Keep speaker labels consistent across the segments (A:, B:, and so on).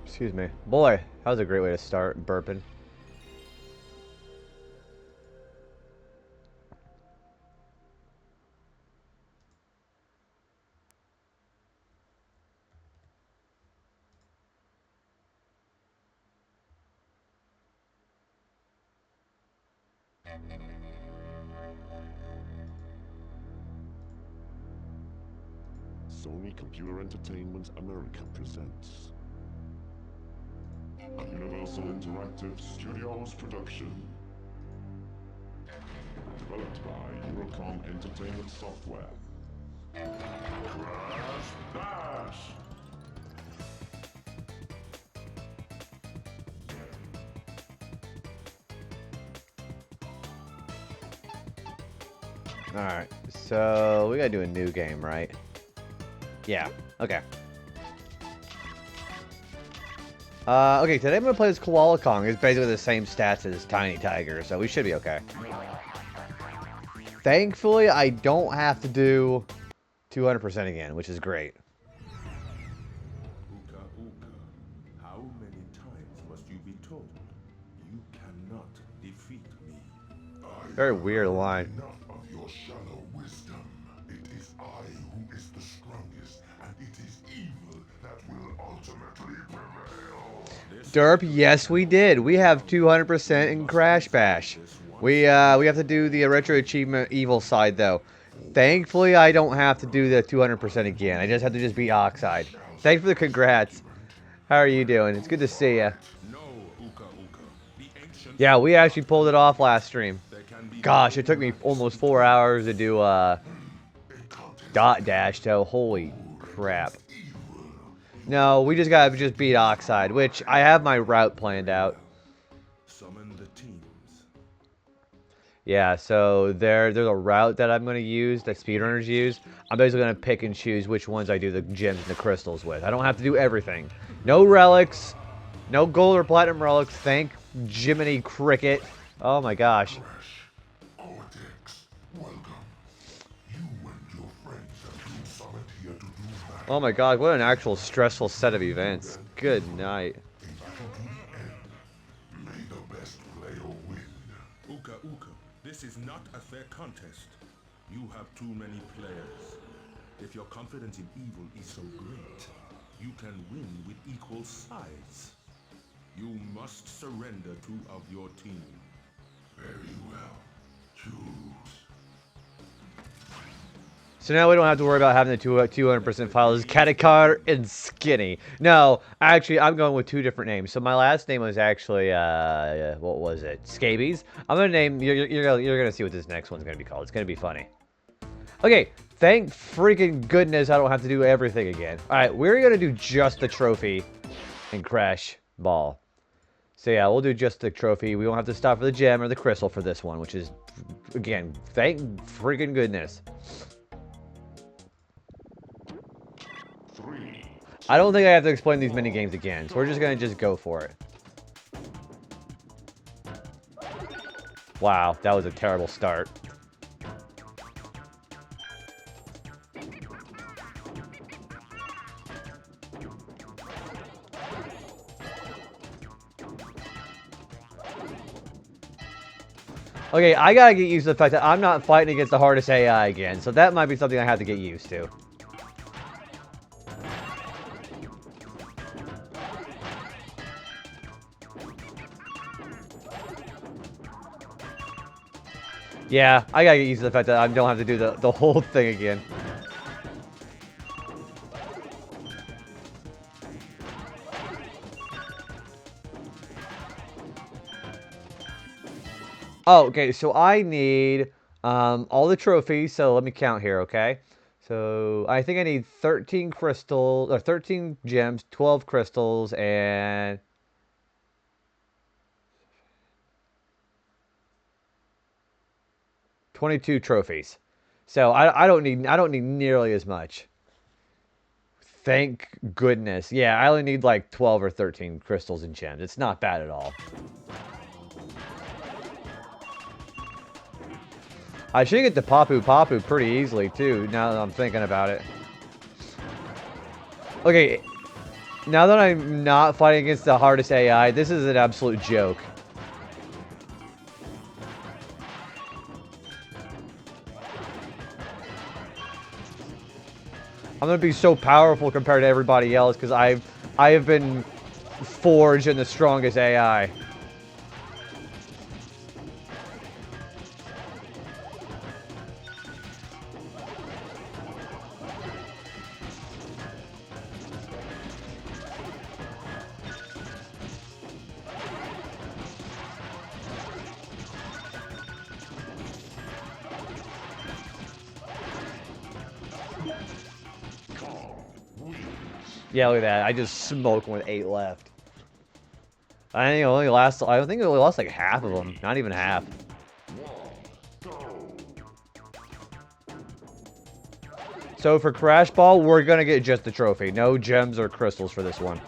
A: Excuse me. Boy, that was a great way to start burping.
B: Sony Computer Entertainment America presents a Universal Interactive Studios production. Developed by Eurocom Entertainment Software. Crash Bash!
A: Alright, so we gotta do a new game, right? Yeah, okay. Okay, today I'm gonna play as Koala Kong. It's basically the same stats as Tiny Tiger, so we should be okay. Thankfully, I don't have to do 200% again, which is great.
C: Uka Uka, how many times must you be told? You cannot defeat me.
A: Very weird line.
B: Enough of your shallow wisdom. It is I who is the strongest, and it is evil that will ultimately prevail.
A: Derp, yes we did. We have 200% in Crash Bash. We have to do the Retro Achievement Evil side, though. Thankfully, I don't have to do the 200% again. I just have to just beat Oxide. Thanks for the congrats. How are you doing? It's good to see you. Yeah, we actually pulled it off last stream. Gosh, it took me almost 4 hours to do Dot Dash, though. Holy crap. No, we just gotta just beat Oxide, which I have my route planned out.
C: Summon the teams.
A: Yeah, so there's a route that I'm going to use, that speedrunners use. I'm basically going to pick and choose which ones I do the gems and the crystals with. I don't have to do everything. No relics. No gold or platinum relics. Thank Jiminy Cricket. Oh my gosh.
B: Cortex, welcome. You and your friends have been summoned here to do battle.
A: Oh my god, what an actual stressful set of events. Good night.
B: A battle to the end. May the best player win.
C: Uka Uka, this is not a fair contest. You have too many players. If your confidence in evil is so great, you can win with equal sides. You must surrender two of your team.
B: Very well. Choose.
A: So now we don't have to worry about having the 200% files. Katakar and Skinny. No, actually, I'm going with two different names. So my last name was actually, what was it? Scabies. I'm going to name, you're going to see what this next one's going to be called. It's going to be funny. Okay, thank freaking goodness I don't have to do everything again. Alright, we're going to do just the trophy and Crash Ball. So yeah, we'll do just the trophy. We won't have to stop for the gem or the crystal for this one, which is, again, thank freaking goodness. I don't think I have to explain these mini games again, so we're just gonna just go for it. Wow, that was a terrible start. Okay, I gotta get used to the fact that I'm not fighting against the hardest AI again, so that might be something I have to get used to. Yeah, I gotta get used to the fact that I don't have to do the whole thing again. Oh, okay, so I need all the trophies, so let me count here, okay? So I think I need 13 crystals, or 13 gems, 12 crystals, and 22 trophies. So I don't need nearly as much. Thank goodness. Yeah, I only need like 12 or 13 crystals and gems. It's not bad at all. I should get the Papu Papu pretty easily too, now that I'm thinking about it. Okay, Now that I'm not fighting against the hardest AI, this is an absolute joke. I'm gonna be so powerful compared to everybody else because I have been forged in the strongest AI. Yeah, look at that. I just smoked with 8 left. I think it only lasts. I think it only lost like half of them. Not even half. So for Crash Ball, we're gonna get just the trophy. No gems or crystals for this one.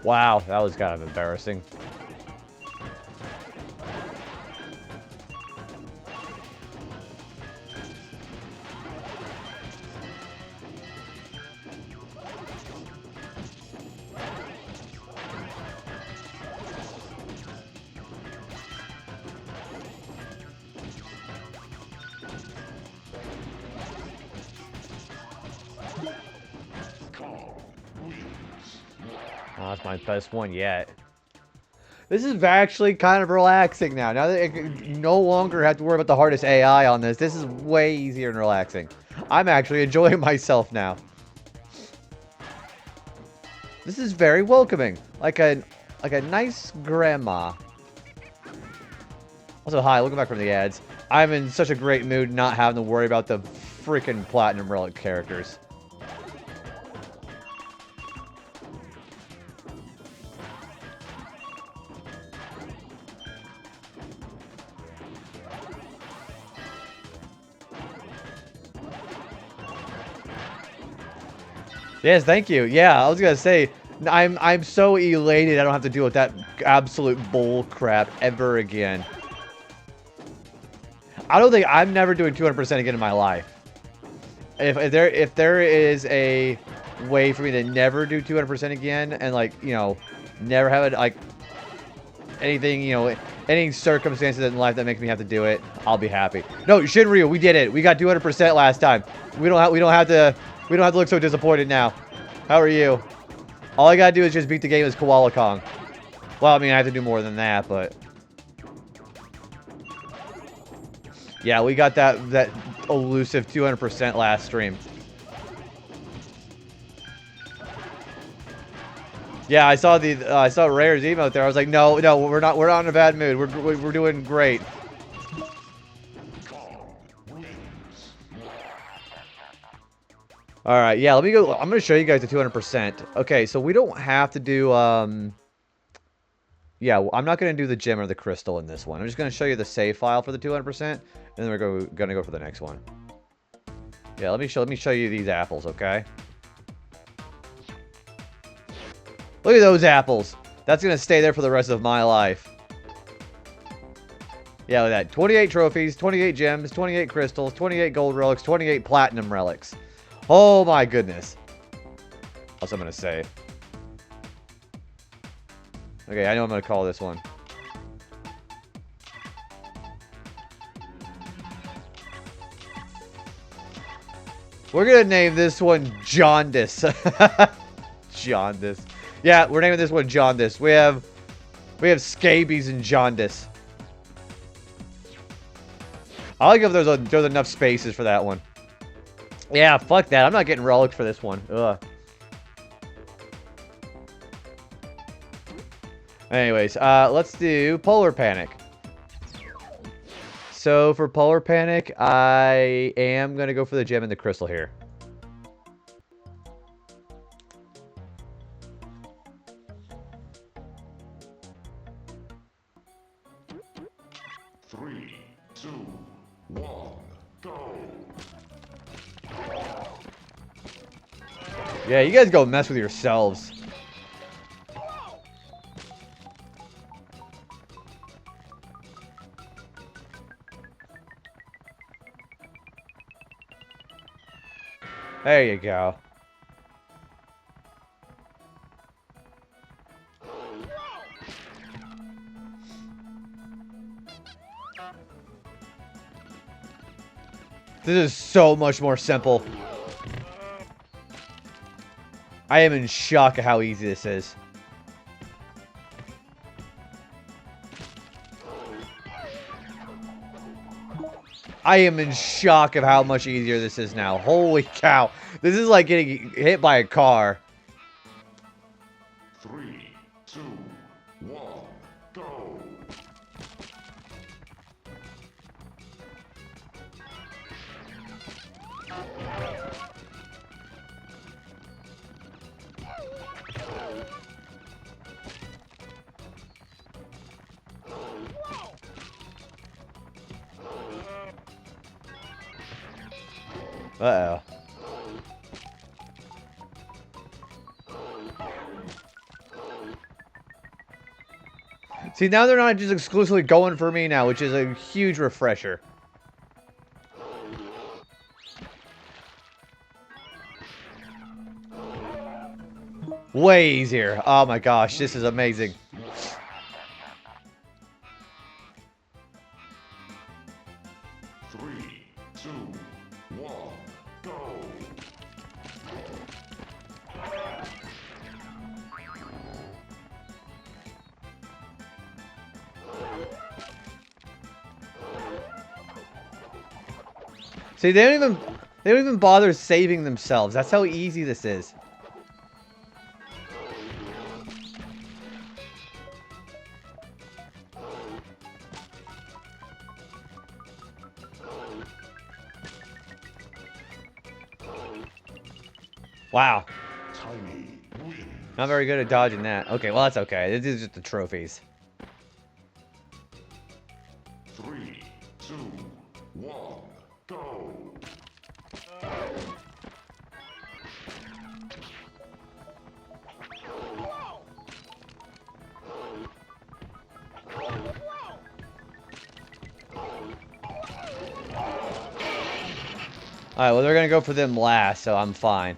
A: Wow, that was kind of embarrassing. Oh, that's my best one yet. This is actually kind of relaxing now. Now that I no longer have to worry about the hardest AI on this, this is way easier and relaxing. I'm actually enjoying myself now. This is very welcoming, like a nice grandma. Also, hi, welcome back from the ads. I'm in such a great mood not having to worry about the freaking Platinum Relic characters. Yes, thank you. Yeah, I was gonna say, I'm so elated I don't have to deal with that absolute bull crap ever again. I don't think I'm never doing 200% again in my life. If there is a way for me to never do 200% again and like, you know, never have it like anything, you know, any circumstances in life that make me have to do it, I'll be happy. No, Shinryu, we did it. We got 200% last time. We don't have to look so disappointed now. How are you? All I gotta do is just beat the game as Koala Kong. Well, I mean, I have to do more than that, but yeah, we got that elusive 200% last stream. Yeah, I saw Rare's emote there. I was like, no, we're not in a bad mood. We're doing great. All right, yeah, let me go. I'm going to show you guys the 200%. Okay, so we don't have to do, yeah, I'm not going to do the gem or the crystal in this one. I'm just going to show you the save file for the 200%, and then we're going to go for the next one. Yeah, let me show you these apples, okay? Look at those apples. That's going to stay there for the rest of my life. Yeah, look at that. 28 trophies, 28 gems, 28 crystals, 28 gold relics, 28 platinum relics. Oh my goodness. That's what I'm going to say. Okay, I know I'm going to call this one. We're going to name this one Jaundice. Jaundice. Yeah, we're naming this one Jaundice. We have scabies and jaundice. I'll give there's enough spaces for that one. Yeah, fuck that. I'm not getting relics for this one. Ugh. Anyways, let's do Polar Panic. So for Polar Panic, I am gonna go for the gem and the crystal here.
B: Three, two, one, go.
A: Yeah, you guys go mess with yourselves. There you go. This is so much more simple. I am in shock at how easy this is. I am in shock of how much easier this is now. Holy cow. This is like getting hit by a car.
B: 3, 2, 1, go.
A: Uh-oh. See, now they're not just exclusively going for me now, which is a huge refresher. Way easier. Oh my gosh, this is amazing.
B: Three, two, one, go.
A: See, they don't even bother saving themselves. That's how easy this is. Wow.
B: Tiny win.
A: Not very good at dodging that. Okay, well, that's okay. This is just the trophies.
B: 3, 2, 1, go.
A: Alright, well, they're gonna go for them last, so I'm fine.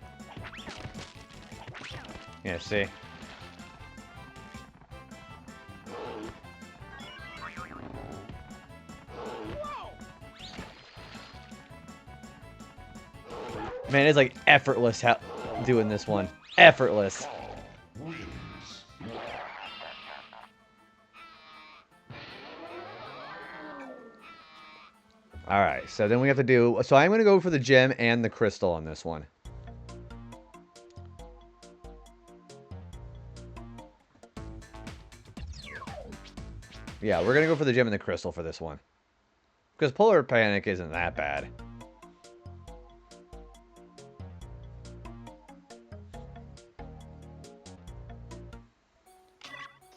A: Yeah, see? Man, it's like effortless doing this one. Effortless.
B: Wins.
A: Alright, so then we have to do... So I'm going to go for the gem and the crystal on this one. Yeah, we're going to go for the gem and the crystal for this one. Because Polar Panic isn't that bad.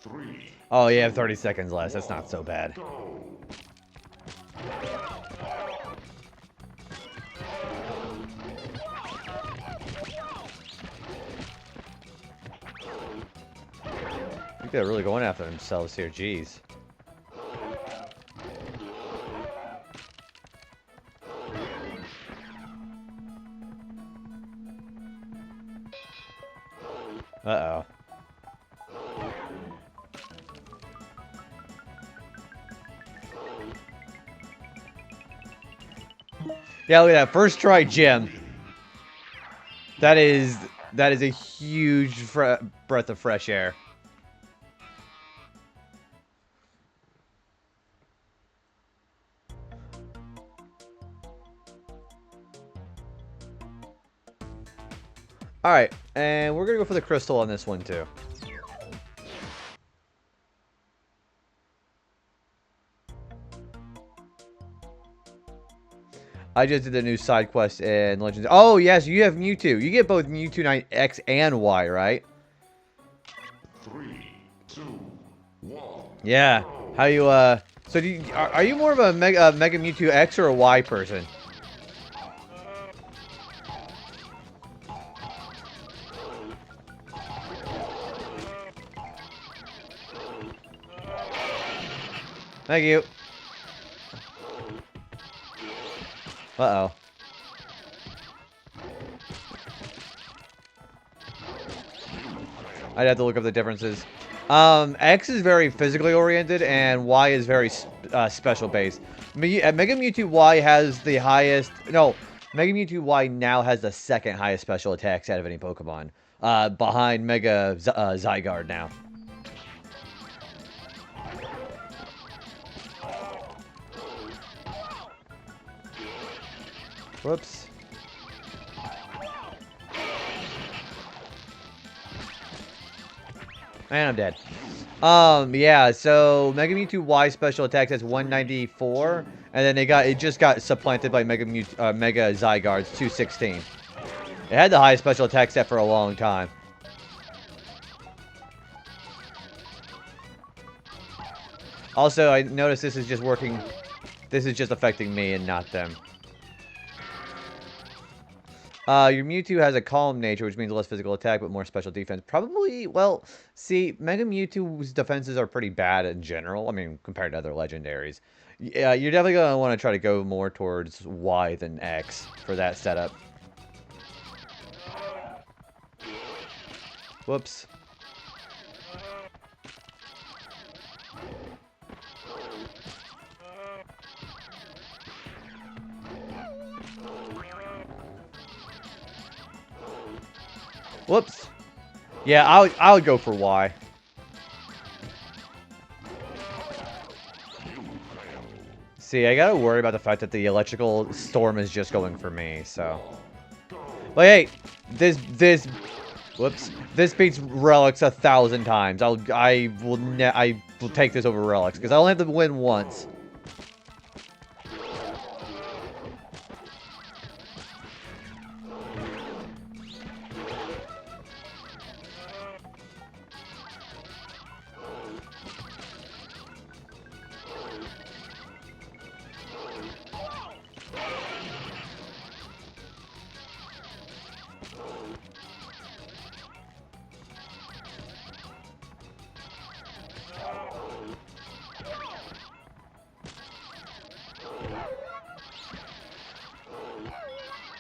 B: Three,
A: Oh, you have 30 seconds left. That's not so bad.
B: go.
A: I think they're really going after themselves here. Jeez. Uh-oh. Yeah, look at that. First try gem. That is a huge breath of fresh air. Alright, and we're gonna go for the crystal on this one too. I just did the new side quest in Legends. Oh, yes, you have Mewtwo. You get both Mewtwo Knight X and Y, right?
B: 3, 2, 1.
A: Yeah. How you, So, are you more of a Mega Mewtwo X or a Y person? Thank you. Uh-oh. I'd have to look up the differences. X is very physically oriented, and Y is very special based. Mega Mewtwo Y has the highest... No, Mega Mewtwo Y now has the second highest special attacks out of any Pokemon. Behind Mega Zygarde now. Whoops. And I'm dead. Yeah, so Mega Mewtwo Y special attack has 194, and then it just got supplanted by Mega Zygarde's 216. It had the highest special attack set for a long time. Also, I noticed this is just working. This is just affecting me and not them. Your Mewtwo has a calm nature, which means less physical attack, but more special defense. Probably, well, see, Mega Mewtwo's defenses are pretty bad in general. I mean, compared to other legendaries. Yeah, you're definitely going to want to try to go more towards Y than X for that setup. Whoops. Whoops. Yeah, I would go for Y. See, I gotta worry about the fact that the electrical storm is just going for me, so. But hey, whoops, this beats Relics 1,000 times. I will take this over Relics because I only have to win once.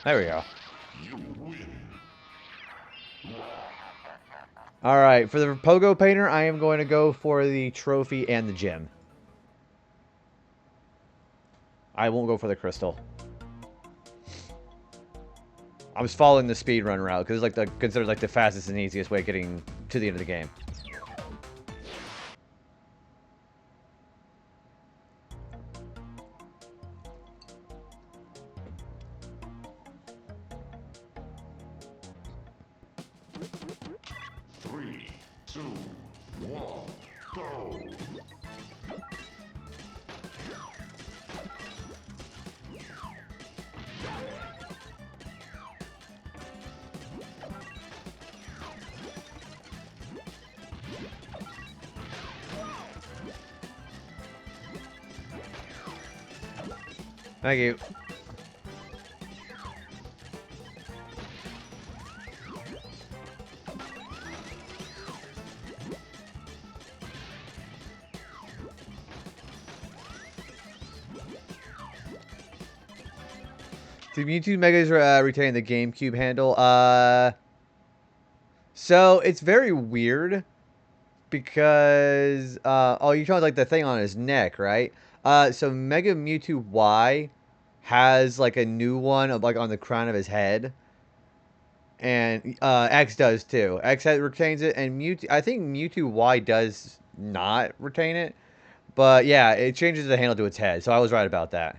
A: There we go. Alright, for the Pogo Painter, I am going to go for the trophy and the gem. I won't go for the crystal. I was following the speedrun route, because it's like considered like the fastest and easiest way of getting to the end of the game. Thank you. Do Mewtwo Megas retain the GameCube handle? So it's very weird because oh, you're talking like the thing on his neck, right? So Mega Mewtwo Y has like a new one of like on the crown of his head, and X does too. Retains it, and I think Mewtwo Y does not retain it, but yeah, it changes the handle to its head. So I was right about that.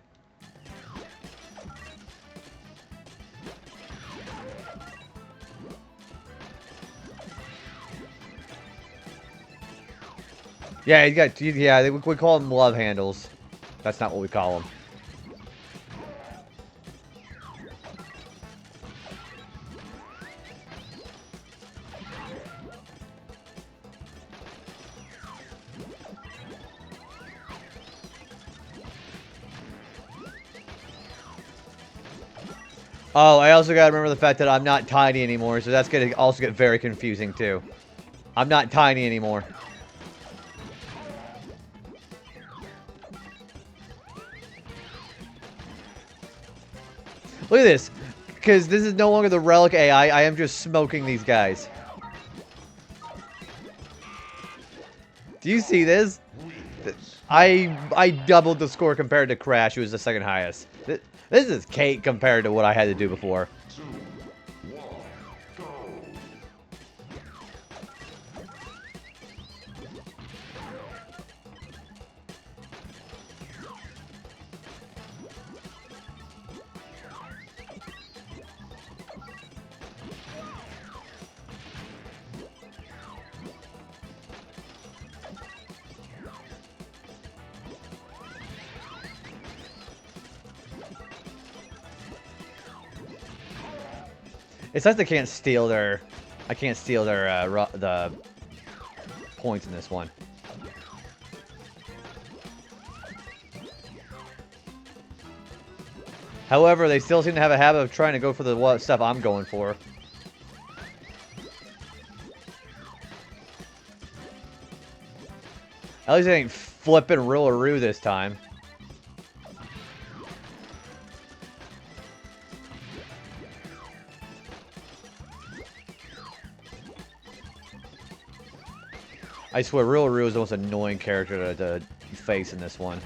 A: Yeah, you got. Yeah, we call them love handles. That's not what we call them. Oh, I also gotta remember the fact that I'm not tiny anymore, so that's gonna also get very confusing too. I'm not tiny anymore. Look at this. Because this is no longer the Relic AI, I am just smoking these guys. Do you see this? I doubled the score compared to Crash, who was the second highest. This is cake compared to what I had to do before.
B: 2, 1, go!
A: It's like they can't steal their... I can't steal their, the points in this one. However, they still seem to have a habit of trying to go for the stuff I'm going for. At least I ain't flipping Rillaroo this time. I swear, Rillaroo is the most annoying character to face in this one.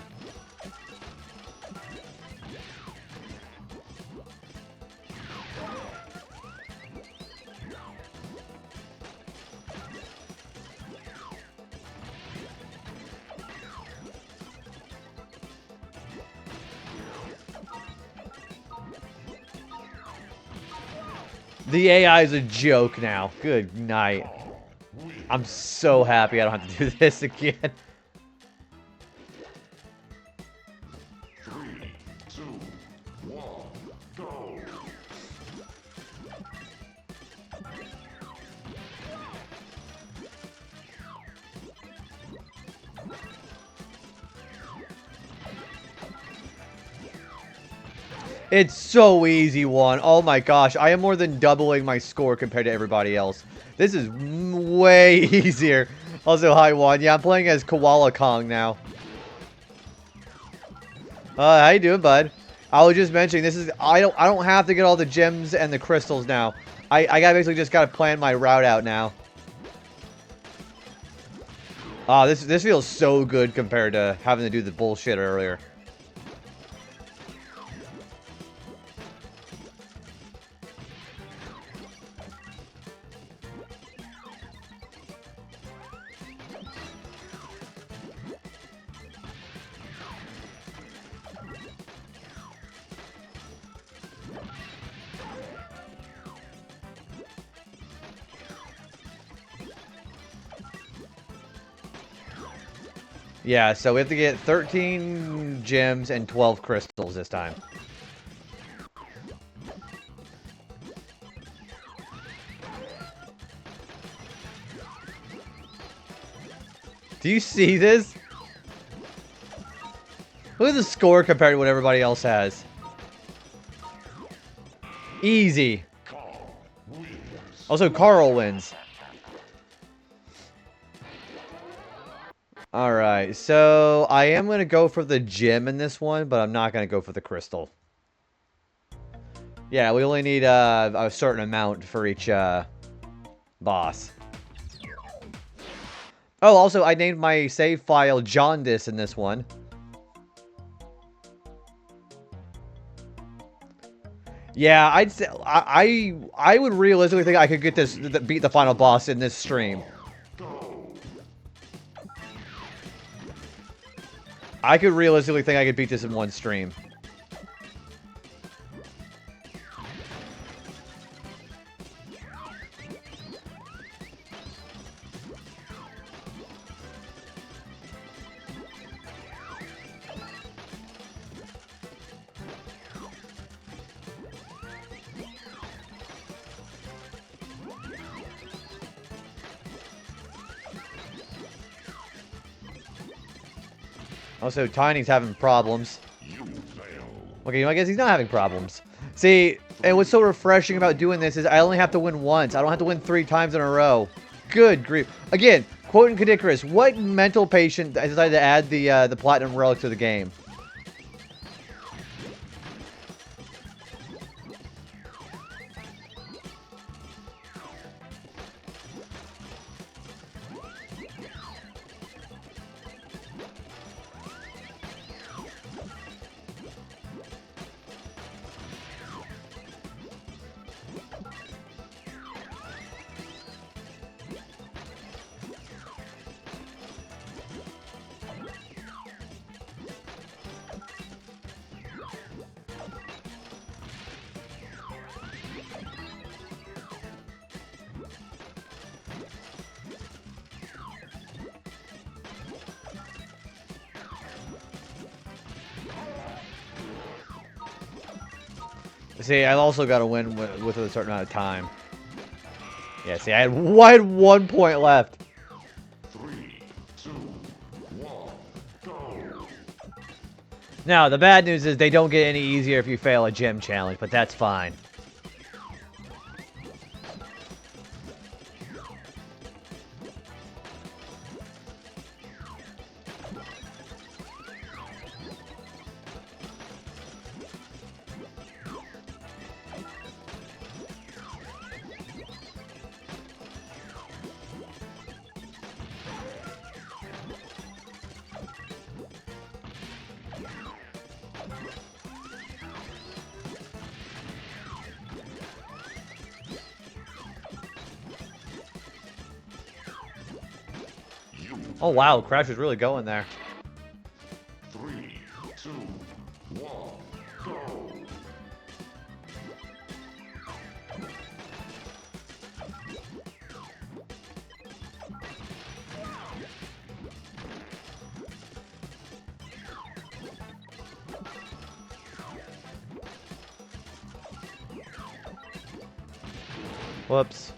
A: The AI is a joke now. Good night. I'm so happy I don't have to do this again.
B: 3, 2, 1, go!
A: It's so easy, one. Oh my gosh, I am more than doubling my score compared to everybody else. This is way easier. Also, hi, one. Yeah, I'm playing as Koala Kong now. How you doing, bud? I was just mentioning this is I don't have to get all the gems and the crystals now. I basically just gotta plan my route out now. This feels so good compared to having to do the bullshit earlier. Yeah, so we have to get 13 gems and 12 crystals this time. Do you see this? Look at the score compared to what everybody else has. Easy. Also, Carl wins. Alright, so I am going to go for the gem in this one, but I'm not going to go for the crystal. Yeah, we only need a certain amount for each boss. Oh, also, I named my save file Jaundice in this one. Yeah, I'd say I would realistically think I could get this beat the final boss in this stream. I could realistically think I could beat this in one stream. Also, Tiny's having problems.
B: You fail.
A: Okay, I guess he's not having problems. See, and what's so refreshing about doing this is I only have to win once. I don't have to win 3 times in a row. Good grief. Again, quoting Kadikarus, what mental patient decided to add the Platinum Relic to the game? See, I've also got to win with a certain amount of time. Yeah, see, I had 1 point left.
B: 3, 2, 1, go.
A: Now, the bad news is they don't get any easier if you fail a gym challenge, but that's fine. Oh wow, Crash is really going there.
B: 3, 2, 1, go.
A: Whoops.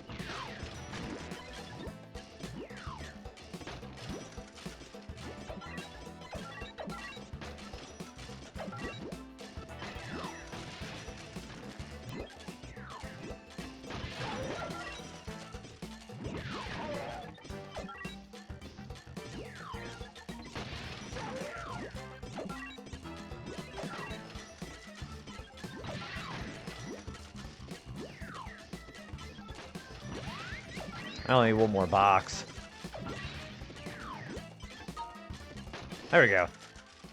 A: I only need 1 more box. There we go.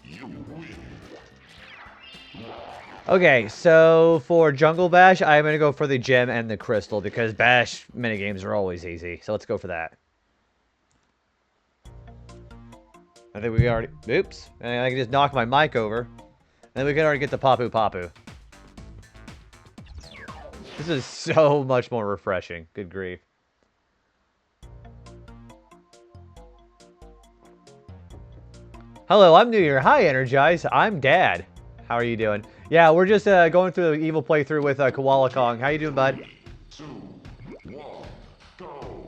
B: You win.
A: Okay, so for Jungle Bash, I'm going to go for the gem and the crystal because Bash minigames are always easy. So let's go for that. I think we already... Oops. And I can just knock my mic over. And then we can already get the Papu Papu. This is so much more refreshing. Good grief. Hello, I'm new here. Hi, Energize. I'm Dad. How are you doing? Yeah, we're just going through the evil playthrough with Koala Kong. How you doing, bud?
B: 2, 1, go.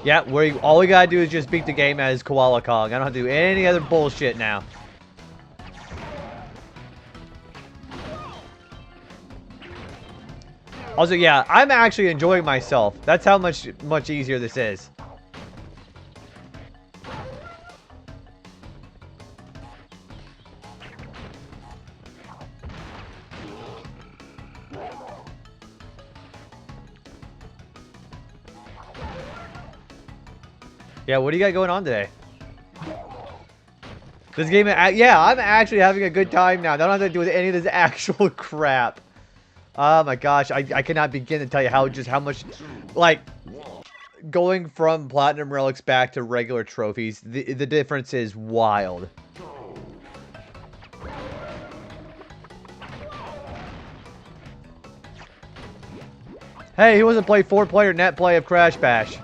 A: Yeah, all we gotta do is just beat the game as Koala Kong. I don't have to do any other bullshit now. Also, yeah, I'm actually enjoying myself. That's how much easier this is. Yeah, what do you got going on today? This game, yeah, I'm actually having a good time now. I don't have to do with any of this actual crap. Oh my gosh, I cannot begin to tell you how much, like, going from Platinum Relics back to regular trophies, the difference is wild. Hey, he wasn't play 4-player net play of Crash Bash.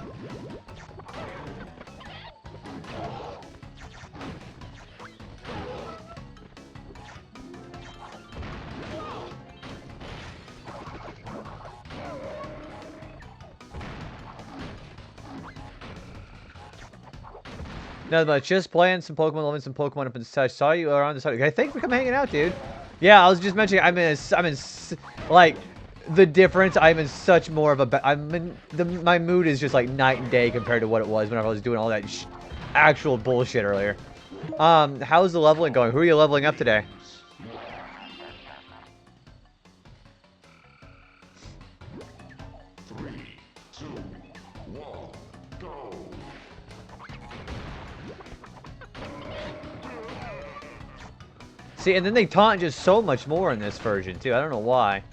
A: Not much. Just playing some Pokemon, loving some Pokemon up in such. Saw you around the side. Hey, thanks for coming hanging out, dude. Yeah, I was just mentioning. Like the difference. I'm in such more of a. My mood is just like night and day compared to what it was whenever I was doing all that actual bullshit earlier. How's the leveling going? Who are you leveling up today? See, and then they taunt just so much more in this version, too. I don't know why.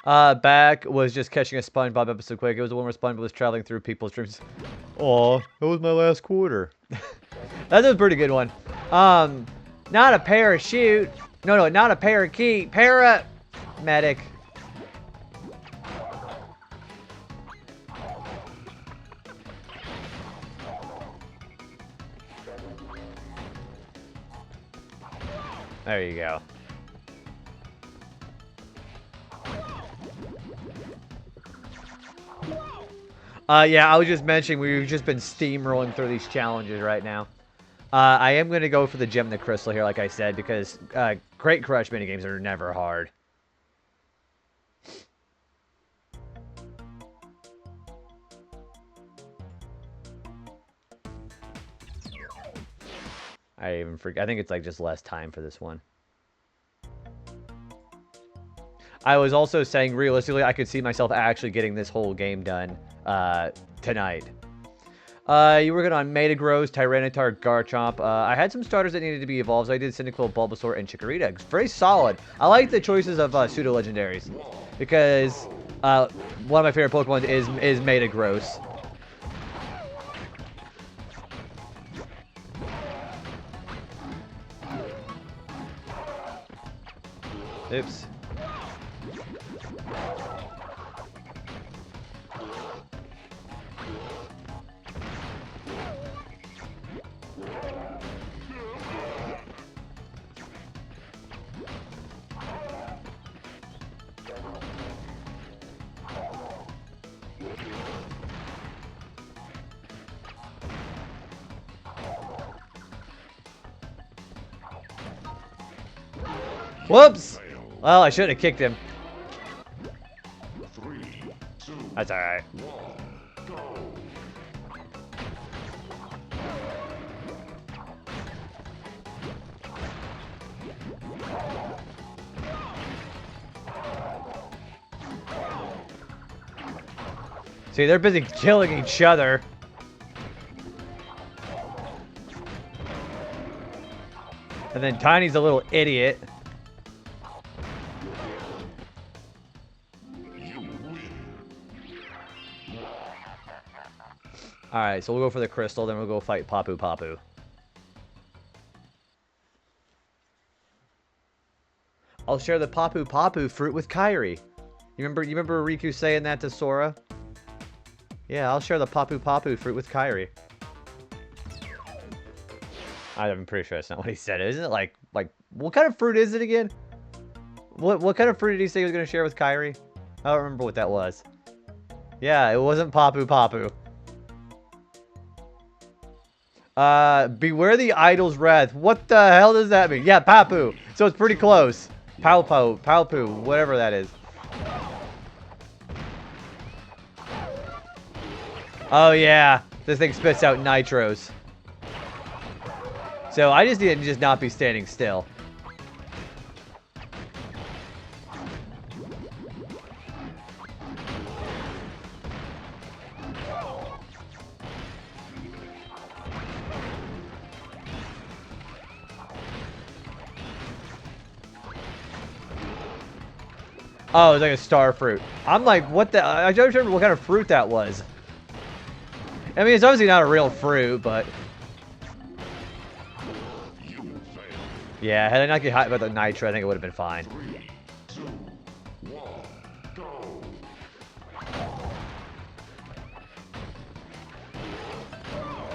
A: Back was just catching a SpongeBob episode quick. It was the one where SpongeBob was traveling through people's dreams. Aw, that was my last quarter. That's a pretty good one. Not a parachute. No, not a parakeet. Paramedic. There you go. Yeah, I was just mentioning we've just been steamrolling through these challenges right now. I am going to go for the gem and the crystal here, like I said, because Crate Crush minigames are never hard. I even forget. I think it's like just less time for this one. I was also saying, realistically, I could see myself actually getting this whole game done tonight. You were working on Metagross, Tyranitar, Garchomp. I had some starters that needed to be evolved, so I did Cyndaquil, Bulbasaur, and Chikorita. It's very solid. I like the choices of pseudo-legendaries, because one of my favorite Pokemon is Metagross. Oops. Whoops! Well, I should have kicked him.
B: 3, 2,
A: That's alright.
B: 1, go.
A: See, they're busy killing each other. And then Tiny's a little idiot. Alright, so we'll go for the crystal, then we'll go fight Papu Papu. I'll share the Papu Papu fruit with Kairi. You remember Riku saying that to Sora? Yeah, I'll share the Papu Papu fruit with Kairi. I'm pretty sure that's not what he said. Isn't it like what kind of fruit is it again? What kind of fruit did he say he was gonna share with Kairi? I don't remember what that was. Yeah, it wasn't Papu Papu. Beware the idol's wrath. What the hell does that mean? Yeah, Papu. So it's pretty close. Palpu, whatever that is. Oh yeah, this thing spits out nitros. So I just need to just not be standing still. Oh, it's like a star fruit. I'm like, what the? I don't remember what kind of fruit that was. I mean, it's obviously not a real fruit, but... Yeah, had I not get hot about the nitro, I think it would have been fine.
B: 3, 2, 1, go.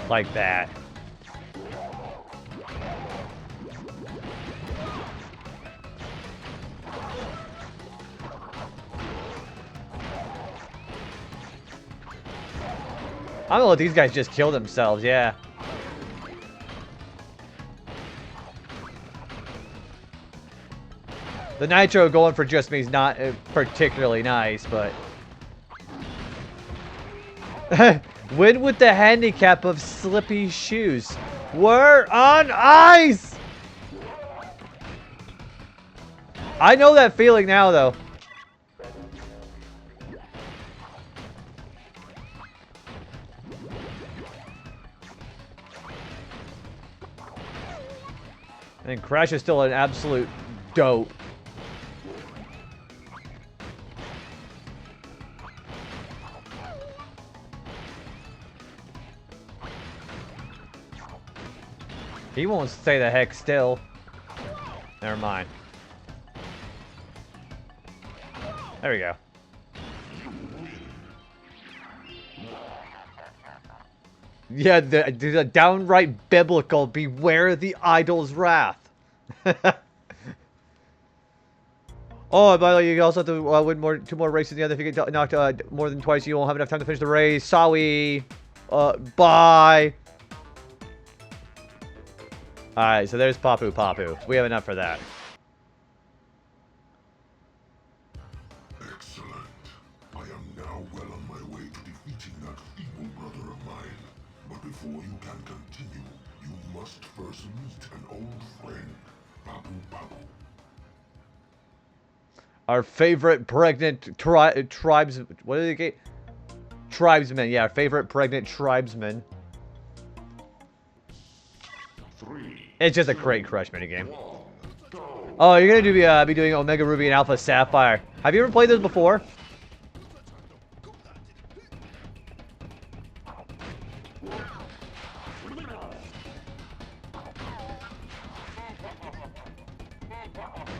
A: Like that. I'm gonna let these guys just kill themselves, yeah. The nitro going for just me is not particularly nice, but... Win with the handicap of slippy shoes. We're on ice! I know that feeling now, though. And Crash is still an absolute dope. He won't stay the heck still. Never mind. There we go. Yeah, the downright biblical. Beware the idol's wrath. Oh, by the way, you also have to win two more races. The other, if you get knocked more than twice, you won't have enough time to finish the race. Sorry. Bye. Alright, so there's Papu Papu. We have enough for that.
B: Excellent. I am now well on my way to defeating that evil brother of mine. But before you can continue, you must first meet an old friend, Papu Papu.
A: Our favorite pregnant tribes... What did they get? Tribesmen. Yeah, our favorite pregnant tribesmen. It's just a great Crush minigame. Oh, you're gonna be doing Omega Ruby and Alpha Sapphire. Have you ever played those before?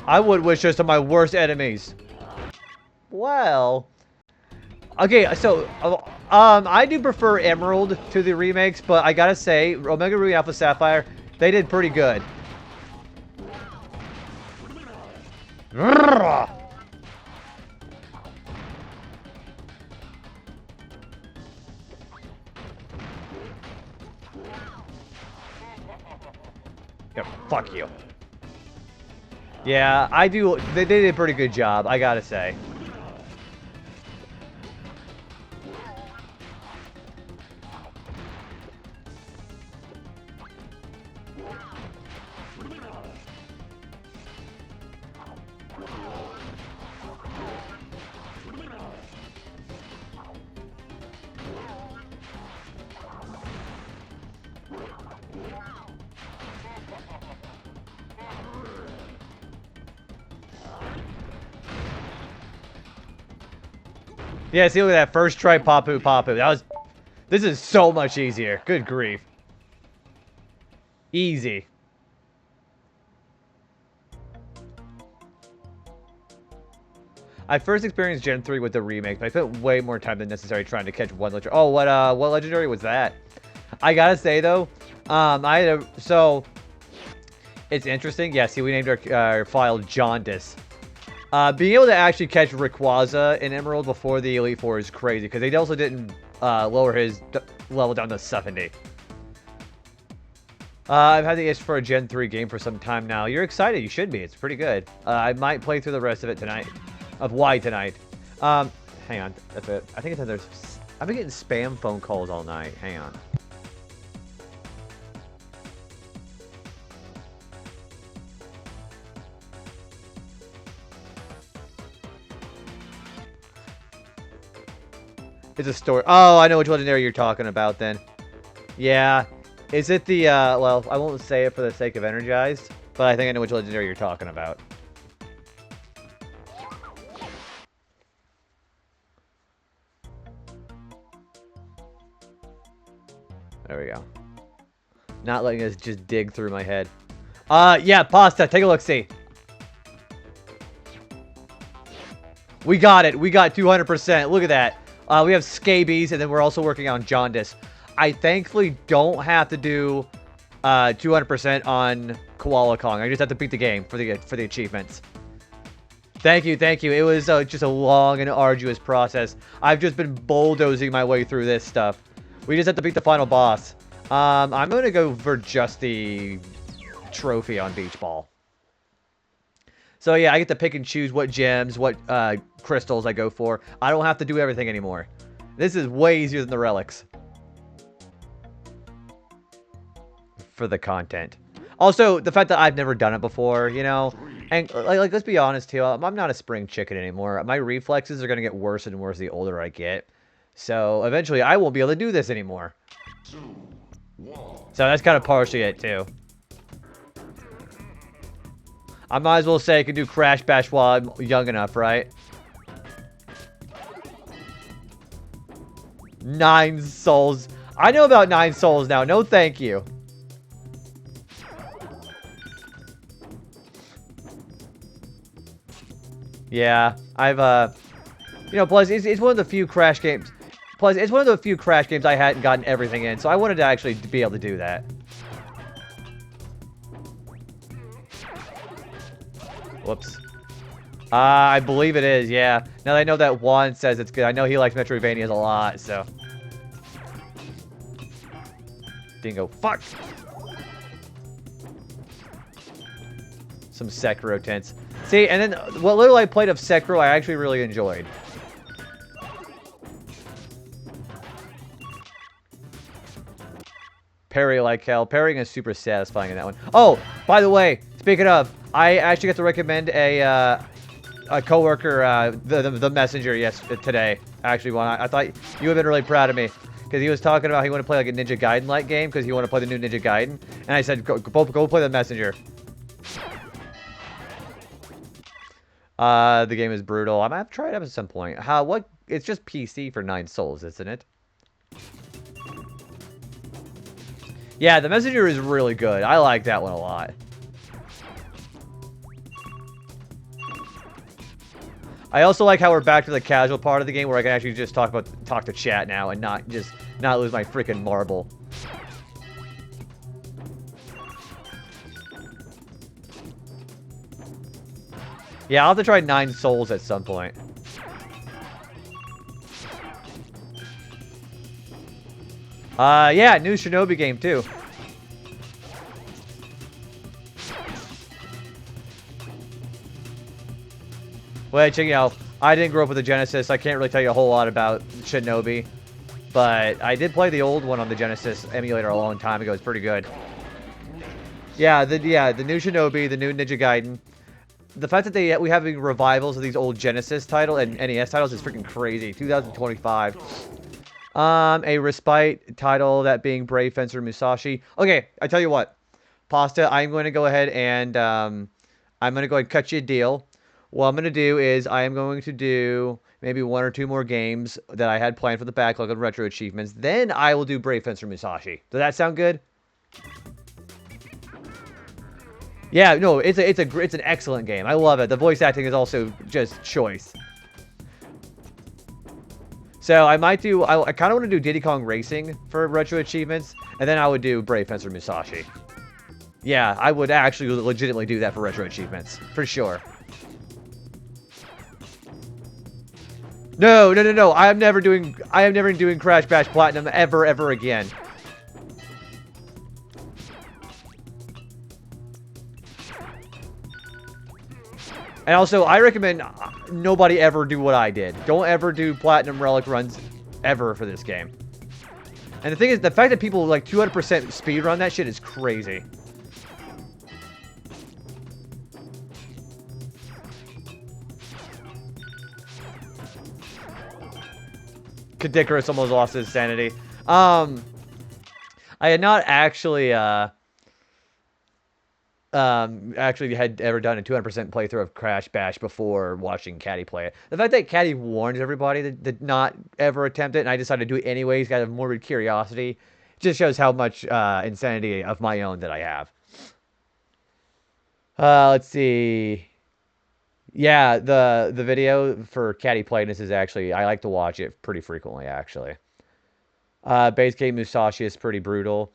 A: I would wish this on my worst enemies. Well, okay, so I do prefer Emerald to the remakes, but I gotta say, Omega Ruby and Alpha Sapphire, they did pretty good. Yeah, fuck you. Yeah, I do. They did a pretty good job, I gotta say. Yeah, see, look at that. First try Papu Papu. That was... This is so much easier. Good grief. Easy. I first experienced Gen 3 with the remake, but I spent way more time than necessary trying to catch one legendary. Oh, what legendary was that? I gotta say, though, so... It's interesting. Yeah, see, we named our file Jaundice. Being able to actually catch Rayquaza in Emerald before the Elite Four is crazy, because they also didn't lower his level down to 70. I've had the itch for a Gen 3 game for some time now. You're excited. You should be. It's pretty good. I might play through the rest of it tonight. Of Y tonight. Hang on. That's it. I think there's... I've been getting spam phone calls all night. Hang on. It's a story. Oh, I know which legendary you're talking about then. Yeah. Is it the, well, I won't say it for the sake of Energized, but I think I know which legendary you're talking about. There we go. Not letting us just dig through my head. Yeah, Pasta, take a look-see. We got it. We got 200%. Look at that. We have scabies, and then we're also working on jaundice. I thankfully don't have to do 200% on Koala Kong. I just have to beat the game for the achievements. Thank you, thank you. It was just a long and arduous process. I've just been bulldozing my way through this stuff. We just have to beat the final boss. I'm going to go for just the trophy on Beach Ball. So yeah, I get to pick and choose what gems, what crystals I go for. I don't have to do everything anymore. This is way easier than the relics. For the content. Also, the fact that I've never done it before, you know, and like let's be honest too, I'm not a spring chicken anymore. My reflexes are gonna get worse and worse the older I get. So eventually, I won't be able to do this anymore. So that's kind of partially it too. I might as well say I can do Crash Bash while I'm young enough, right? 9 souls. I know about 9 souls now. No, thank you. Yeah, I've, you know, plus, it's one of the few Crash games. Plus, it's one of the few Crash games I hadn't gotten everything in, so I wanted to actually be able to do that. Whoops. I believe it is, yeah. Now that I know that Juan says it's good. I know he likes Metroidvanias a lot, so. Dingo. Fuck! Some Sekiro tense. See, and then what little I played of Sekiro, I actually really enjoyed. Parry like hell. Parrying is super satisfying in that one. Oh, by the way, speaking of, I actually got to recommend a coworker, the messenger, today. Actually, Juan, I thought you would have been really proud of me. Because he was talking about he wanted to play like a Ninja Gaiden-like game, because he wanted to play the new Ninja Gaiden. And I said, go play the messenger. The game is brutal. I might have to try it up at some point. It's just PC for 9 souls, isn't it? Yeah, the messenger is really good. I like that one a lot. I also like how we're back to the casual part of the game where I can actually just talk to chat now and not lose my freaking marble. Yeah, I'll have to try 9 souls at some point. Yeah, new Shinobi game too. Which, you know, I didn't grow up with the Genesis. I can't really tell you a whole lot about Shinobi. But I did play the old one on the Genesis emulator a long time ago. It's pretty good. Yeah, the new Shinobi, the new Ninja Gaiden. The fact that we having revivals of these old Genesis title and NES titles is freaking crazy. 2025. A respite title, that being Brave Fencer Musashi. Okay, I tell you what. Pasta, I'm going to go ahead and I'm going to go ahead and cut you a deal. What I'm going to do is I am going to do maybe 1 or 2 more games that I had planned for the backlog of Retro Achievements. Then I will do Brave Fencer Musashi. Does that sound good? Yeah, no, it's an excellent game. I love it. The voice acting is also just choice. So I might do, I kind of want to do Diddy Kong Racing for Retro Achievements, and then I would do Brave Fencer Musashi. Yeah, I would actually legitimately do that for Retro Achievements, for sure. No, no, no, no. I am never doing Crash Bash Platinum ever again. And also, I recommend nobody ever do what I did. Don't ever do Platinum Relic runs ever for this game. And the thing is, the fact that people like 200% speedrun that shit is crazy. Kadikarus almost lost his sanity. I had not actually had ever done a 200% playthrough of Crash Bash before watching Caddy play it. The fact that Caddy warned everybody to not ever attempt it, and I decided to do it anyways, got a morbid curiosity, just shows how much insanity of my own that I have. Let's see. Yeah, the video for Caddy playing this is actually, I like to watch it pretty frequently, actually. Base game Musashi is pretty brutal.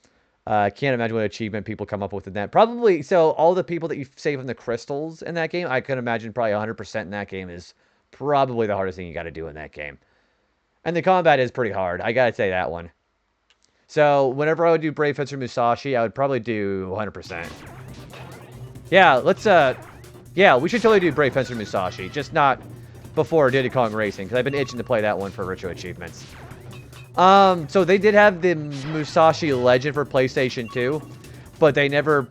A: Can't imagine what achievement people come up with in that. Probably, so all the people that you save from the crystals in that game, I could imagine probably 100% in that game is probably the hardest thing you got to do in that game. And the combat is pretty hard. I gotta say that one. So whenever I would do Brave Fencer Musashi, I would probably do 100%. Yeah, let's, yeah, we should totally do Brave Fencer Musashi. Just not before Diddy Kong Racing, because I've been itching to play that one for Retro Achievements. So they did have the Musashi Legend for PlayStation 2, but they never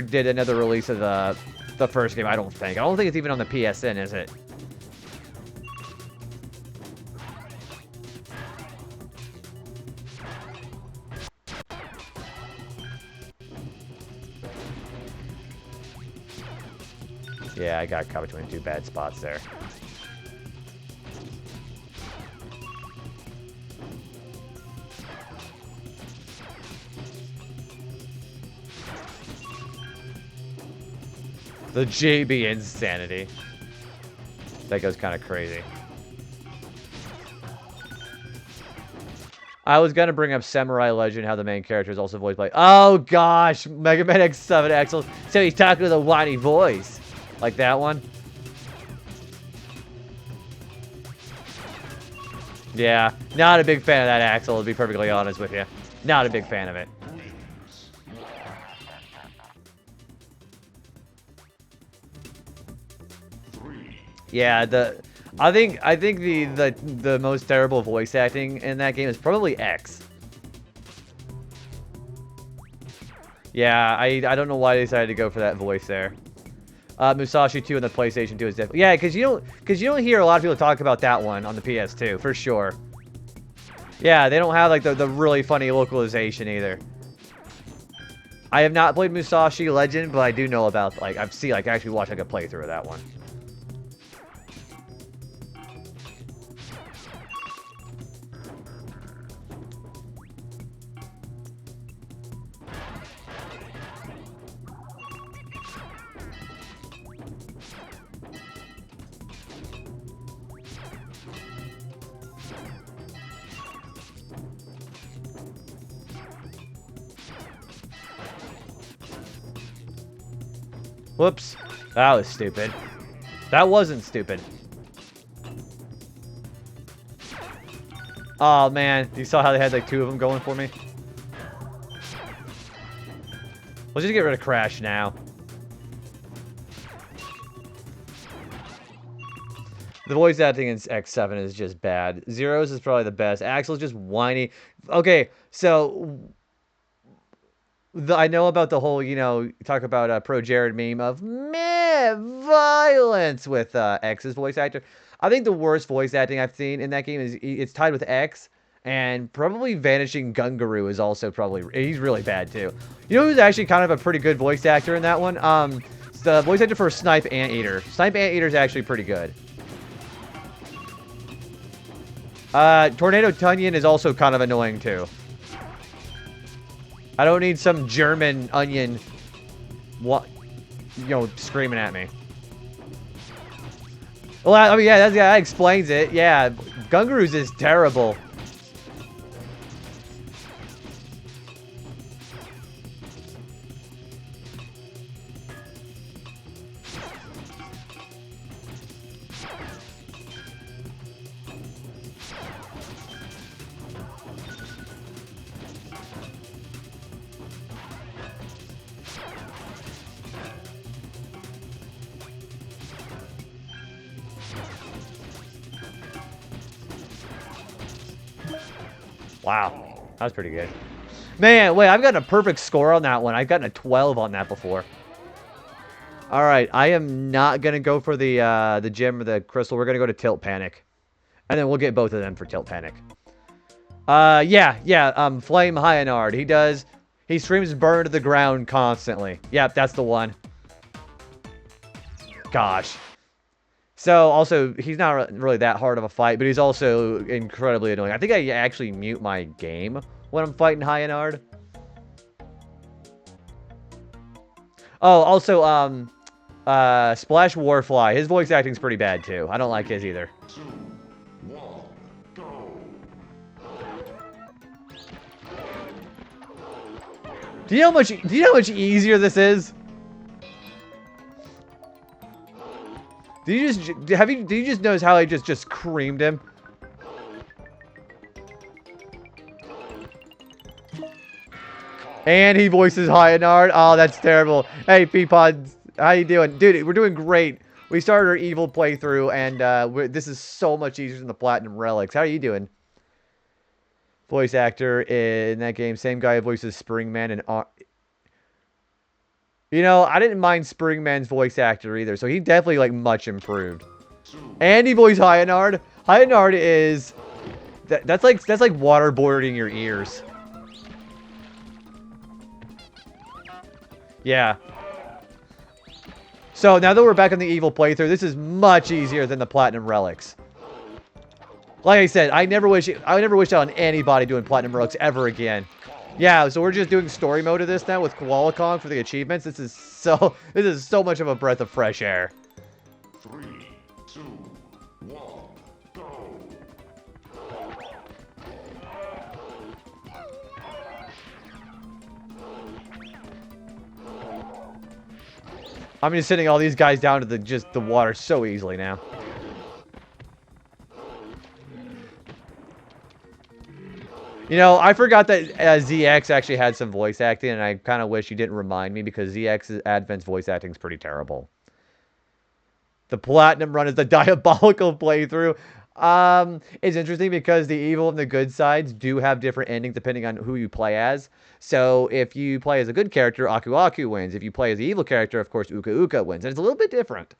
A: did another release of the first game, I don't think. I don't think it's even on the PSN, is it? Yeah, I got caught between two bad spots there. The JB insanity. That goes kind of crazy. I was gonna bring up Samurai Legend, how the main character is also voiced by... Oh gosh! Mega Man X7 Axel. So he's talking with a whiny voice. Like that one? Yeah, not a big fan of that Axel, to be perfectly honest with you. Not a big fan of it. Yeah, I think the most terrible voice acting in that game is probably X. Yeah, I don't know why they decided to go for that voice there. Musashi 2 on the PlayStation 2 is definitely... Yeah, because you don't hear a lot of people talk about that one on the PS2, for sure. Yeah, they don't have, like, the really funny localization either. I have not played Musashi Legend, but I do know about, like, I've seen, like, I actually watched, like, a playthrough of that one. Whoops. That was stupid. That wasn't stupid. Oh, man. You saw how they had, like, two of them going for me? Let's just get rid of Crash now. The voice acting in X7 is just bad. Zero's is probably the best. Axel's just whiny. Okay, so... I know about the whole, you know, talk about Pro Jared meme of meh, violence with X's voice actor. I think the worst voice acting I've seen in that game is it's tied with X, and probably Vanishing Gungaroo is also probably, he's really bad too. You know who's actually kind of a pretty good voice actor in that one? It's the voice actor for Snipe Anteater. Snipe Anteater is actually pretty good. Tornado Tunyon is also kind of annoying too. I don't need some German onion, what, you know, screaming at me. Well, I mean, yeah, that explains it. Yeah, Gungaroos is terrible. Wow, that was pretty good. Man, wait, I've gotten a perfect score on that one. I've gotten a 12 on that before. All right, I am not gonna go for the gem or the crystal. We're gonna go to Tilt Panic, and then we'll get both of them for Tilt Panic. Yeah. Flame Hyanard. He screams burn to the ground constantly. Yep, that's the one. Gosh. So, also, he's not really that hard of a fight, but he's also incredibly annoying. I think I actually mute my game when I'm fighting Hyanard. Oh, also, Splash Warfly. His voice acting's pretty bad, too. I don't like his either.
B: 2, 1, go.
A: Do you know how much easier this is? Do you just notice how I just creamed him? And he voices Hyanard. Oh, that's terrible. Hey, Peapod, how you doing? Dude, we're doing great. We started our evil playthrough, and this is so much easier than the Platinum Relics. How are you doing? Voice actor in that game. Same guy who voices Springman and... You know, I didn't mind Springman's voice actor either, so he definitely, like, much improved. And he voiced Hyanard. Hyanard is... That's like waterboarding your ears. Yeah. So, now that we're back on the evil playthrough, this is much easier than the Platinum Relics. Like I said, I would never wish that on anybody doing Platinum Relics ever again. Yeah, so we're just doing story mode of this now with Koala Kong for the achievements. This is so much of a breath of fresh air.
B: 3, 2, 1, go!
A: I'm just sending all these guys down to the water so easily now. You know, I forgot that ZX actually had some voice acting, and I kind of wish you didn't remind me because ZX's Advent's voice acting is pretty terrible. The Platinum Run is the diabolical playthrough. It's interesting because the evil and the good sides do have different endings depending on who you play as. So if you play as a good character, Aku Aku wins. If you play as the evil character, of course, Uka Uka wins. And it's a little bit different.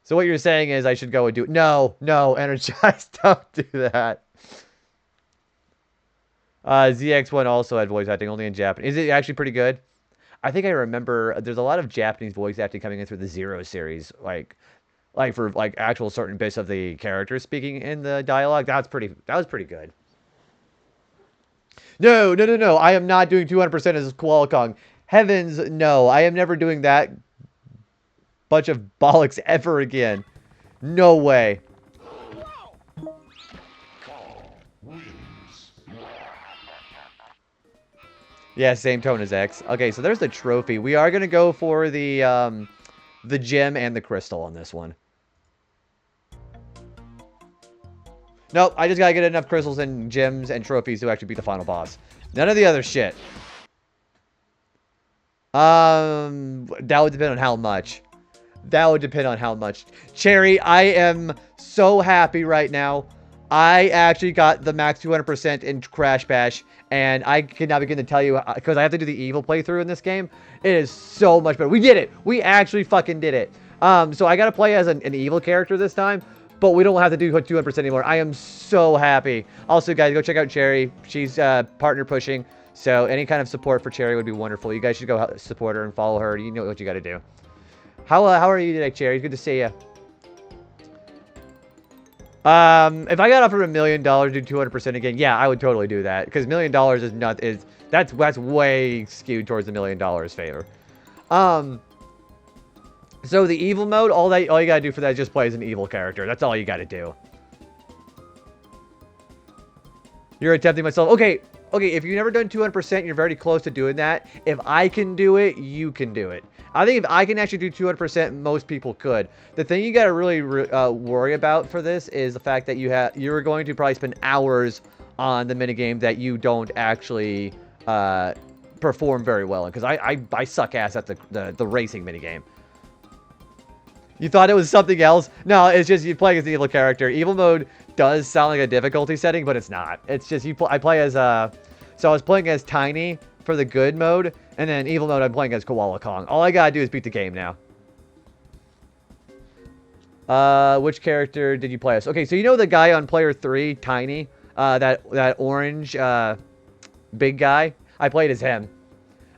A: So what you're saying is I should go and do it. No, Energize, don't do that. ZX1 also had voice acting, only in Japanese. Is it actually pretty good? I think I remember there's a lot of Japanese voice acting coming in through the Zero series, like for actual certain bits of the characters speaking in the dialogue. That was pretty good. No. I am not doing 200% as Koala Kong. Heavens, no. I am never doing that bunch of bollocks ever again. No way. Yeah, same tone as X. Okay, so there's the trophy. We are going to go for the gem and the crystal on this one. Nope, I just got to get enough crystals and gems and trophies to actually beat the final boss. None of the other shit. That would depend on how much. That would depend on how much. Cherry, I am so happy right now. I actually got the max 200% in Crash Bash, and I cannot begin to tell you, because I have to do the evil playthrough in this game. It is so much better. We did it. We actually fucking did it. So I got to play as an evil character this time, but we don't have to do 200% anymore. I am so happy. Also, guys, go check out Cherry. She's partner pushing, so any kind of support for Cherry would be wonderful. You guys should go support her and follow her. You know what you got to do. How are you today, Cherry? Good to see you. If I got offered $1 million to do 200% again, yeah, I would totally do that. Because $1 million that's way skewed towards the $1 million favor. So the evil mode, all you gotta do for that is just play as an evil character. That's all you gotta do. You're attempting myself. Okay, if you've never done 200%, you're very close to doing that. If I can do it, you can do it. I think if I can actually do 200%, most people could. The thing you got to really worry about for this is the fact that you're going to probably spend hours on the minigame that you don't actually perform very well in. Because I suck ass at the racing minigame. You thought it was something else? No, it's just you play as the evil character. Evil mode does sound like a difficulty setting, but it's not. It's just I play as so I was playing as Tiny for the good mode, and then evil mode I'm playing as Koala Kong. All I gotta do is beat the game now. Which character did you play as? Okay, so you know the guy on player 3, Tiny, that orange big guy? I played as him.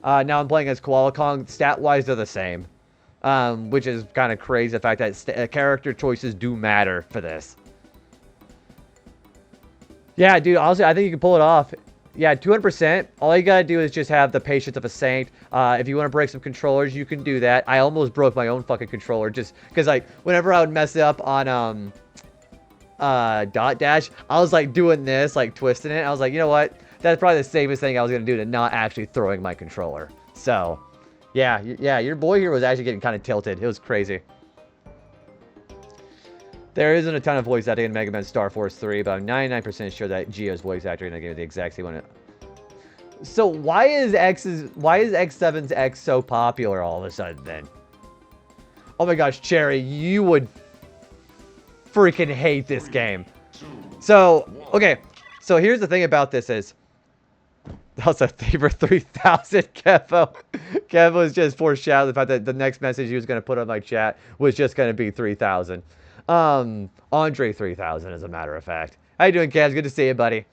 A: Now I'm playing as Koala Kong. Stat-wise, they're the same. Which is kind of crazy, the fact that character choices do matter for this. Yeah, dude, honestly, I think you can pull it off. Yeah, 200%. All you gotta do is just have the patience of a saint. If you want to break some controllers, you can do that. I almost broke my own fucking controller just because, like, whenever I would mess it up on Dot Dash, I was, like, doing this, like, twisting it. I was like, you know what? that's probably the safest thing I was gonna do to not actually throwing my controller. So, yeah, your boy here was actually getting kind of tilted. It was crazy. There isn't a ton of voice acting in Mega Man Star Force 3, but I'm 99% sure that Geo's voice actor is gonna give it the exact same one. So why is X7's X so popular all of a sudden then? Oh my gosh, Cherry, you would freaking hate this game. So, okay. So here's the thing about this is... Also, Thaber 3000, Kevo. Kevo was just foreshadowing the fact that the next message he was going to put on my chat was just going to be 3000. Andre 3000, as a matter of fact. How you doing, Kev? Good to see you, buddy.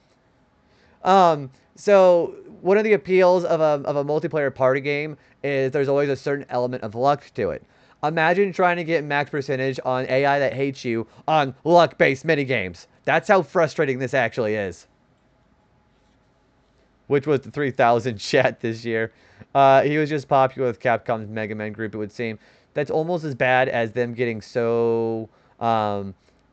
A: So one of the appeals of a multiplayer party game is there's always a certain element of luck to it. Imagine trying to get max percentage on AI that hates you on luck-based minigames. That's how frustrating this actually is. Which was the 3000 chat this year. He was just popular with Capcom's Mega Man group, it would seem. That's almost as bad as them getting so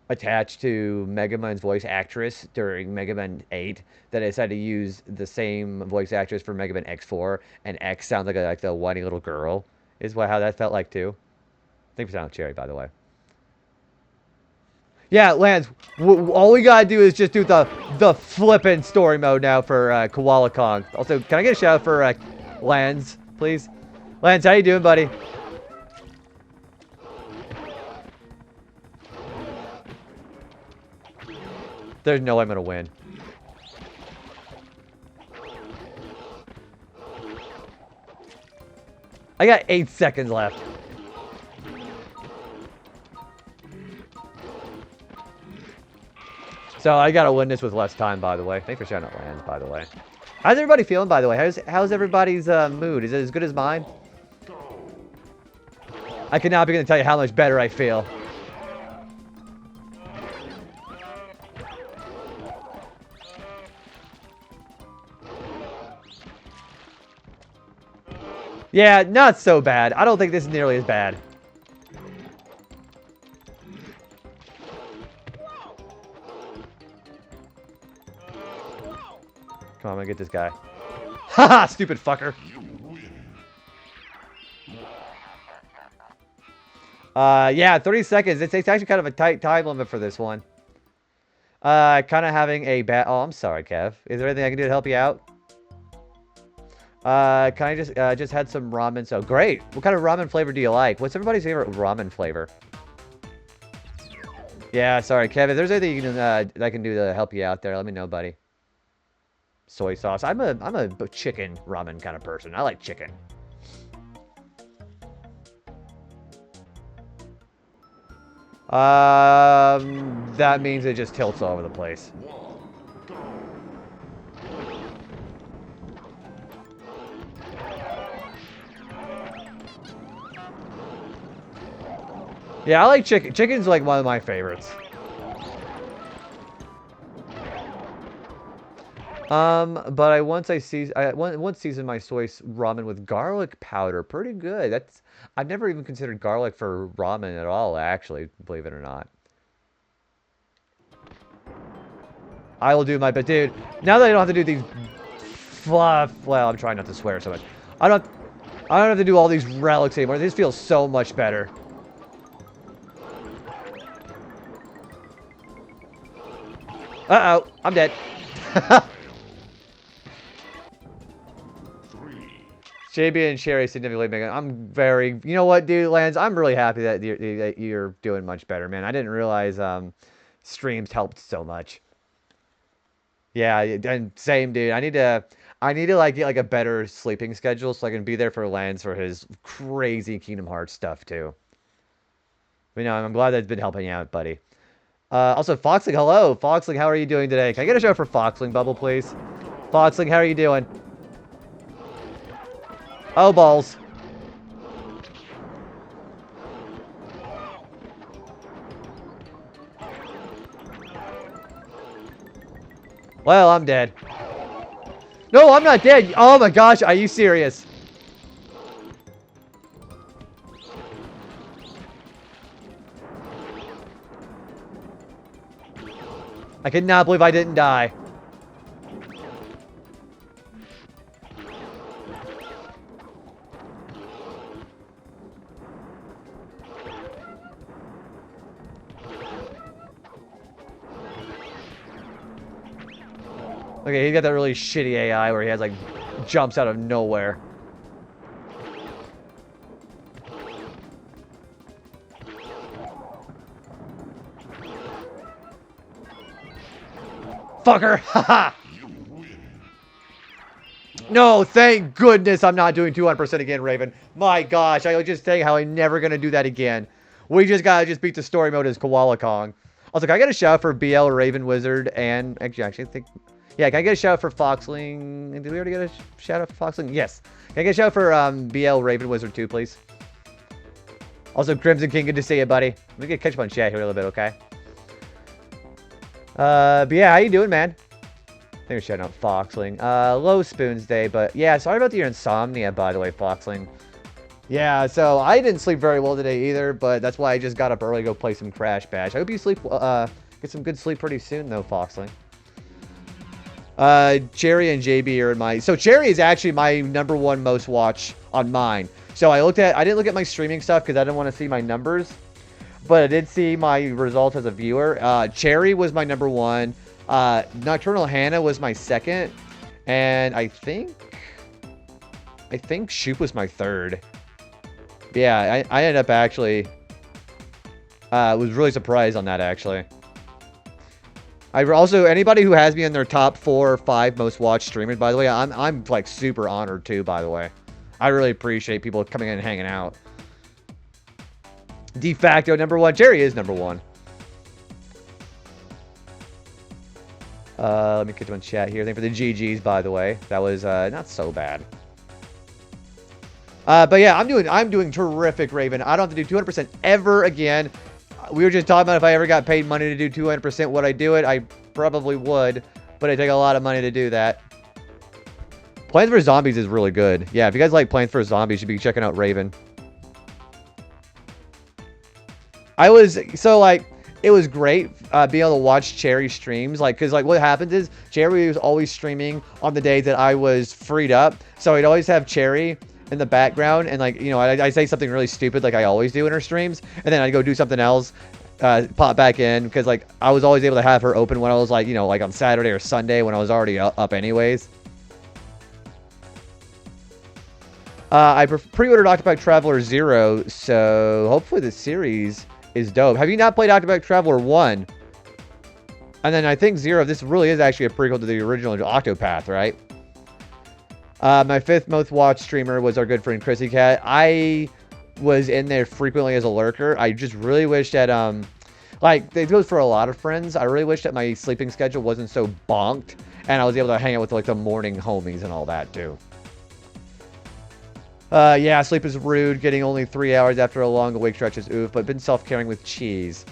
A: attached to Mega Man's voice actress during Mega Man 8 that I decided to use the same voice actress for Mega Man X4, and X sounds like the whiny little girl. Is how that felt like too. Thanks for sound Cherry, by the way. Yeah, Lance, all we gotta do is just do the flippin' story mode now for Koala Kong. Also, can I get a shout out for Lance, please? Lance, how you doing, buddy? There's no way I'm gonna win. I got 8 seconds left. So I gotta win this with less time, by the way. Thanks for shouting out Lands, by the way. How's everybody feeling, by the way? How's everybody's mood? Is it as good as mine? I cannot begin to tell you how much better I feel. Yeah, not so bad. I don't think this is nearly as bad. Come on, I'm gonna get this guy. Haha, stupid fucker. Yeah, 30 seconds. It's actually kind of a tight time limit for this one. Kind of having a bad... Oh, I'm sorry, Kev. Is there anything I can do to help you out? Can I just had some ramen. So great. What kind of ramen flavor do you like? What's everybody's favorite ramen flavor? Yeah, sorry, Kev. If there's anything you can, that I can do to help you out there, let me know, buddy. Soy sauce. I'm a chicken ramen kind of person. I like chicken. That means it just tilts all over the place. Yeah, I like chicken. Chicken's like one of my favorites. But I once seasoned my soy ramen with garlic powder. Pretty good. I've never even considered garlic for ramen at all, actually, believe it or not. I will do my best, dude. Now that I don't have to do these well, I'm trying not to swear so much. I don't have to do all these relics anymore. This feels so much better. Uh-oh, I'm dead. JB and Sherry significantly bigger. I'm very... You know what, dude, Lance? I'm really happy that you're doing much better, man. I didn't realize streams helped so much. Yeah, and same, dude. I need to like get like a better sleeping schedule so I can be there for Lance for his crazy Kingdom Hearts stuff too. But, you know, I'm glad that's been helping out, buddy. Also, Foxling, hello. Foxling, how are you doing today? Can I get a show for Foxling Bubble, please? Foxling, how are you doing? Oh, balls. Well, I'm dead. No, I'm not dead. Oh my gosh, are you serious? I cannot believe I didn't die. Okay, he got that really shitty AI where he has like jumps out of nowhere. Fucker! Haha! No, thank goodness I'm not doing 200% again, Raven. My gosh, I was just saying how I'm never gonna do that again. We just gotta beat the story mode as Koala Kong. Also, can I get a shout out for BL, Raven Wizard, and actually I think, yeah, can I get a shout out for Foxling? Did we already get a shout out for Foxling? Yes. Can I get a shout out for BL, Raven Wizard 2, please? Also, Crimson King, good to see you, buddy. Let me get catch up on chat here a little bit, okay? But yeah, how you doing, man? I think we're shouting out Foxling. Low Spoons Day, but yeah, sorry about your insomnia, by the way, Foxling. Yeah, so I didn't sleep very well today either, but that's why I just got up early to go play some Crash Bash. I hope you sleep, get some good sleep pretty soon, though, Foxling. Cherry and JB are in my... So Cherry is actually my #1 most watch on mine. So I didn't look at my streaming stuff because I didn't want to see my numbers, but I did see my results as a viewer. Cherry was my #1. Nocturnal Hannah was my 2nd, and I think Shoop was my 3rd. Yeah, I ended up actually was really surprised on that actually. I also, anybody who has me in their top 4 or 5 most watched streamers, by the way, I'm like super honored too, by the way. I really appreciate people coming in and hanging out. De facto #1, Jerry is #1. Let me get to my chat here. Thank you for the GGs, by the way. That was not so bad. But yeah, I'm doing terrific, Raven. I don't have to do 200% ever again. We were just talking about if I ever got paid money to do 200%, would I do it? I probably would, but it take a lot of money to do that. Plants vs. Zombies is really good. Yeah, if you guys like Plants vs. Zombies, you should be checking out Raven. It was great being able to watch Cherry streams, because what happens is Cherry was always streaming on the days that I was freed up, so I'd always have Cherry in the background, and I say something really stupid like I always do in her streams, and then I'd go do something else, pop back in, because I was always able to have her open when I was like on Saturday or Sunday when I was already up anyways. I pre-ordered Octopath Traveler 0, so hopefully the series is dope. Have you not played Octopath Traveler 1? And then I think 0, this really is actually a prequel to the original Octopath, right? My 5th most watched streamer was our good friend Chrissy Cat. I was in there frequently as a lurker. I just really wish that, it goes for a lot of friends. I really wish that my sleeping schedule wasn't so bonked, and I was able to hang out with, the morning homies and all that, too. Yeah, sleep is rude. Getting only 3 hours after a long awake stretch is oof, but been self-caring with cheese.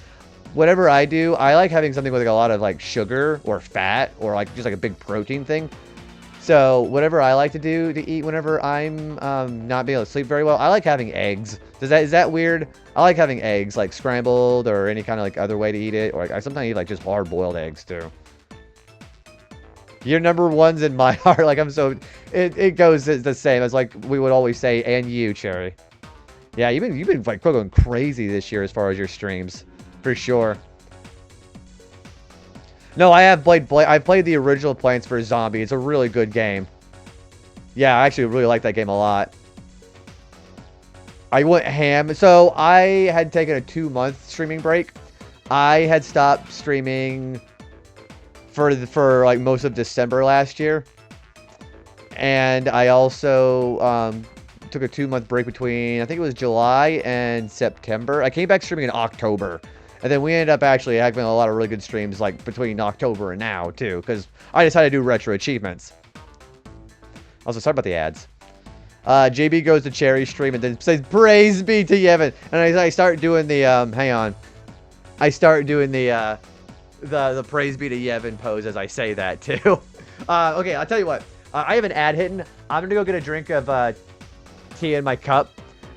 A: Whatever I do, I like having something with a lot of sugar or fat or just a big protein thing. So whatever I like to do to eat whenever I'm not being able to sleep very well, I like having eggs. Is that weird? I like having eggs, scrambled or any kind of other way to eat it, or I sometimes eat just hard-boiled eggs too. Your #1's in my heart. It goes the same as we would always say, and you, Cherry. Yeah, you've been going crazy this year as far as your streams, for sure. No, I played the original Plants vs. Zombies. It's a really good game. Yeah, I actually really like that game a lot. I went ham. So I had taken a 2-month streaming break. I had stopped streaming for most of December last year, and I also took a 2-month break between, I think it was July and September. I came back streaming in October, and then we ended up actually having a lot of really good streams between October and now too, because I decided to do retro achievements. Also, sorry about the ads. JB goes to Cherry stream and then says praise be to Yevon, and I start doing the hang on, I start doing the praise be to Yevon pose as I say that too. Okay, I'll tell you what. I have an ad hitting. I'm gonna go get a drink of tea in my cup,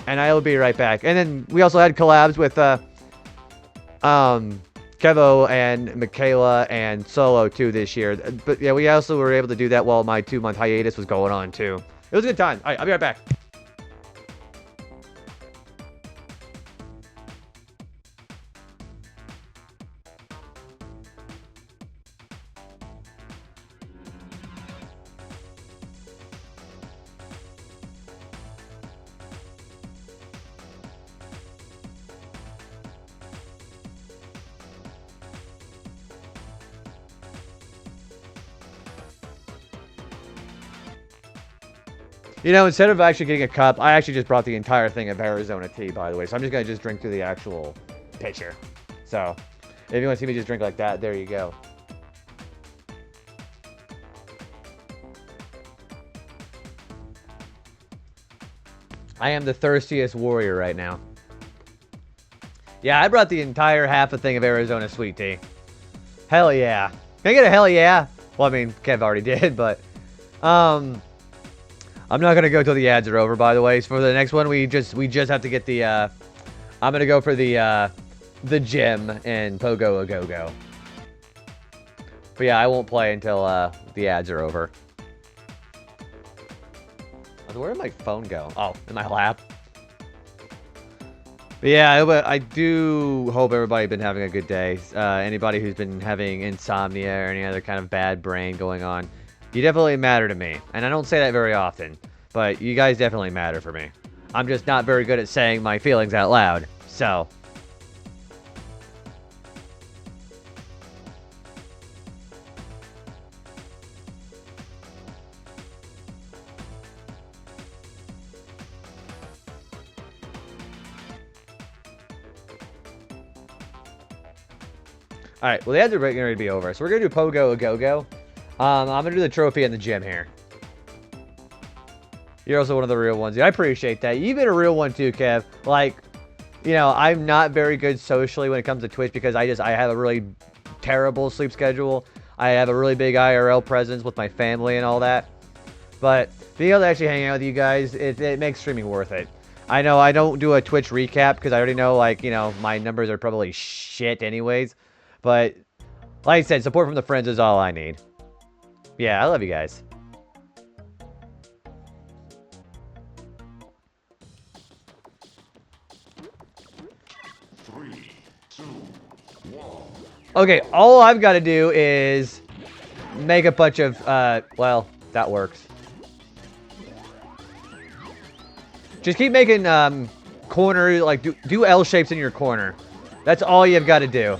A: and I will be right back. And then we also had collabs with Kevo and Michaela and Solo too this year. But yeah, we also were able to do that while my 2-month hiatus was going on too. It was a good time. All right, I'll be right back. You know, instead of actually getting a cup, I actually just brought the entire thing of Arizona tea, by the way. So I'm just going to just drink through the actual pitcher. So, if you want to see me just drink like that, there you go. I am the thirstiest warrior right now. Yeah, I brought the entire half a thing of Arizona sweet tea. Hell yeah. Can I get a hell yeah? Well, I mean, Kev already did, but... I'm not going to go till the ads are over, by the way. So for the next one, we just have to get the... I'm going to go for the gym and Pogo a Go-Go. But yeah, I won't play until the ads are over. Where did my phone go? Oh, in my lap. But yeah, I do hope everybody's been having a good day. Anybody who's been having insomnia or any other kind of bad brain going on, you definitely matter to me. And I don't say that very often, but you guys definitely matter for me. I'm just not very good at saying my feelings out loud, so... Alright, well the ads are getting ready to be over, so we're going to do Pogo a Go-Go. I'm going to do the trophy in the gym here. You're also one of the real ones. Yeah, I appreciate that. You've been a real one too, Kev. Like, you know, I'm not very good socially when it comes to Twitch because I have a really terrible sleep schedule. I have a really big IRL presence with my family and all that. But being able to actually hang out with you guys, it makes streaming worth it. I know I don't do a Twitch recap because I already know, like, you know, my numbers are probably shit anyways. But, like I said, support from the friends is all I need. Yeah, I love you guys. Okay, all I've got to do is make a bunch of, well, that works. Just keep making, corner, like, do L shapes in your corner. That's all you've got to do.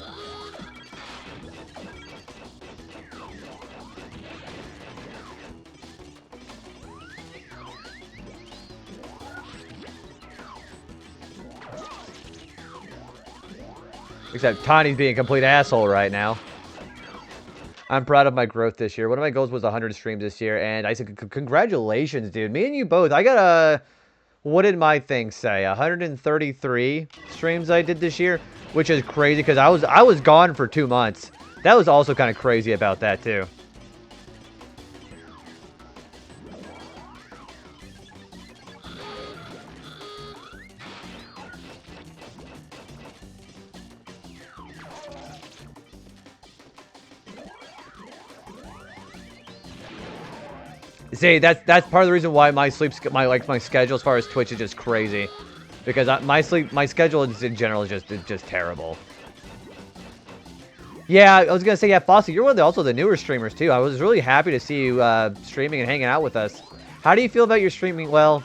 A: Except Tawny's being a complete asshole right now. I'm proud of my growth this year. One of my goals was 100 streams this year, and I said, congratulations, dude. Me and you both. I got a... What did my thing say? 133 streams I did this year, which is crazy because I was gone for 2 months. That was also kind of crazy about that, too. See, that's part of the reason why my schedule as far as Twitch is just crazy, because my schedule in general is just terrible. Yeah, I was gonna say, yeah, Fossy, you're one of also the newer streamers too. I was really happy to see you streaming and hanging out with us. How do you feel about your streaming? Well,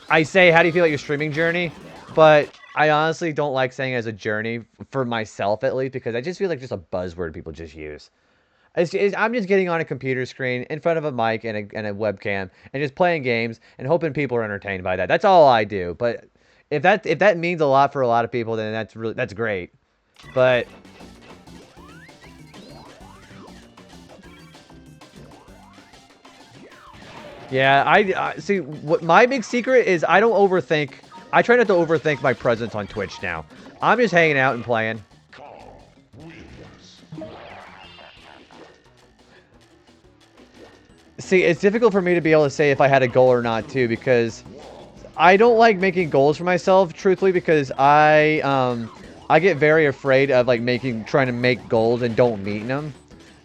A: I say, how do you feel about your streaming journey? But I honestly don't like saying it as a journey for myself at least, because I just feel like just a buzzword people just use. I'm just getting on a computer screen in front of a mic and a webcam and just playing games and hoping people are entertained by that. That's all I do. But if that means a lot for a lot of people, then that's great. But yeah, I see. What my big secret is, I don't overthink. I try not to overthink my presence on Twitch now. I'm just hanging out and playing. See, it's difficult for me to be able to say if I had a goal or not, too, because I don't like making goals for myself, truthfully, because I get very afraid of, like, trying to make goals and don't meet them.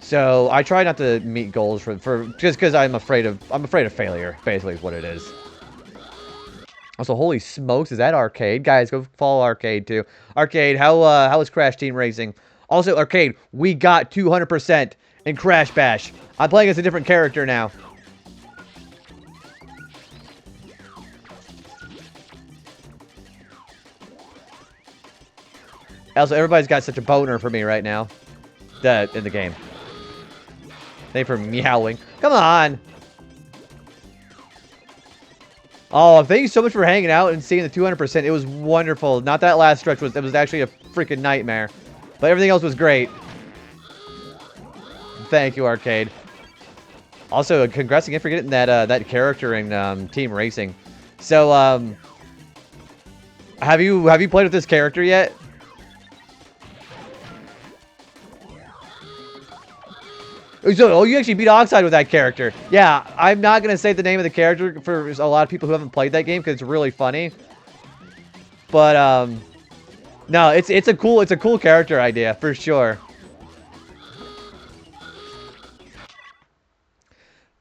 A: So, I try not to meet goals for just because I'm afraid of failure, basically, is what it is. Also, holy smokes, is that Arcade? Guys, go follow Arcade, too. Arcade, how was Crash Team Racing? Also, Arcade, we got 200% in Crash Bash. I'm playing as a different character now. Also, everybody's got such a boner for me right now. In the game. Thank you for meowing. Come on! Oh, thank you so much for hanging out and seeing the 200%. It was wonderful. Not that last stretch it was actually a freaking nightmare, but everything else was great. Thank you, Arcade. Also, congrats again for getting that character in Team Racing. So, have you played with this character yet? So, oh, you actually beat Oxide with that character. Yeah, I'm not gonna say the name of the character for a lot of people who haven't played that game because it's really funny. But no, it's a cool character idea for sure.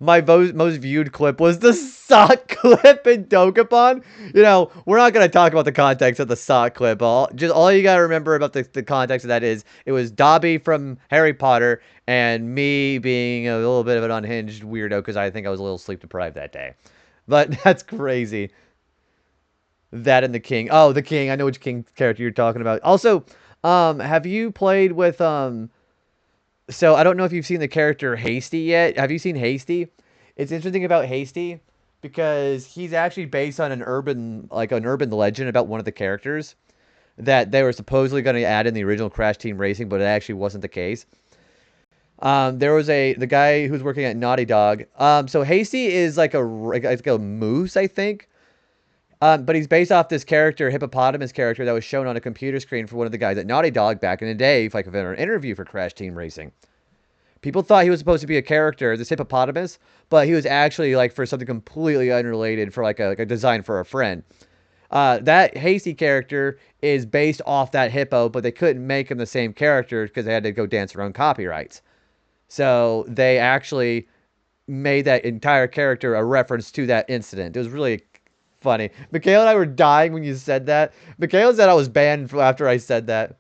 A: My most viewed clip was the sock clip in Dokapon. You know, we're not gonna talk about the context of the sock clip. All you gotta remember about the context of that is it was Dobby from Harry Potter and me being a little bit of an unhinged weirdo because I think I was a little sleep deprived that day. But that's crazy. That and the king. Oh, the king. I know which king character you're talking about. Also, have you played with so I don't know if you've seen the character Hasty yet. Have you seen Hasty? It's interesting about Hasty because he's actually based on an urban legend about one of the characters that they were supposedly going to add in the original Crash Team Racing, but it actually wasn't the case. There was the guy who's working at Naughty Dog. So Hasty is like a moose, I think. But he's based off this character, hippopotamus character, that was shown on a computer screen for one of the guys at Naughty Dog back in the day, like for an interview for Crash Team Racing. People thought he was supposed to be a character, this hippopotamus, but he was actually like for something completely unrelated, for like a design for a friend. That Hasty character is based off that hippo, but they couldn't make him the same character because they had to go dance around copyrights. So they actually made that entire character a reference to that incident. It was really funny. Michaela and I were dying when you said that. Michaela said I was banned after I said that.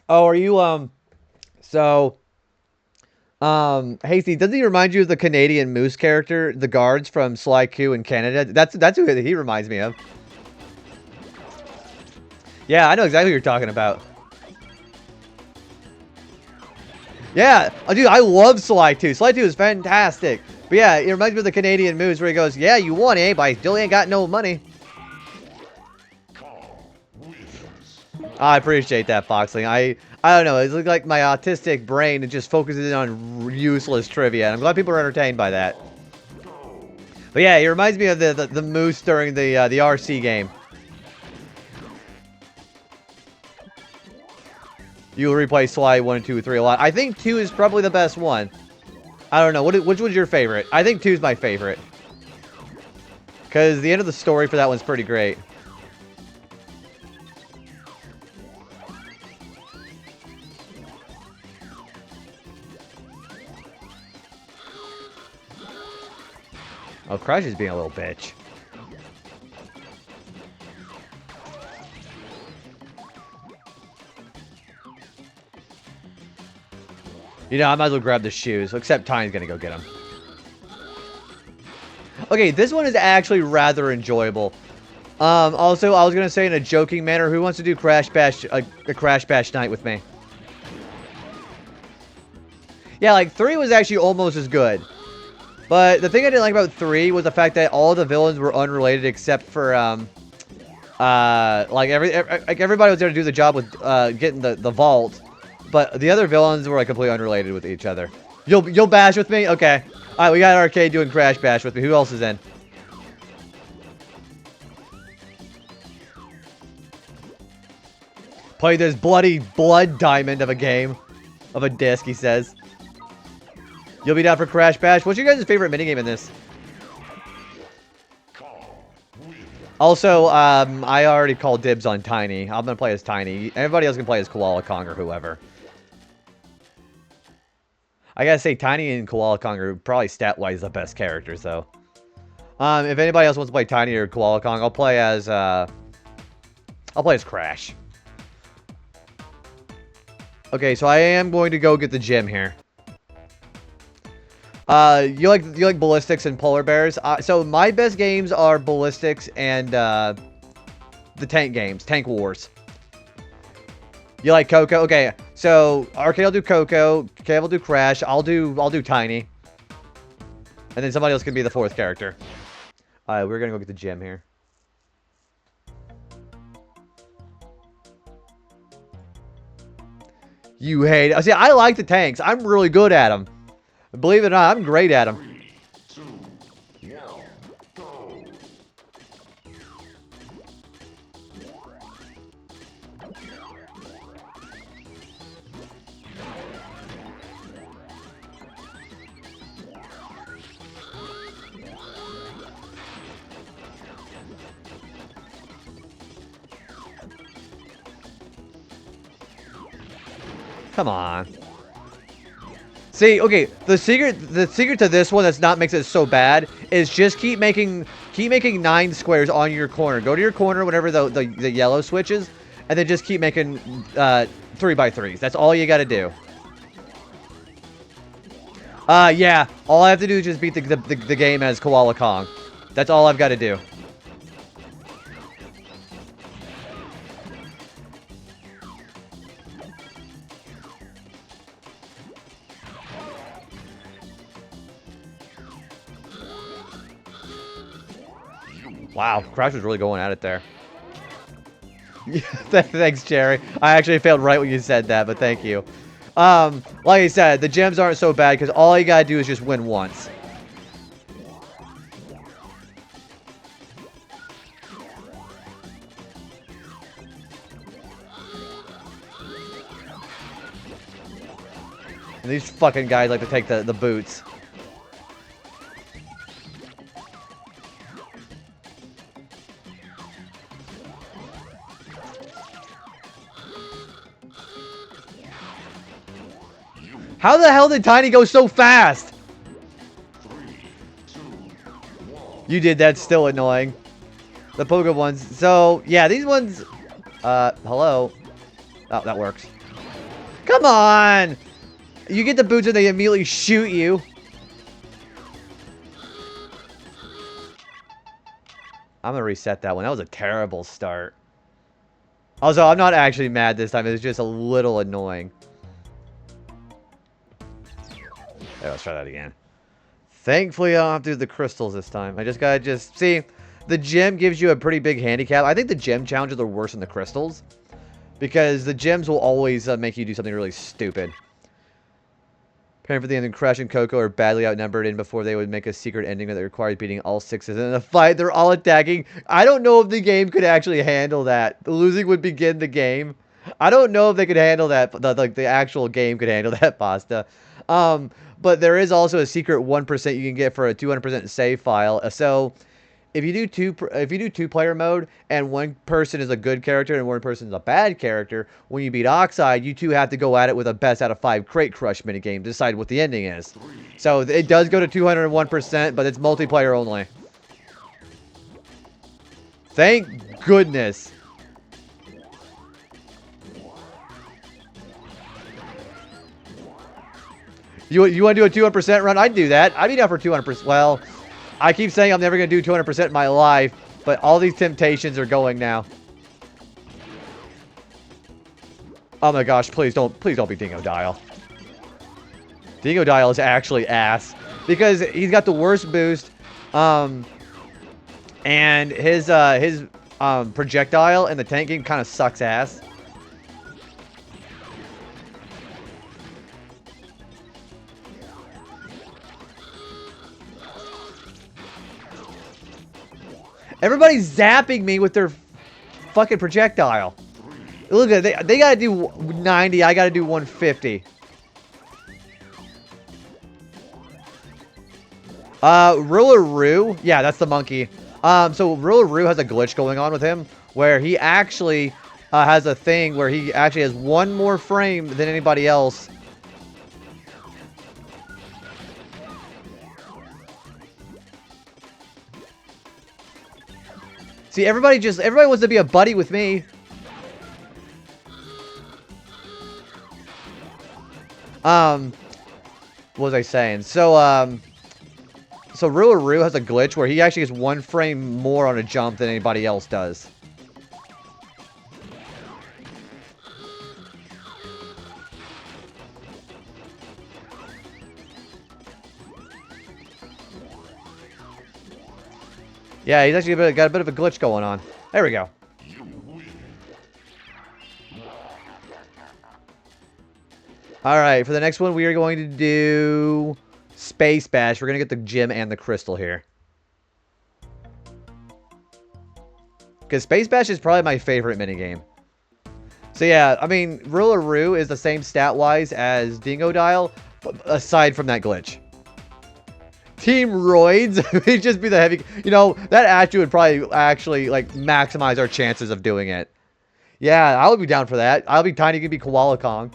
A: Oh, are you Hasty, doesn't he remind you of the Canadian Moose character, the guards from Sly Q in Canada? That's who he reminds me of. Yeah, I know exactly what you're talking about. Yeah, oh, dude, I love Sly 2. Sly 2 is fantastic. But yeah, it reminds me of the Canadian Moose where he goes, yeah, you won, eh? But I still ain't got no money. I appreciate that, Foxling. I don't know. It's like my autistic brain, it just focuses on useless trivia. And I'm glad people are entertained by that. But yeah, it reminds me of the moose during the RC game. You'll replay Sly 1, 2, 3 a lot. I think 2 is probably the best one. I don't know. Which one's your favorite? I think 2 is my favorite. Because the end of the story for that one's pretty great. Oh, Crash is being a little bitch. You know, I might as well grab the shoes. Except Tiny's gonna go get them. Okay, this one is actually rather enjoyable. Also, I was gonna say in a joking manner, who wants to do Crash Bash, a Crash Bash night with me? Yeah, like 3 was actually almost as good. But the thing I didn't like about 3 was the fact that all the villains were unrelated except for like everybody was there to do the job with getting the vault. But the other villains were like completely unrelated with each other. You'll bash with me? Okay. Alright, we got Arcade doing Crash Bash with me. Who else is in? Play this bloody blood diamond of a game. Of a disc, he says. You'll be down for Crash Bash. What's your guys' favorite minigame in this? Also, I already called dibs on Tiny. I'm gonna play as Tiny. Everybody else can play as Koala Kong or whoever. I gotta say, Tiny and Koala Kong are probably stat-wise the best characters, though. If anybody else wants to play Tiny or Koala Kong, I'll play as Crash. Okay, so I am going to go get the gym here. You like Ballistics and Polar Bears? So my best games are Ballistics and the tank games, Tank Wars. You like Coco? Okay, so Arcade will do Coco, Kev will do Crash, I'll do Tiny. And then somebody else can be the 4th character. Alright, we're gonna go get the gem here. You hate it. See, I like the tanks. I'm really good at them. Believe it or not, I'm great at them.
B: 3, 2, 1, go.
A: Come on. See, okay, the secret to this one that's not makes it so bad is just keep making 9 squares on your corner. Go to your corner whenever the yellow switches, and then just keep making 3x3s. That's all you got to do. Yeah, all I have to do is just beat the game as Koala Kong. That's all I've got to do. Wow, Crash was really going at it there. Thanks, Jerry. I actually failed right when you said that, but thank you. Like I said, the gems aren't so bad because all you gotta do is just win once. And these fucking guys like to take the boots. How the hell did Tiny go so fast?
B: 3, 2, 1.
A: You did, that's still annoying. The poker ones. So, yeah, these ones... hello? Oh, that works. Come on! You get the boots and they immediately shoot you. I'm gonna reset that one. That was a terrible start. Also, I'm not actually mad this time. It's just a little annoying. Okay, let's try that again. Thankfully, I don't have to do the crystals this time. I just gotta see, the gem gives you a pretty big handicap. I think the gem challenges are worse than the crystals. Because the gems will always make you do something really stupid. Preparing for the ending, Crash and Coco are badly outnumbered, and before they would make a secret ending that requires beating all 6s in a fight, they're all attacking. I don't know if the game could actually handle that. The losing would begin the game. I don't know if they could handle that. The actual game could handle that, Pasta. But there is also a secret 1% you can get for a 200% save file. So if you do two-player mode and one person is a good character and one person is a bad character, when you beat Oxide, you two have to go at it with a best out of 5 crate crush minigame to decide what the ending is. So it does go to 201%, but it's multiplayer only. Thank goodness. You want to do a 200% run? I'd do that. I'd be down for 200%. Well, I keep saying I'm never going to do 200% in my life, but all these temptations are going now. Oh my gosh, please don't be Dingo Dial. Dingo Dial is actually ass because he's got the worst boost, and his projectile in the tank game kind of sucks ass. Everybody's zapping me with their fucking projectile. Look at it. They gotta do 90. I gotta do 150. Roo. Yeah, that's the monkey. So Roo has a glitch going on with him where he actually has a thing where he actually has one more frame than anybody else. See, everybody wants to be a buddy with me. What was I saying? So Roo has a glitch where he actually gets one frame more on a jump than anybody else does. Yeah, he's actually got a bit of a glitch going on. There we go. Alright, for the next one, we are going to do Space Bash. We're going to get the gem and the crystal here. Because Space Bash is probably my favorite minigame. So yeah, I mean, Rillaroo is the same stat-wise as Dingo Dial, aside from that glitch. Team Roids would just be the heavy... You know, that actually would probably actually, like, maximize our chances of doing it. Yeah, I would be down for that. I'll be Tiny, you can be Koala Kong.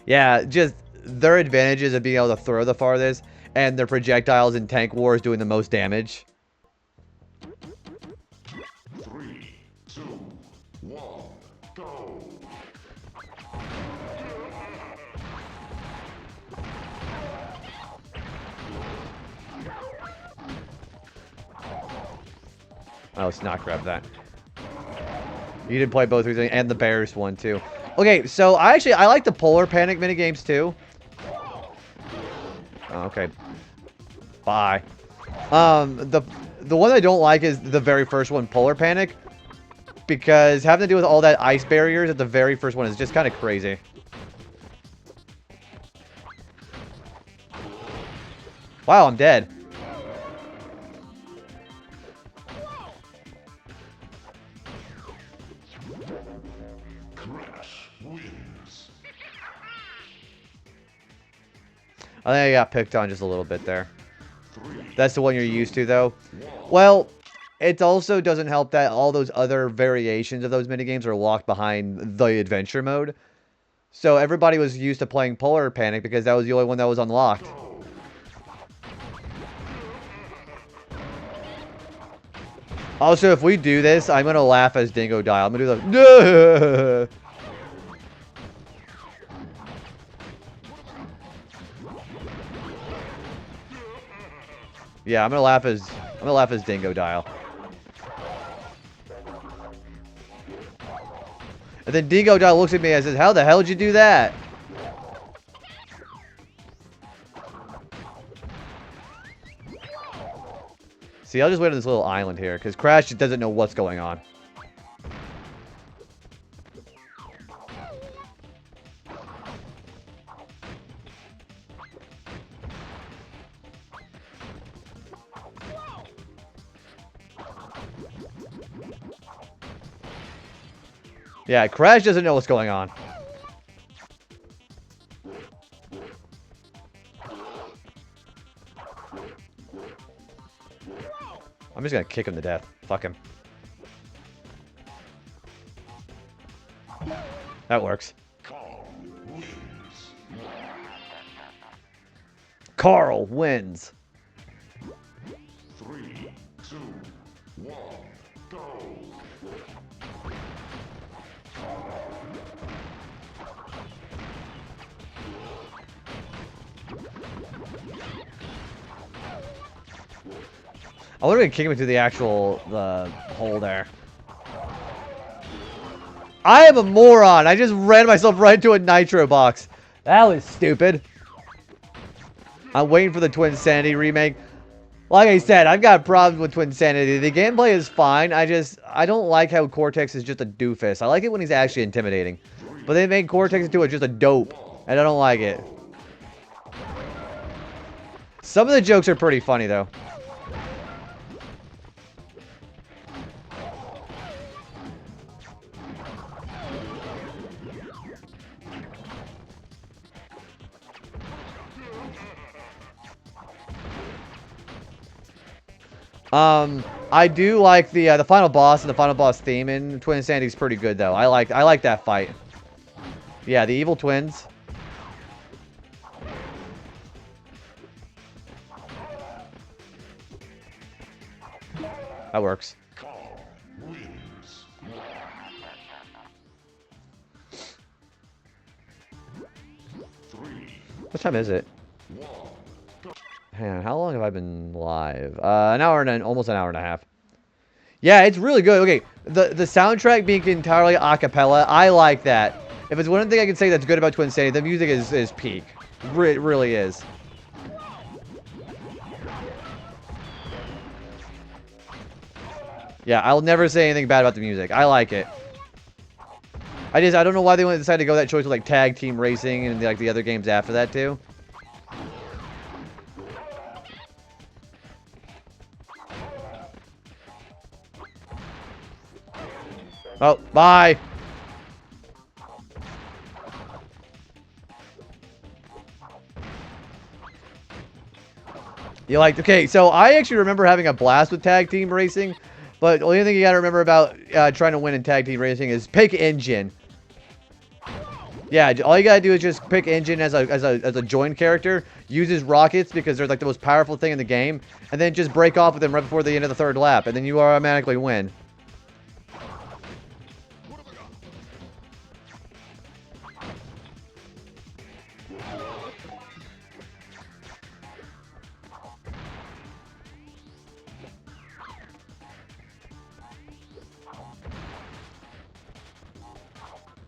A: Yeah, just their advantages of being able to throw the farthest, and their projectiles in Tank Wars doing the most damage.
B: 3, 2, 1, go!
A: Oh, let's not grab that. You did play both of these, and the Bears one, too. Okay, so I like the Polar Panic minigames, too. Oh, okay. Bye. The one I don't like is the very first one, Polar Panic. Because having to do with all that ice barriers at the very first one is just kind of crazy. Wow, I'm dead. I think I got picked on just a little bit there. That's the one you're used to, though. Well, it also doesn't help that all those other variations of those minigames are locked behind the adventure mode. So everybody was used to playing Polar Panic because that was the only one that was unlocked. Also, if we do this, I'm going to laugh as Dingo Dial. I'm going to do the... Yeah, I'm gonna laugh as Dingo Dial. And then Dingo Dial looks at me and says, "How the hell did you do that?" See, I'll just wait on this little island here, because Crash doesn't know what's going on. Yeah, Crash doesn't know what's going on. I'm just gonna kick him to death. Fuck him. That works. Carl wins.
B: 3, 2, 1, go!
A: I would have kicked him into the actual hole there. I am a moron. I just ran myself right into a nitro box. That was stupid. I'm waiting for the Twinsanity remake. Like I said, I've got problems with Twinsanity. The gameplay is fine. I don't like how Cortex is just a doofus. I like it when he's actually intimidating. But they made Cortex into just a dope. And I don't like it. Some of the jokes are pretty funny, though. I do like the final boss and the final boss theme in Twinsanity is pretty good though. I like that fight. Yeah, the evil twins. That works. What time is it? Hang on, how long have I been live? An hour and almost an hour and a half. Yeah, it's really good. Okay, the soundtrack being entirely a cappella, I like that. If it's one thing I can say that's good about Twinsanity, the music is peak. It really is. Yeah, I'll never say anything bad about the music. I like it. I don't know why they decided to go that choice with like tag team racing and like the other games after that too. Oh, bye. You like, okay, so I actually remember having a blast with tag team racing, but the only thing you gotta remember about trying to win in tag team racing is pick engine. Yeah, all you gotta do is just pick engine as a join character, uses rockets because they're like the most powerful thing in the game, and then just break off with them right before the end of the third lap, and then you automatically win.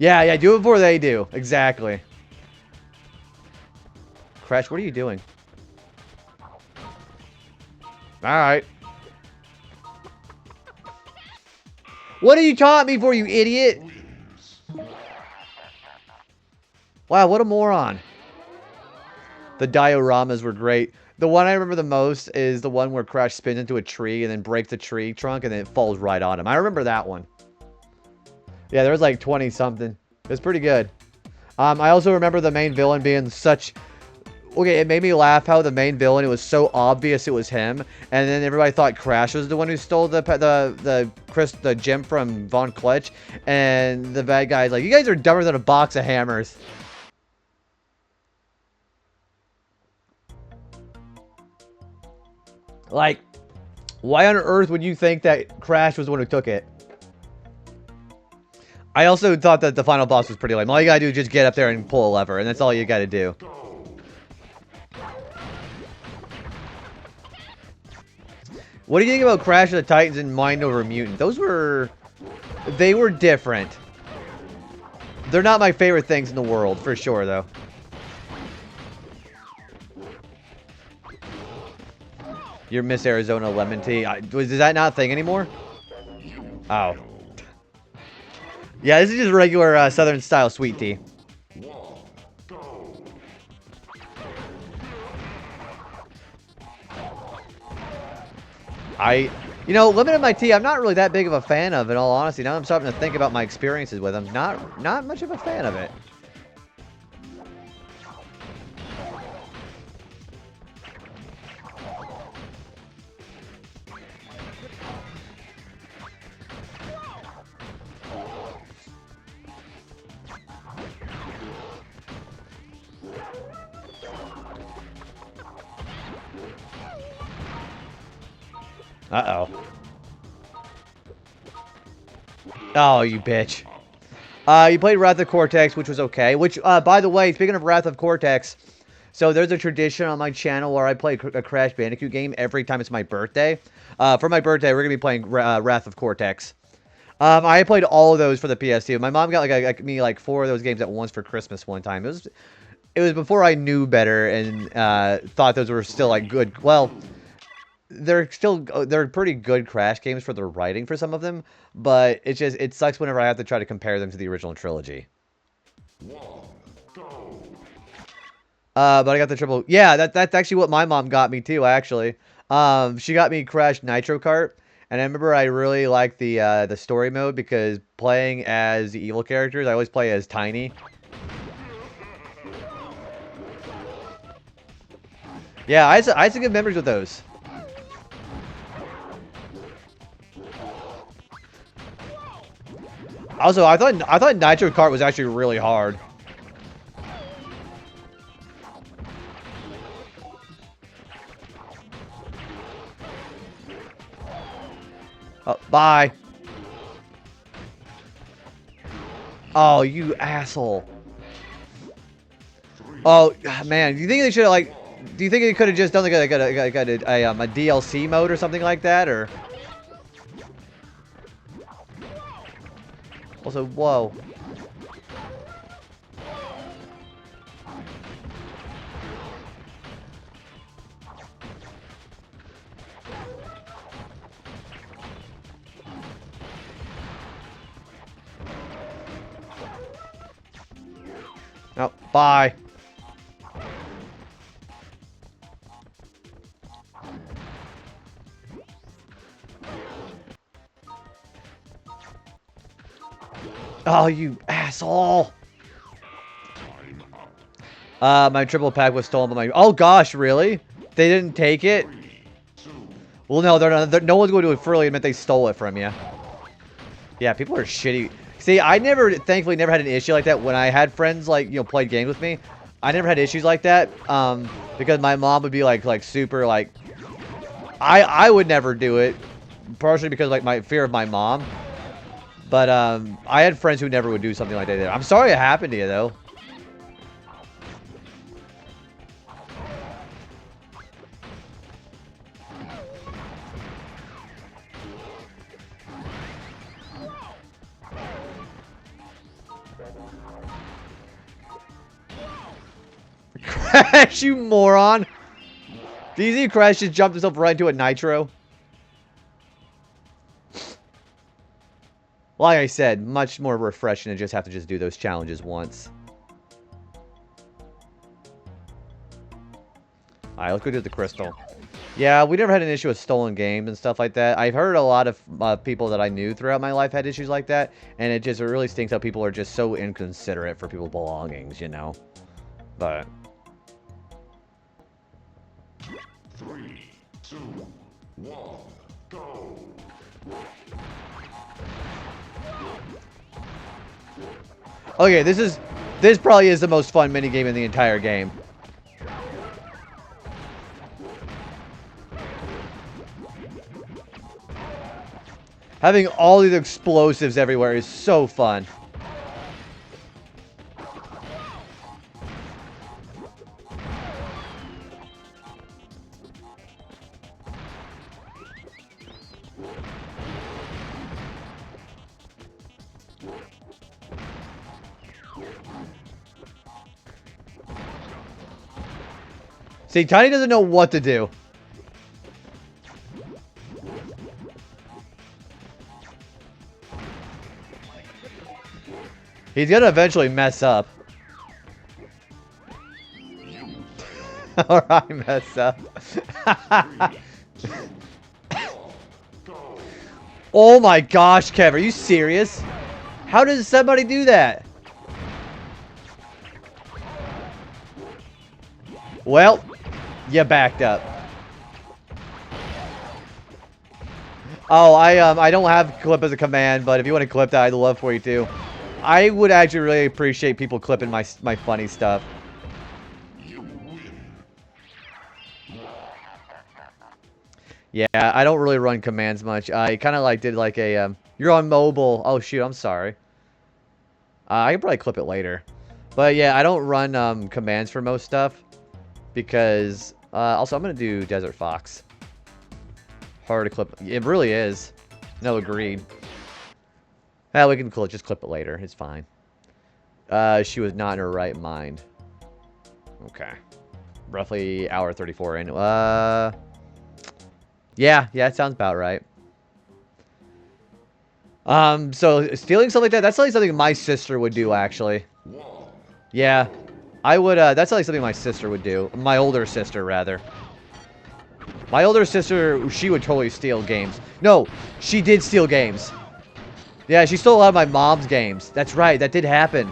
A: Yeah, do it before they do. Exactly. Crash, what are you doing? Alright. What are you taught me for, you idiot? Wow, what a moron. The dioramas were great. The one I remember the most is the one where Crash spins into a tree and then breaks the tree trunk and then it falls right on him. I remember that one. Yeah, there was like 20 something. It was pretty good. I also remember the main villain being such... Okay, it made me laugh how the main villain, it was so obvious it was him, and then everybody thought Crash was the one who stole the gem from Von Clutch, and the bad guy's like, you guys are dumber than a box of hammers. Like, why on earth would you think that Crash was the one who took it? I also thought that the final boss was pretty lame. All you gotta do is just get up there and pull a lever, and that's all you gotta do. What do you think about Crash of the Titans and Mind Over Mutant? They were different. They're not my favorite things in the world, for sure, though. Your Miss Arizona lemon tea. Is that not a thing anymore? Oh. Yeah, this is just regular Southern style sweet tea. You know, Lemon My Tea, I'm not really that big of a fan of, in all honesty. Now I'm starting to think about my experiences with them. Not much of a fan of it. Uh-oh. Oh, you bitch. You played Wrath of Cortex, which was okay. Which, by the way, speaking of Wrath of Cortex, so there's a tradition on my channel where I play a Crash Bandicoot game every time it's my birthday. For my birthday, we're going to be playing Wrath of Cortex. I played all of those for the PS2. My mom got me like 4 of those games at once for Christmas one time. It was before I knew better and thought those were still like good. Well, they're pretty good Crash games for their writing for some of them, but it sucks whenever I have to try to compare them to the original trilogy. But I got the triple. Yeah, that's actually what my mom got me too. Actually, she got me Crash Nitro Kart, and I remember I really liked the story mode because playing as the evil characters, I always play as Tiny. Yeah, I had some good memories with those. Also, I thought Nitro Kart was actually really hard. Oh, bye. Oh, you asshole. Oh, man. Do you think they should have, like... Do you think they could have just done, like, a DLC mode or something like that, or... Also, whoa. No, bye. Oh, you asshole. My triple pack was stolen by my... Oh, gosh, really? They didn't take it? Well, no, no one's going to do it freely admit they stole it from you. Yeah, people are shitty. See, I thankfully never had an issue like that when I had friends, like, you know, played games with me. I never had issues like that, because my mom would be, like super, like... I would never do it, partially because, like, my fear of my mom. But, I had friends who never would do something like that either. I'm sorry it happened to you, though. Crash, you moron! DZ Crash just jumped himself right into a nitro. Like I said, much more refreshing to just have to just do those challenges once. Alright, let's go do the crystal. Yeah, we never had an issue with stolen games and stuff like that. I've heard a lot of people that I knew throughout my life had issues like that. And it really stinks how people are just so inconsiderate for people's belongings, you know. But...
B: 3, 2, 1, go!
A: Okay, this probably is the most fun minigame in the entire game. Having all these explosives everywhere is so fun. See, Tiny doesn't know what to do. He's gonna eventually mess up. Alright, mess up. Oh my gosh, Kev, are you serious? How does somebody do that? Well, you backed up. Oh, I don't have clip as a command, but if you want to clip that, I'd love for you to. I would actually really appreciate people clipping my funny stuff. Yeah, I don't really run commands much. I kind of like did like a you're on mobile. Oh shoot, I'm sorry. I can probably clip it later. But yeah, I don't run commands for most stuff because also I'm gonna do Desert Fox. Hard to clip. It really is. No, agreed. We can just clip it later. It's fine. She was not in her right mind. Okay. Roughly hour 34 in. Yeah, it sounds about right. So stealing something like that, that's like something my sister would do, actually. Yeah. I would, that's like something my sister would do. My older sister, rather. My older sister, she would totally steal games. No, she did steal games. Yeah, she stole a lot of my mom's games. That's right, that did happen.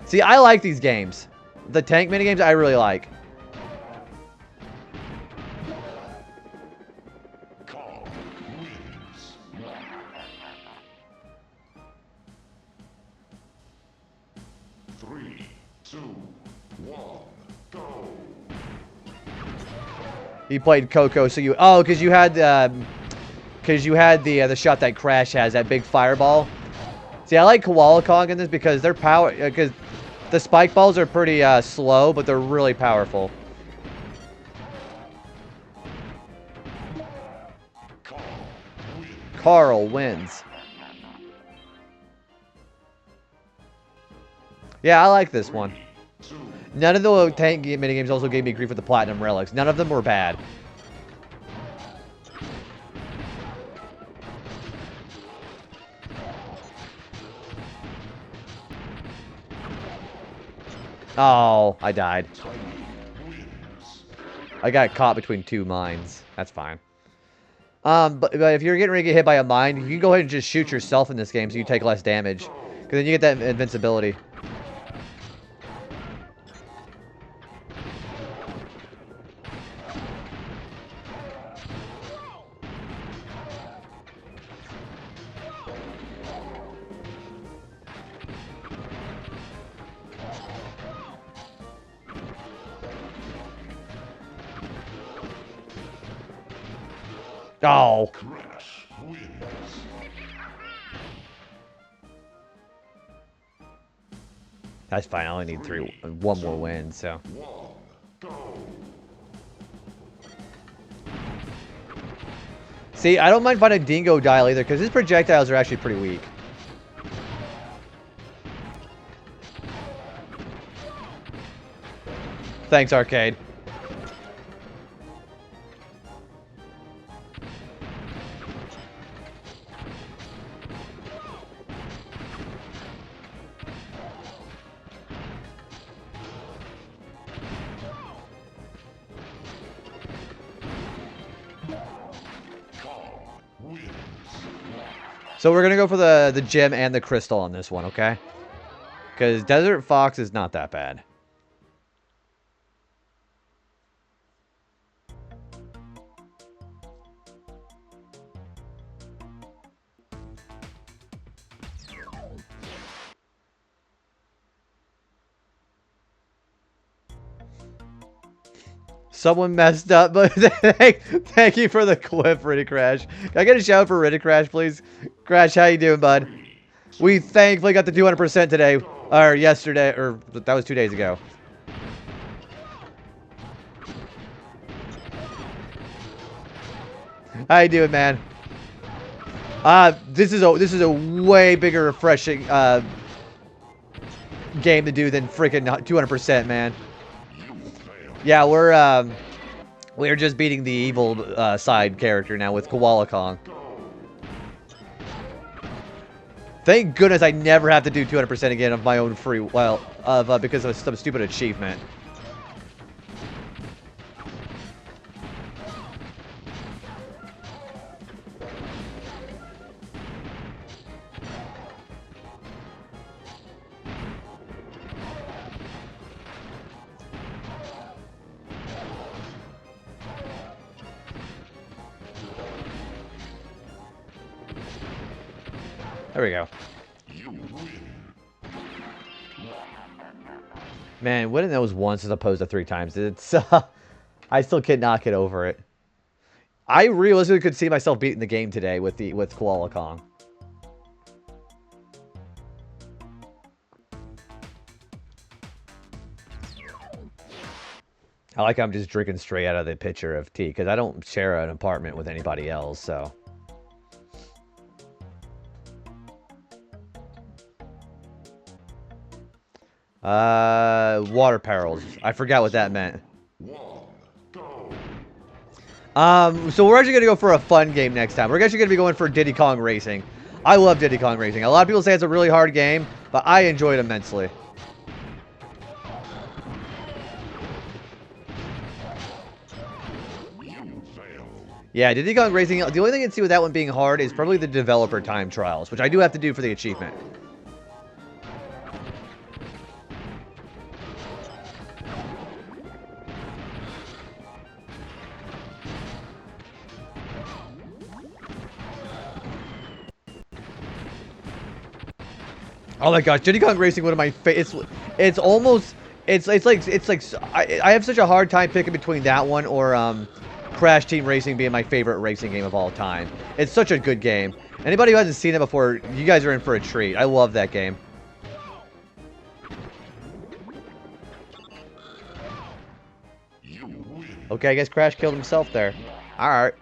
A: See, I like these games. The tank minigames, I really like. He played Coco, so you... Oh, because you had the shot that Crash has, that big fireball. See, I like Koala Kong in this because they're because the spike balls are pretty slow, but they're really powerful. Carl wins. Yeah, I like this one. None of the tank minigames also gave me grief with the platinum relics. None of them were bad. Oh, I died. I got caught between two mines. That's fine. But if you're getting ready to get hit by a mine, you can go ahead and just shoot yourself in this game so you take less damage. Because then you get that invincibility. Oh. That's fine. I only need one more win, so. See, I don't mind fighting Dingo Dial either, because his projectiles are actually pretty weak. Thanks, Arcade. So we're going to go for the gem and the crystal on this one, okay? Because Desert Fox is not that bad. Someone messed up, but thank you for the clip, Riddick Crash. Can I get a shout out for Riddick Crash, please? Crash, how you doing, bud? We thankfully got the 200% today, or yesterday, or that was 2 days ago. How you doing, man? This is a way bigger, refreshing game to do than freaking 200%, man. Yeah, we're just beating the evil side character now with Koala Kong. Thank goodness I never have to do 200% again of my own free, because of some stupid achievement. There we go. Man, winning those once as opposed to 3 times, it's I still cannot get over it. I realistically could see myself beating the game today with Koala Kong. I like how I'm just drinking straight out of the pitcher of tea because I don't share an apartment with anybody else, so. Water perils. I forgot what that meant. So we're actually going to go for a fun game next time. We're actually going to be going for Diddy Kong Racing. I love Diddy Kong Racing. A lot of people say it's a really hard game, but I enjoy it immensely. Yeah, Diddy Kong Racing, the only thing I can see with that one being hard is probably the developer time trials, which I do have to do for the achievement. Oh my gosh, Diddy Kong Racing, one of my favorite. It's almost, it's like I have such a hard time picking between that one or Crash Team Racing being my favorite racing game of all time. It's such a good game. Anybody who hasn't seen it before, you guys are in for a treat. I love that game. Okay, I guess Crash killed himself there. Alright.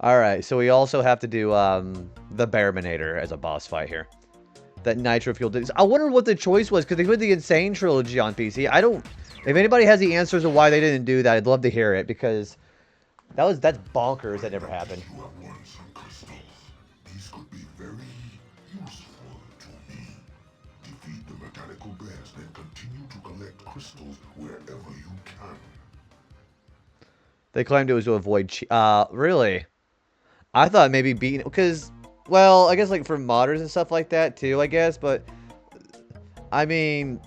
A: Alright, so we also have to do the Bearminator as a boss fight here. That Nitro Fuel did. I wonder what the choice was, because they put the Insane Trilogy on PC. I don't... If anybody has the answers of why they didn't do that, I'd love to hear it, because that's bonkers. That never happened.
B: You have won some crystals. These could crystals wherever you can.
A: They claimed it was to avoid really? I thought maybe beating, because, well, I guess like for modders and stuff like that too, I guess, but I mean,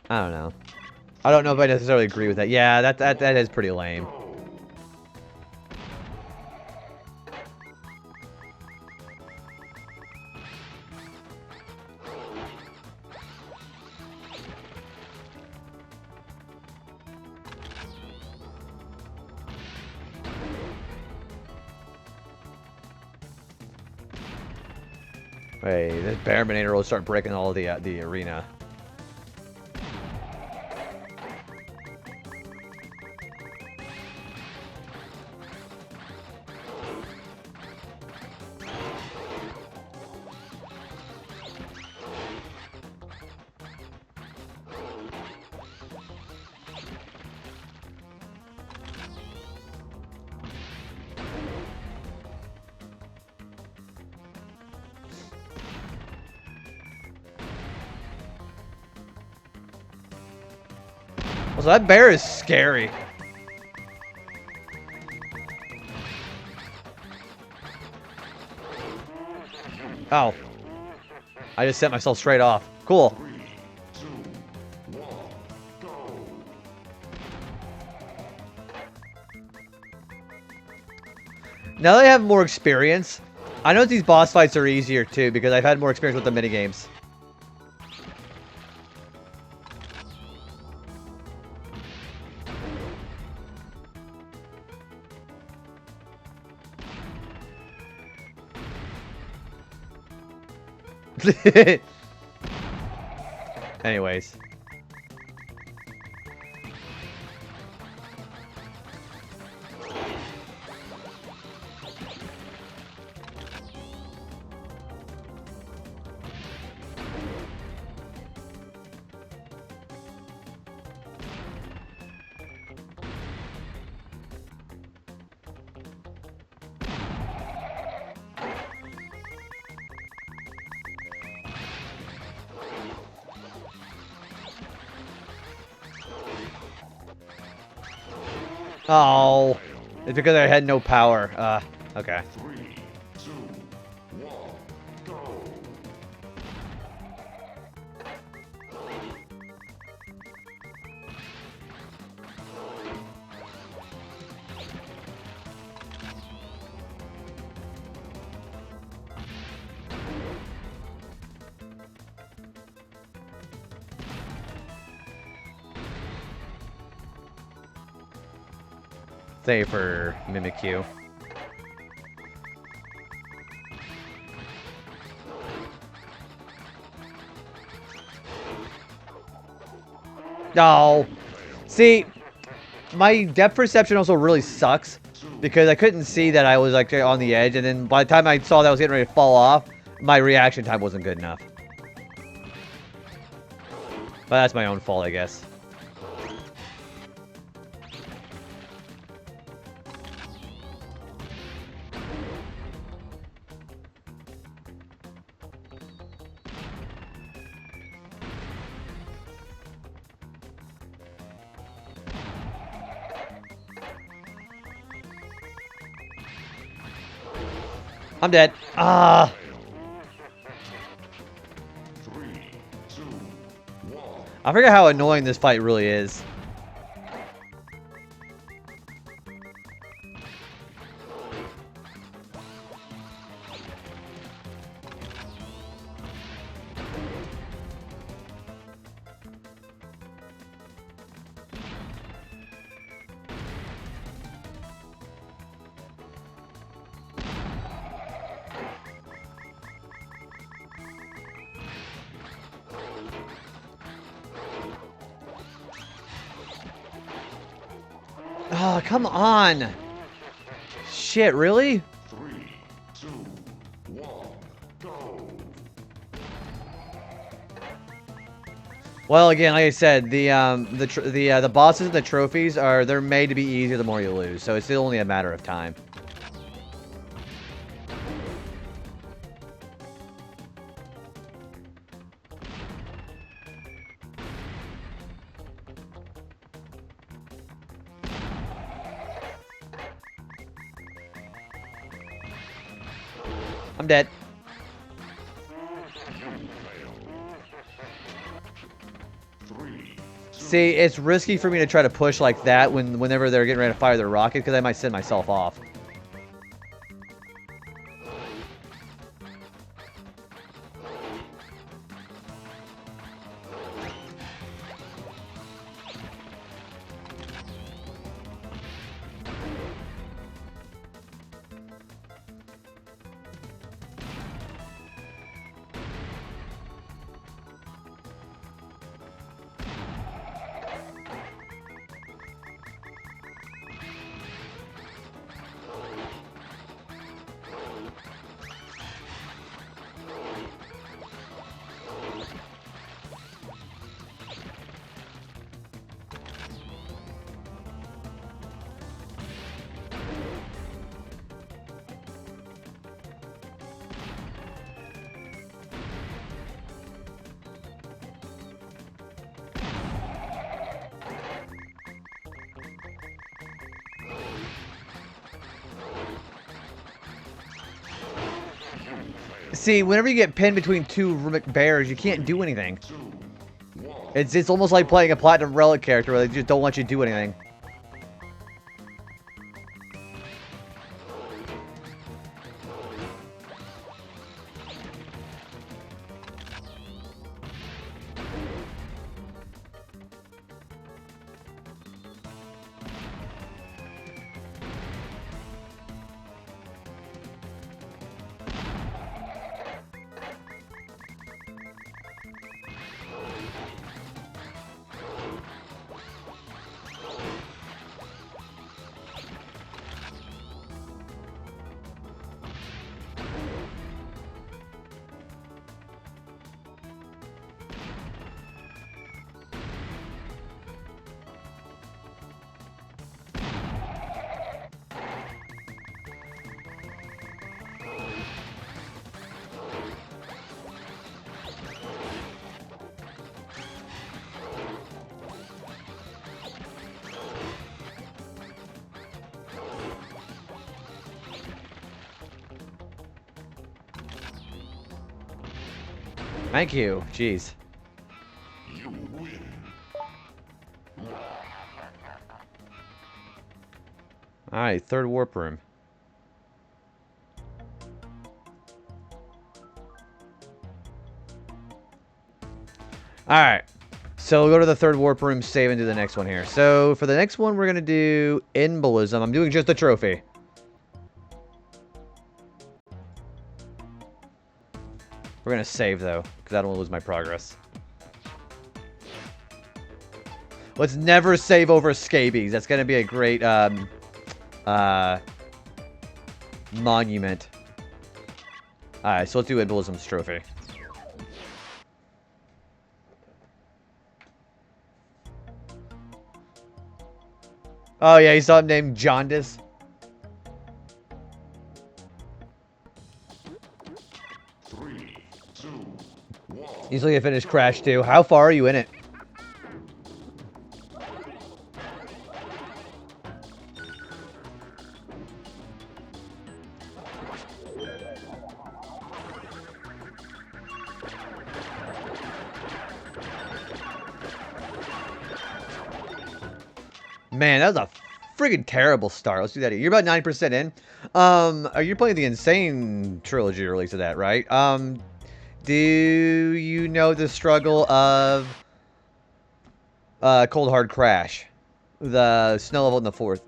A: I don't know. I don't know if I necessarily agree with that. Yeah, that is pretty lame. Hey, this Bearminator will start breaking all the arena. So that bear is scary. Oh. I just set myself straight off. Cool.
B: 3, 2, 1, go!
A: Now that I have more experience, I know these boss fights are easier too because I've had more experience with the minigames. Anyways. Oh, it's because I had no power. Okay.
B: 3, 2, 1, go!
A: Thank you for Mimikyu. No. See, my depth perception also really sucks because I couldn't see that I was like on the edge, and then by the time I saw that I was getting ready to fall off, my reaction time wasn't good enough. But that's my own fault, I guess. I'm dead. Ah.
B: 3, 2, 1.
A: I forget how annoying this fight really is. Oh, come on. Shit, really?
B: 3, 2, 1, go!
A: Well, again, like I said, the bosses and the trophies they're made to be easier the more you lose, so it's still only a matter of time. I'm dead. See, it's risky for me to try to push like that whenever they're getting ready to fire their rocket, because I might send myself off. See, whenever you get pinned between two bears, you can't do anything. It's almost like playing a Platinum Relic character where they just don't want you to do anything. Thank you. Jeez.
B: You win.
A: Alright, third warp room. Alright. So we'll go to the third warp room, save, and do the next one here. So for the next one, we're going to do Embolism. I'm doing just the trophy. We're going to save, though, because I don't want to lose my progress. Let's never save over scabies. That's going to be a great monument. Alright, so let's do Embolism's trophy. Oh, yeah, you saw him named Jaundice. Easily a finished Crash 2. How far are you in it? Man, that was a friggin' terrible start. Let's do that. You're about 9% in. You're playing the Insane trilogy release of that, right? Do you know the struggle of Cold Hard Crash? The snow level in the 4th.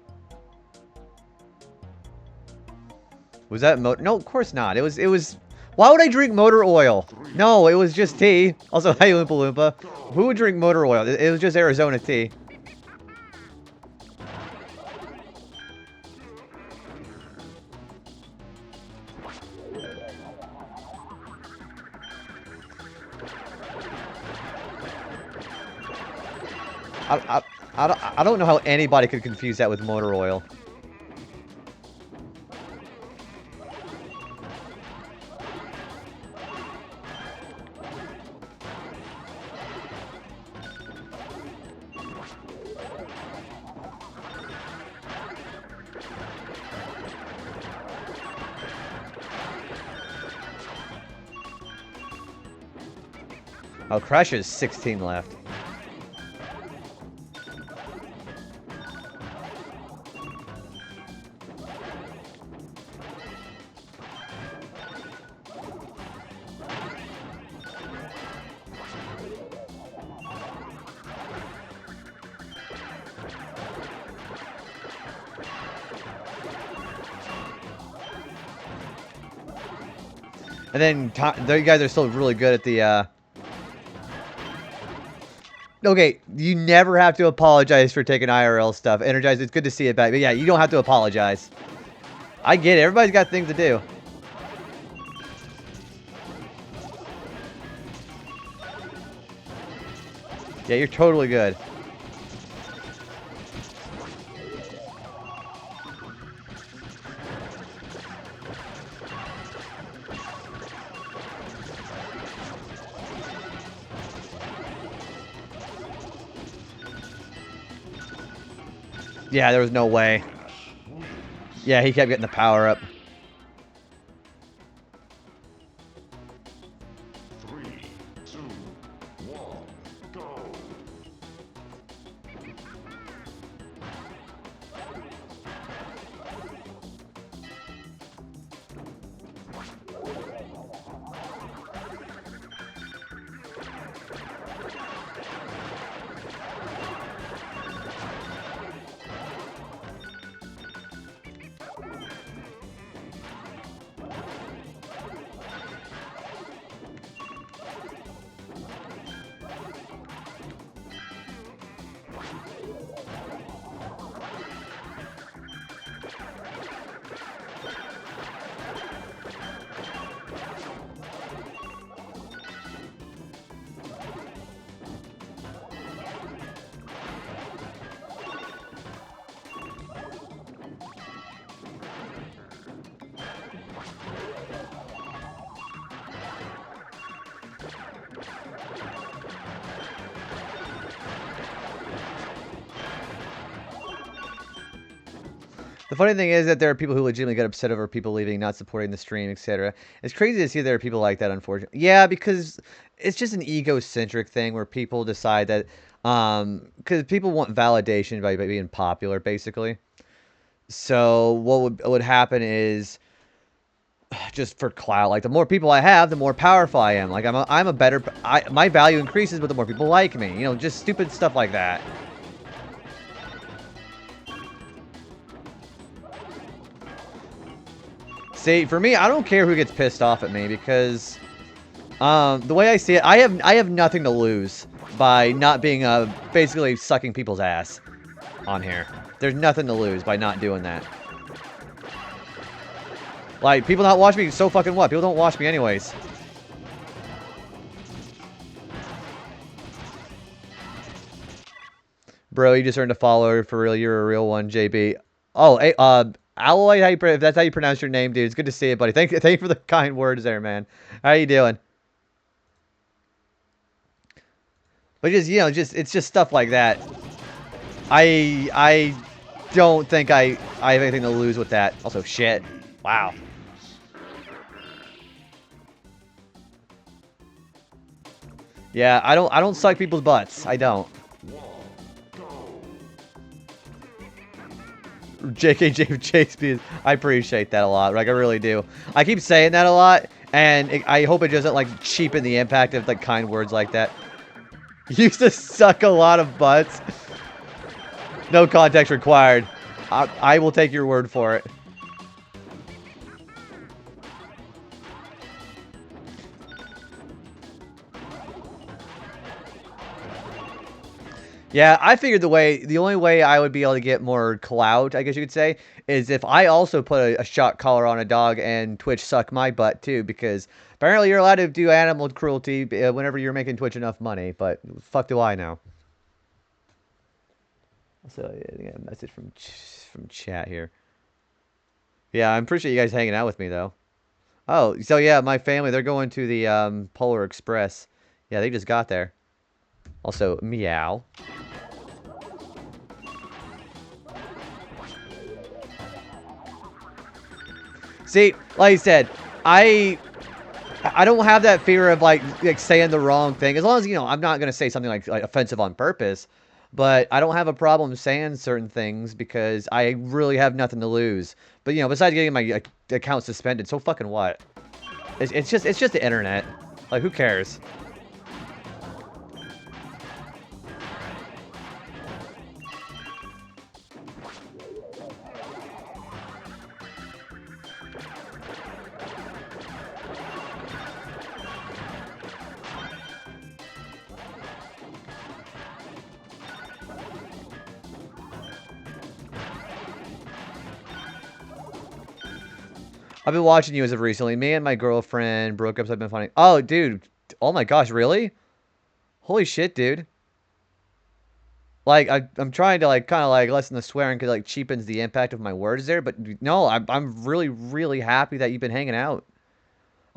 A: Was that no, of course not. It was why would I drink motor oil? No, it was just tea. Also, hey Oompa Loompa. Who would drink motor oil? It was just Arizona tea. I don't know how anybody could confuse that with motor oil. Oh, Crash is 16 left. And then you guys are still really good at the, Okay, you never have to apologize for taking IRL stuff. Energize, it's good to see it back. But yeah, you don't have to apologize. I get it. Everybody's got things to do. Yeah, you're totally good. Yeah, there was no way. Yeah, he kept getting the power up.
B: 3, 2, 1, go!
A: The funny thing is that there are people who legitimately get upset over people leaving, not supporting the stream, etc. It's crazy to see there are people like that, unfortunately. Yeah, because it's just an egocentric thing where people decide that, because people want validation by being popular, basically. So what would happen is, just for clout, like the more people I have, the more powerful I am. Like I'm a better, my value increases, but the more people like me. You know, just stupid stuff like that. See, for me, I don't care who gets pissed off at me because, the way I see it, I have nothing to lose by not being basically sucking people's ass on here. There's nothing to lose by not doing that. Like, people not watch me, so fucking what? People don't watch me anyways. Bro, you just earned a follower for real. You're a real one, JB. Oh, hey, Alloy, if that's how you pronounce your name, dude. It's good to see you, buddy. Thank you for the kind words there, man. How you doing? But just, you know, it's just stuff like that. I don't think I have anything to lose with that. Also, shit. Wow. Yeah, I don't suck people's butts. I don't. JK Shakespeare, I appreciate that a lot. Like, I really do. I keep saying that a lot, and I hope it doesn't, like, cheapen the impact of, like, kind words like that. Used to suck a lot of butts. No context required. I will take your word for it. Yeah, I figured the only way I would be able to get more clout, I guess you could say, is if I also put a shock collar on a dog and Twitch suck my butt too, because apparently you're allowed to do animal cruelty whenever you're making Twitch enough money, but fuck do I know. So I got a message from chat here. Yeah, I appreciate you guys hanging out with me though. Oh, so yeah, my family, they're going to the Polar Express. Yeah, they just got there. Also, meow. See, like I said, I don't have that fear of like saying the wrong thing. As long as I'm not gonna say something like offensive on purpose. But I don't have a problem saying certain things because I really have nothing to lose. But besides getting my account suspended, so fucking what? It's just the internet. Like, who cares? I've been watching you as of recently. Me and my girlfriend broke up, so I've been finding. Oh, dude. Oh my gosh, really? Holy shit, dude. Like, I'm trying to like kind of like lessen the swearing because like cheapens the impact of my words there. But no, I'm really really happy that you've been hanging out.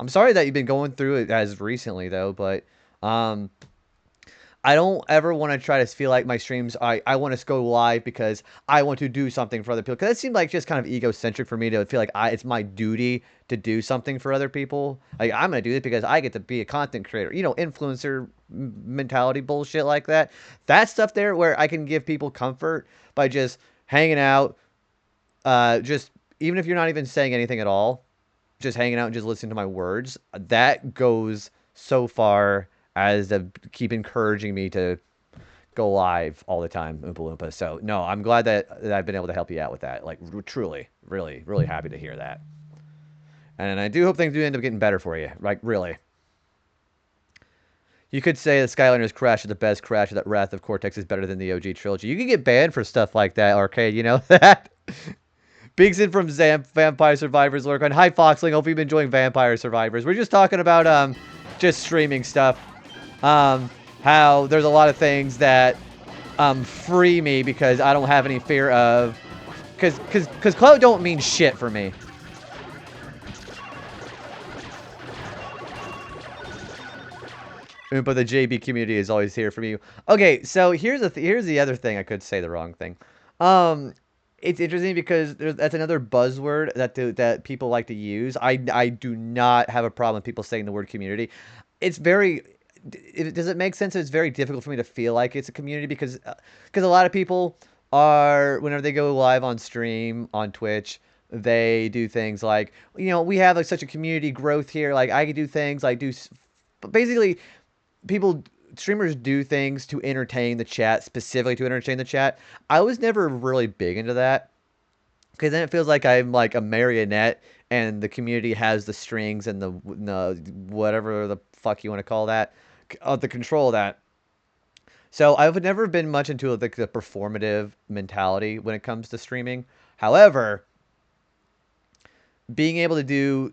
A: I'm sorry that you've been going through it as recently though, but um, I don't ever want to try to feel like my streams, I want to go live because I want to do something for other people. Because it seemed like just kind of egocentric for me to feel like it's my duty to do something for other people. Like, I'm going to do it because I get to be a content creator. Influencer mentality bullshit like that. That stuff there where I can give people comfort by just hanging out, just even if you're not even saying anything at all, just hanging out and just listening to my words, that goes so far as to keep encouraging me to go live all the time, Oompa Loompa. So, no, I'm glad that I've been able to help you out with that. Like, truly, really, really happy to hear that. And I do hope things do end up getting better for you. Like, really. You could say the Skylanders Crash is the best Crash, that Wrath of Cortex is better than the OG trilogy. You can get banned for stuff like that, Arcade. You know that? Bigson from Vampire Survivors lurk on. Hi, Foxling. Hope you've been enjoying Vampire Survivors. We're just talking about just streaming stuff. How there's a lot of things that free me because I don't have any fear of, because clout don't mean shit for me. But the JB community is always here for me. Okay, so here's the other thing I could say the wrong thing. It's interesting because that's another buzzword that people like to use. I do not have a problem with people saying the word community. It's very does it make sense? It's very difficult for me to feel like it's a community because a lot of people are, whenever they go live on stream on Twitch, they do things like, we have like such a community growth here. Like, I can do things like basically people, streamers do things to entertain the chat, specifically to entertain the chat. I was never really big into that because then it feels like I'm like a marionette and the community has the strings and the whatever the fuck you want to call that, the control of that. So I've never been much into the performative mentality when it comes to streaming. However, being able to do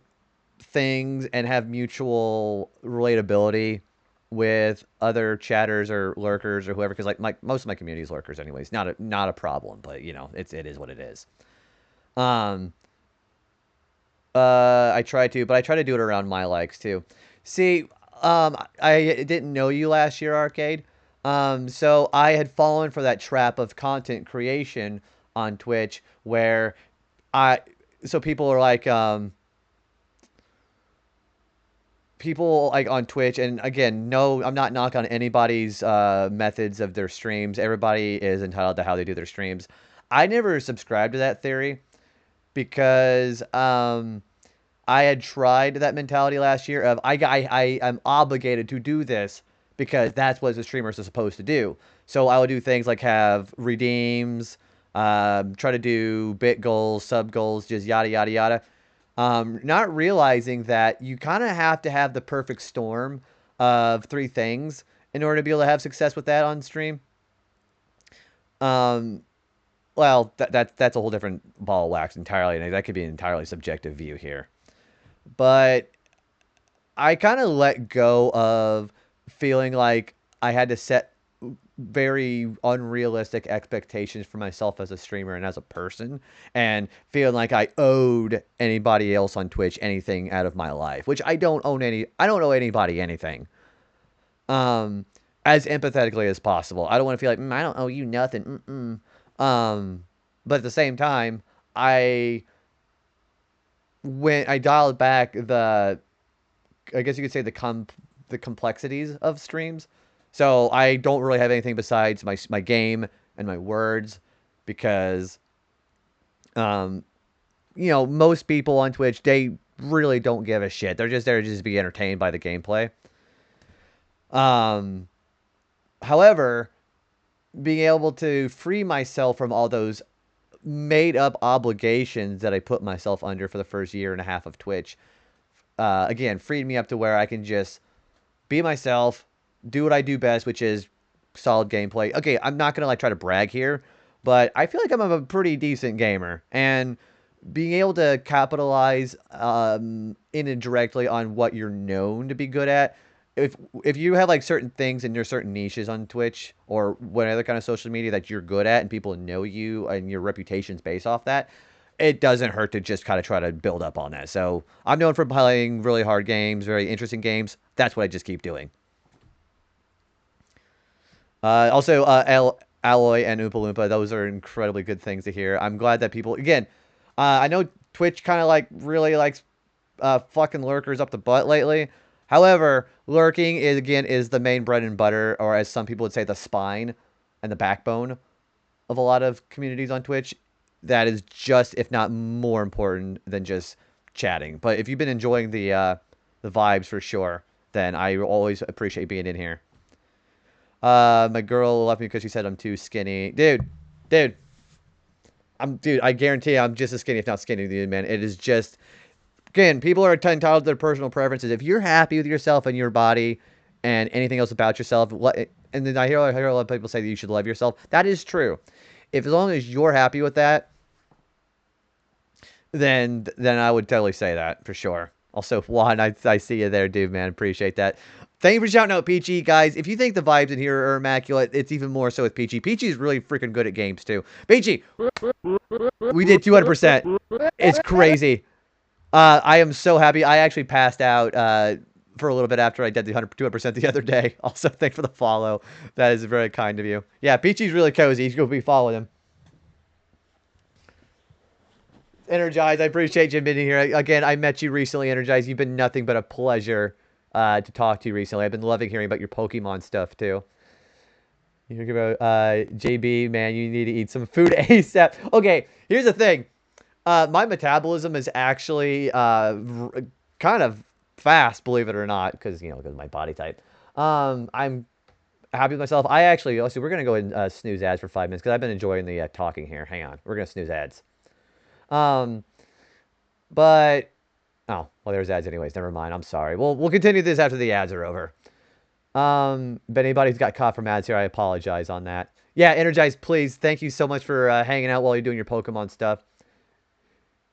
A: things and have mutual relatability with other chatters or lurkers or whoever, because like most of my community is lurkers anyways. Not a problem, but it is what it is. Um, I try to, but I try to do it around my likes too. See, I didn't know you last year, Arcade. So I had fallen for that trap of content creation on Twitch where I, so people like on Twitch, and again, no, I'm not knocking on anybody's methods of their streams. Everybody is entitled to how they do their streams. I never subscribed to that theory because I had tried that mentality last year of I am obligated to do this because that's what the streamers are supposed to do. So I would do things like have redeems, try to do bit goals, sub goals, just yada yada yada. Not realizing that you kind of have to have the perfect storm of three things in order to be able to have success with that on stream. Um, well, that's a whole different ball of wax entirely, and that could be an entirely subjective view here. But I kind of let go of feeling like I had to set very unrealistic expectations for myself as a streamer and as a person, and feeling like I owed anybody else on Twitch anything out of my life, which I don't owe anybody anything. Um, as empathetically as possible. I don't want to feel like, I don't owe you nothing. But at the same time, I when I dialed back I guess you could say the complexities of streams. So I don't really have anything besides my game and my words because um most people on Twitch, they really don't give a shit. They're just there to just be entertained by the gameplay. Um However, being able to free myself from all those made up obligations that I put myself under for the first year and a half of Twitch, again, freed me up to where I can just be myself, do what I do best, which is solid gameplay. Okay, I'm not gonna like try to brag here, but I feel like I'm a pretty decent gamer, and being able to capitalize indirectly on what you're known to be good at. If you have like certain things and there's certain niches on Twitch or whatever kind of social media that you're good at and people know you and your reputation's based off that, it doesn't hurt to just kind of try to build up on that. So I'm known for playing really hard games, very interesting games. That's what I just keep doing. Also, Alloy and Oompa Loompa, those are incredibly good things to hear. I'm glad that people, again, I know Twitch kind of like really likes fucking lurkers up the butt lately. However, lurking is again is the main bread and butter, or as some people would say, the spine and the backbone of a lot of communities on Twitch. That is just, if not more important than just chatting. But if you've been enjoying the vibes for sure, then I always appreciate being in here. My girl left me because she said I'm too skinny. Dude, dude, I guarantee I'm just as skinny, if not skinny, than you, man. It is just, again, people are entitled to their personal preferences. If you're happy with yourself and your body and anything else about yourself, and then I hear a lot of people say that you should love yourself. That is true. If as long as you're happy with that, then I would totally say that for sure. Also, Juan, I see you there, dude, man. Appreciate that. Thank you for shouting out Peachy, guys. If you think the vibes in here are immaculate, it's even more so with Peachy. Peachy is really freaking good at games too. Peachy, we did 200%. It's crazy. I am so happy. I actually passed out for a little bit after I did the 200% the other day. Also, thanks for the follow. That is very kind of you. Yeah, Peachy's really cozy. He's going to be following him. Energize, I appreciate you being here. Again, I met you recently, Energize. You've been nothing but a pleasure to talk to you recently. I've been loving hearing about your Pokemon stuff, too. You hear about JB, man, you need to eat some food ASAP. Okay, here's the thing. My metabolism is actually kind of fast, believe it or not, because of my body type. I'm happy with myself. I actually, also, we're gonna go ahead and snooze ads for 5 minutes because I've been enjoying the talking here. Hang on, we're gonna snooze ads. Um, but well, there's ads anyways. Never mind. I'm sorry. We'll continue this after the ads are over. If anybody's got caught from ads here, I apologize on that. Yeah, Energize, please. Thank you so much for hanging out while you're doing your Pokemon stuff.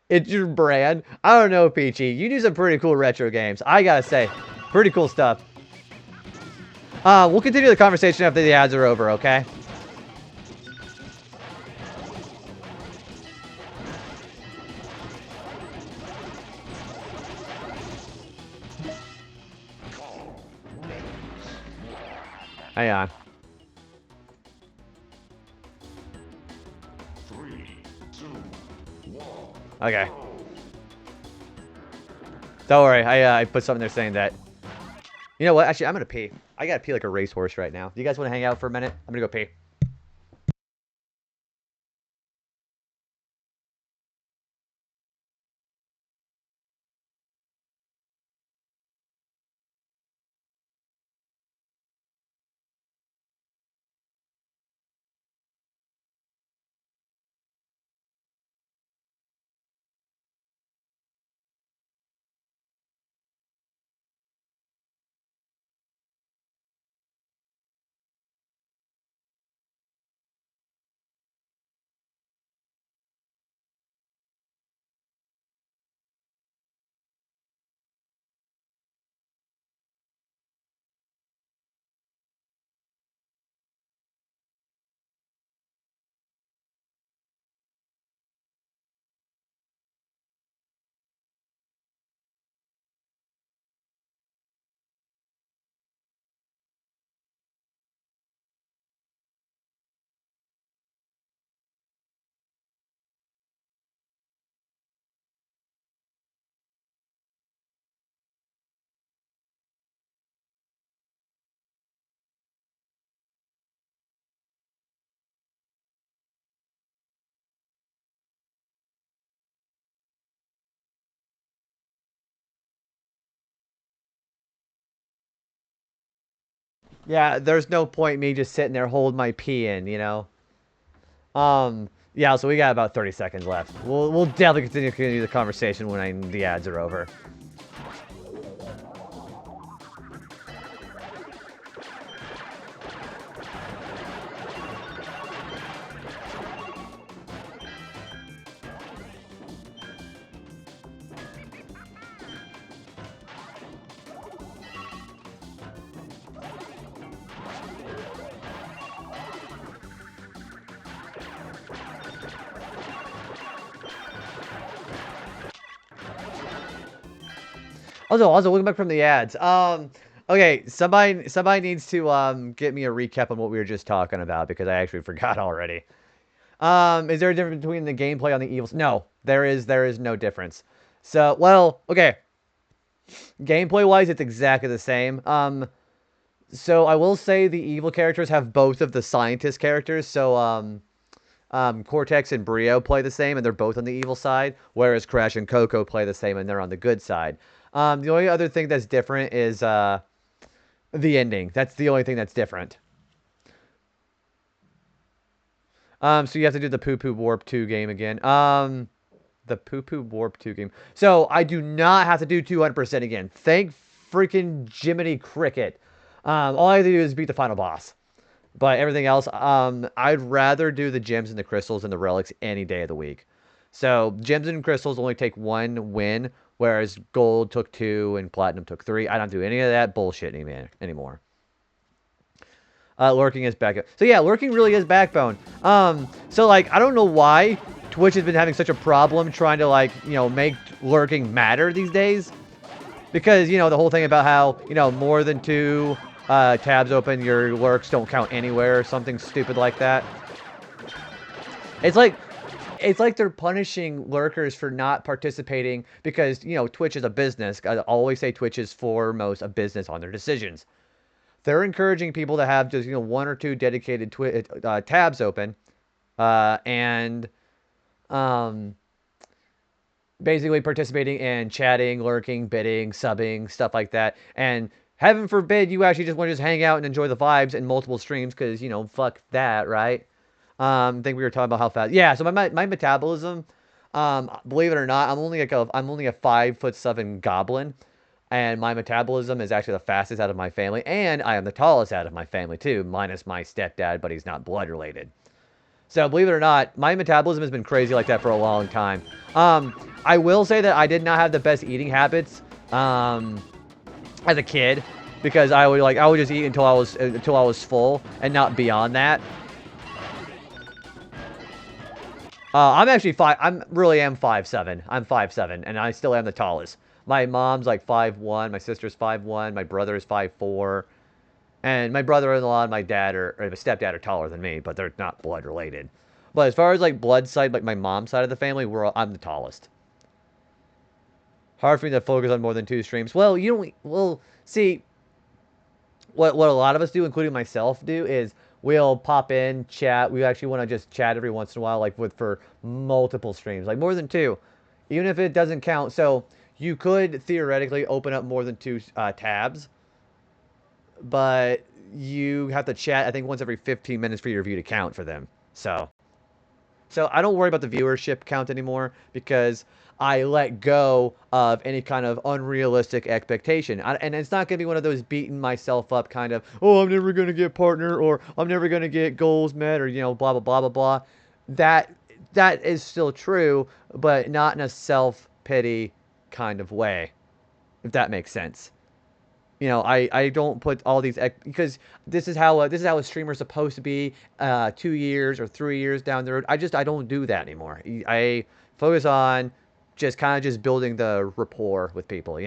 A: It's your brand. I don't know, Peachy. You do some pretty cool retro games. I gotta say, pretty cool stuff. We'll continue the conversation after the ads are over, okay? Hang on.
B: 3, 2, 1.
A: Okay. Don't worry. I put something there saying that. You know what? Actually, I'm gonna pee. I gotta pee like a racehorse right now. Do you guys want to hang out for a minute? I'm gonna go pee. Yeah, there's no point me just sitting there holding my pee in, you know? Yeah, so we got about 30 seconds left. We'll definitely continue the conversation when the ads are over. Also, looking back from the ads. Okay, somebody needs to get me a recap on what we were just talking about because I actually forgot already. Is there a difference between the gameplay on the evils? No, there is no difference. So, well, okay. Gameplay wise, it's exactly the same. So I will say the evil characters have both of the scientist characters. So, Cortex and Brio play the same, and they're both on the evil side, whereas Crash and Coco play the same, and they're on the good side. The only other thing that's different is the ending. That's the only thing that's different. So you have to do the Poo Poo Warp 2 game again. The Poo Poo Warp 2 game. So I do not have to do 200% again. Thank freaking Jiminy Cricket. All I have to do is beat the final boss. But everything else, I'd rather do the gems and the crystals and the relics any day of the week. So gems and crystals only take one win, whereas gold took two and platinum took three. I don't do any of that bullshit anymore. Lurking is back. So yeah, lurking really is backbone. So like I don't know why Twitch has been having such a problem trying to like make lurking matter these days, because the whole thing about how more than two tabs open, your lurks don't count anywhere, or something stupid like that. It's like they're punishing lurkers for not participating because Twitch is a business. I always say Twitch is foremost a business on their decisions. They're encouraging people to have just one or two dedicated tabs open, and um, basically participating in chatting, lurking, bidding, subbing, stuff like that. And heaven forbid you actually just want to just hang out and enjoy the vibes in multiple streams because fuck that, right? I think we were talking about how fast. Yeah, so my metabolism, believe it or not, I'm only a 5'7" goblin, and my metabolism is actually the fastest out of my family, and I am the tallest out of my family too, minus my stepdad, but he's not blood related. So believe it or not, my metabolism has been crazy like that for a long time. I will say that I did not have the best eating habits as a kid, because I would just eat until I was full and not beyond that. I'm actually five. I'm really am 5'7". I'm 5'7", and I still am the tallest. My mom's like 5'1", my sister's 5'1", my brother is 5'4", and my brother-in-law and my dad or my stepdad are taller than me, but they're not blood related. But as far as like blood side, like my mom's side of the family, I'm the tallest. Hard for me to focus on more than two streams. Well, you don't. Well, see, what a lot of us do, including myself, do is we'll pop in, chat. We actually want to just chat every once in a while, like for multiple streams, like more than two, even if it doesn't count. So you could theoretically open up more than two tabs, but you have to chat, I think, once every 15 minutes for your view to count for them. So I don't worry about the viewership count anymore because I let go of any kind of unrealistic expectation. And it's not going to be one of those beating myself up kind of, oh, I'm never going to get partner, or I'm never going to get goals met, or, blah, blah, blah, blah, blah. That that is still true, but not in a self-pity kind of way, if that makes sense. I don't put all these because this is how a streamer's supposed to be 2 years or 3 years down the road. I don't do that anymore. I focus on just kind of just building the rapport with people.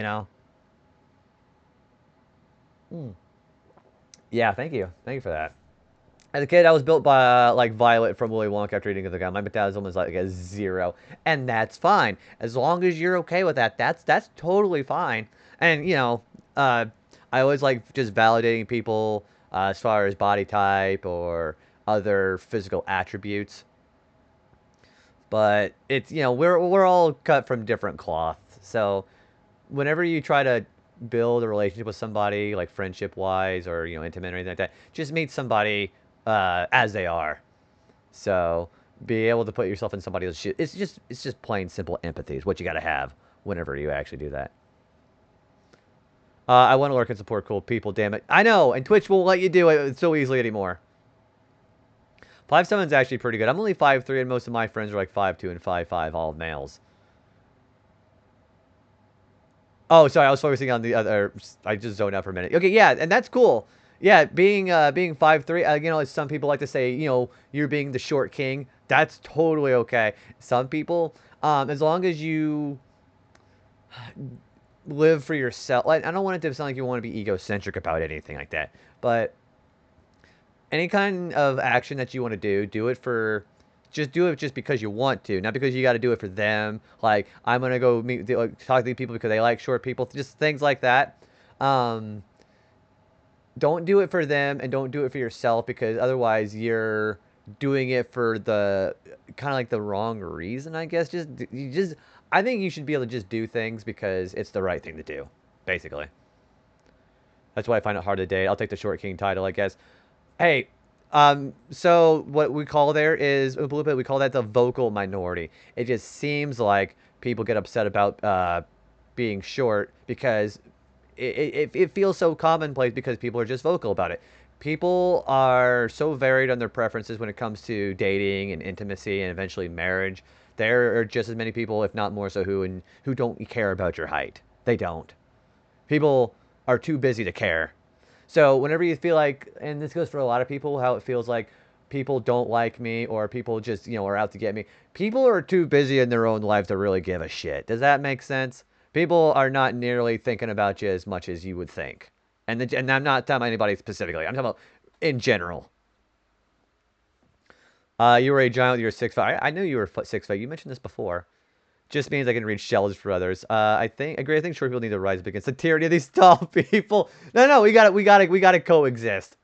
A: Hmm. Yeah, thank you for that. As a kid, I was built by like Violet from Willy Wonka after eating the gum. My metabolism is like a 0, and that's fine as long as you're okay with that. That's totally fine. And uh, I always like just validating people as far as body type or other physical attributes. But it's we're all cut from different cloth. So whenever you try to build a relationship with somebody, like friendship-wise or, you know, intimate or anything like that, just meet somebody as they are. So be able to put yourself in somebody else's shoes. It's just plain simple empathy is what you got to have whenever you actually do that. I want to lurk and support cool people, damn it. I know, and Twitch won't let you do it so easily anymore. 5'7" is actually pretty good. I'm only 5'3", and most of my friends are like 5'2" and 5'5", all males. Oh, sorry, I was focusing on the other. I just zoned out for a minute. Okay, yeah, and that's cool. Yeah, being 5'3", you know, as some people like to say, you know, you're being the short king. That's totally okay. Some people, as long as you live for yourself. Like, I don't want it to sound like you want to be egocentric about anything like that, but any kind of action that you want to do it for. Just do it just because you want to, not because you got to do it for them. Like, I'm gonna go meet, like, talk to these people because they like short people. Just things like that. Um, don't do it for them, and don't do it for yourself, because otherwise you're doing it for the kind of like the wrong reason, I guess. I think you should be able to just do things because it's the right thing to do, basically. That's why I find it hard to date. I'll take the short king title, I guess. Hey, so what we call there is Oompa Loompa, we call that the vocal minority. It just seems like people get upset about being short because it feels so commonplace because people are just vocal about it. People are so varied on their preferences when it comes to dating and intimacy and eventually marriage. There are just as many people, if not more so, who don't care about your height. They don't. People are too busy to care. So whenever you feel like, and this goes for a lot of people, how it feels like people don't like me or people just, you know, are out to get me. People are too busy in their own life to really give a shit. Does that make sense? People are not nearly thinking about you as much as you would think. And I'm not talking about anybody specifically. I'm talking about in general. You were a giant with your 6'5". I knew you were 6'5". You mentioned this before. Just means I can reach shells for others. I agree. I think short people need to rise up against the tyranny of these tall people. No, we gotta coexist.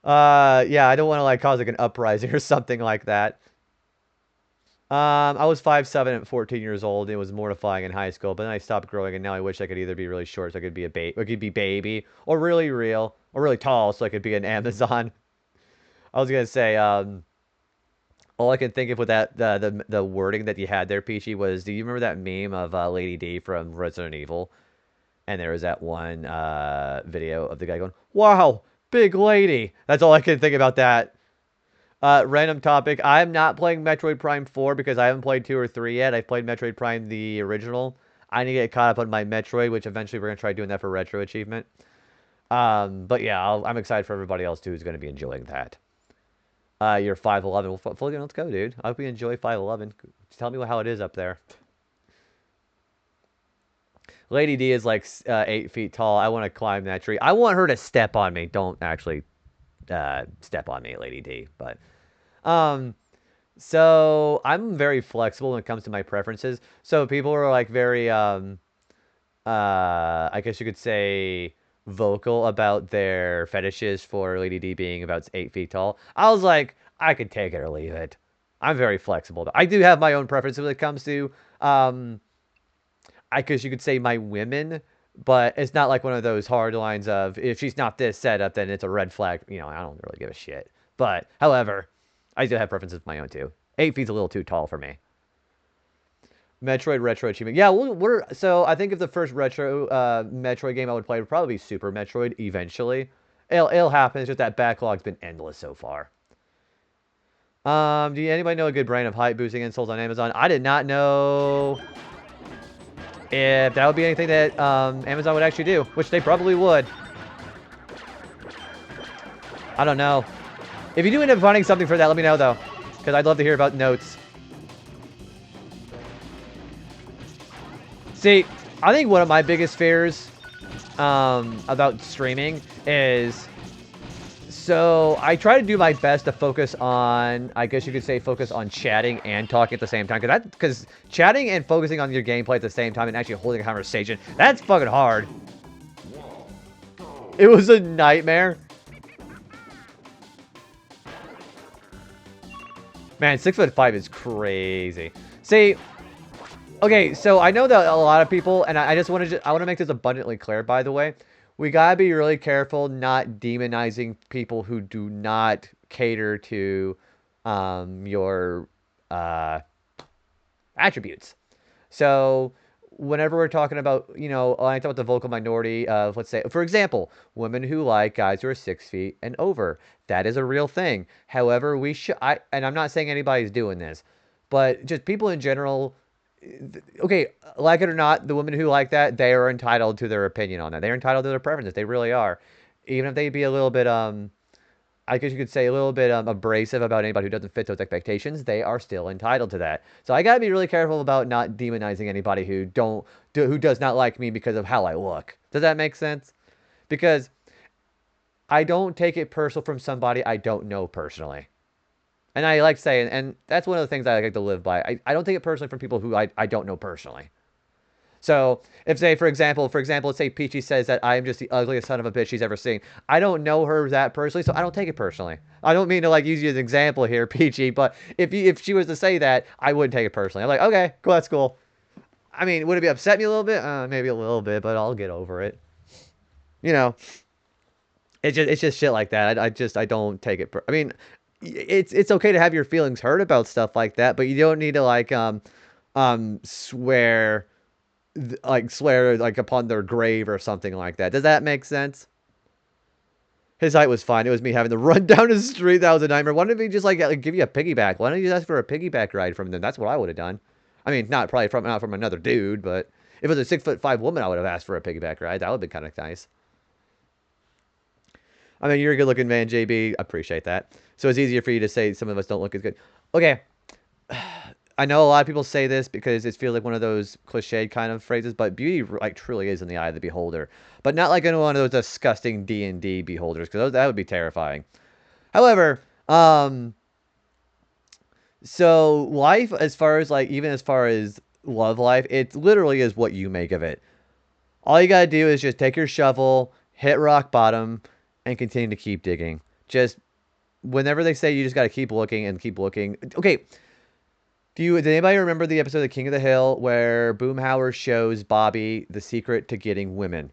A: Yeah, I don't want to like cause like an uprising or something like that. I was 5'7" at 14 years old. It was mortifying in high school, but then I stopped growing, and now I wish I could either be really short, so I could be a baby, or I could be baby, or really real, or really tall, so I could be an Amazon. I was gonna say, all I can think of with that the wording that you had there, Peachy, was, do you remember that meme of Lady D from Resident Evil? And there was that one video of the guy going, "Wow, big lady." That's all I can think about that. Random topic. I'm not playing Metroid Prime 4 because I haven't played 2 or 3 yet. I've played Metroid Prime the original. I need to get caught up on my Metroid, which eventually we're going to try doing that for Retro Achievement. But yeah, I'm excited for everybody else too who's going to be enjoying that. You're 5'11". Well, Fulgen, let's go, dude. I hope you enjoy 5'11". Tell me how it is up there. Lady D is like 8 feet tall. I want to climb that tree. I want her to step on me. Don't actually step on me, Lady D. But um, so I'm very flexible when it comes to my preferences. So people are like very I guess you could say vocal about their fetishes for Lady D being about 8 feet tall. I was like, I could take it or leave it. I'm very flexible. I do have my own preferences when it comes to I guess you could say my women, but it's not like one of those hard lines of if she's not this setup, then it's a red flag. You know, I don't really give a shit. But however, I do have preferences of my own too. 8 feet's a little too tall for me. Metroid Retro Achievement. Yeah, so I think if the first retro Metroid game I would play would probably be Super Metroid eventually. It'll happen. It's just that backlog's been endless so far. Do anybody know a good brand of hype boosting insoles on Amazon? I did not know if that would be anything that Amazon would actually do, which they probably would. I don't know. If you do end up finding something for that, let me know, though, because I'd love to hear about notes. See, I think one of my biggest fears about streaming is... So, I try to do my best to focus on, I guess you could say, focus on chatting and talking at the same time. Because chatting and focusing on your gameplay at the same time and actually holding a conversation, that's fucking hard. It was a nightmare. Man, 6'5" is crazy. See, Okay, so I know that a lot of people, and I just want to I want to make this abundantly clear. By the way, we gotta be really careful not demonizing people who do not cater to your uh, attributes. So whenever we're talking about, I talk about the vocal minority of, let's say, for example, women who like guys who are 6 feet and over. That is a real thing. However, we should, and I'm not saying anybody's doing this, but just people in general, okay, like it or not, the women who like that, they are entitled to their opinion on that. They're entitled to their preferences. They really are. Even if they be a little bit, I guess you could say a little bit abrasive about anybody who doesn't fit those expectations, they are still entitled to that. So I gotta be really careful about not demonizing anybody who does not like me because of how I look. Does that make sense? Because I don't take it personal from somebody I don't know personally. And I like saying, and that's one of the things I like to live by. I don't take it personally from people who I don't know personally. So if say for example, let's say Peachy says that I am just the ugliest son of a bitch she's ever seen. I don't know her that personally, so I don't take it personally. I don't mean to like use you as an example here, Peachy, but if she was to say that, I wouldn't take it personally. I'm like, okay, cool, that's cool. I mean, would it be upset me a little bit? Maybe a little bit, but I'll get over it. You know, it's just shit like that. I don't take it. I mean, it's okay to have your feelings hurt about stuff like that, but you don't need to like swear swear like upon their grave or something like that. Does that make sense? His height was fine. It was me having to run down the street. That was a nightmare. Why don't he just like give you a piggyback? Why don't you ask for a piggyback ride from them? That's what I would have done. I mean, not from another dude, but if it was a 6'5" woman, I would have asked for a piggyback ride. That would be kind of nice. I mean, you're a good-looking man, JB. Appreciate that. So it's easier for you to say some of us don't look as good. Okay, I know a lot of people say this because it feels like one of those cliched kind of phrases, but beauty like truly is in the eye of the beholder. But not like in one of those disgusting D&D beholders, because that would be terrifying. However, so life, as far as like even as far as love life, it literally is what you make of it. All you gotta do is just take your shovel, hit rock bottom, and continue to keep digging. Just whenever they say you just gotta keep looking and keep looking. Okay, did anybody remember the episode of King of the Hill where Boomhauer shows Bobby the secret to getting women?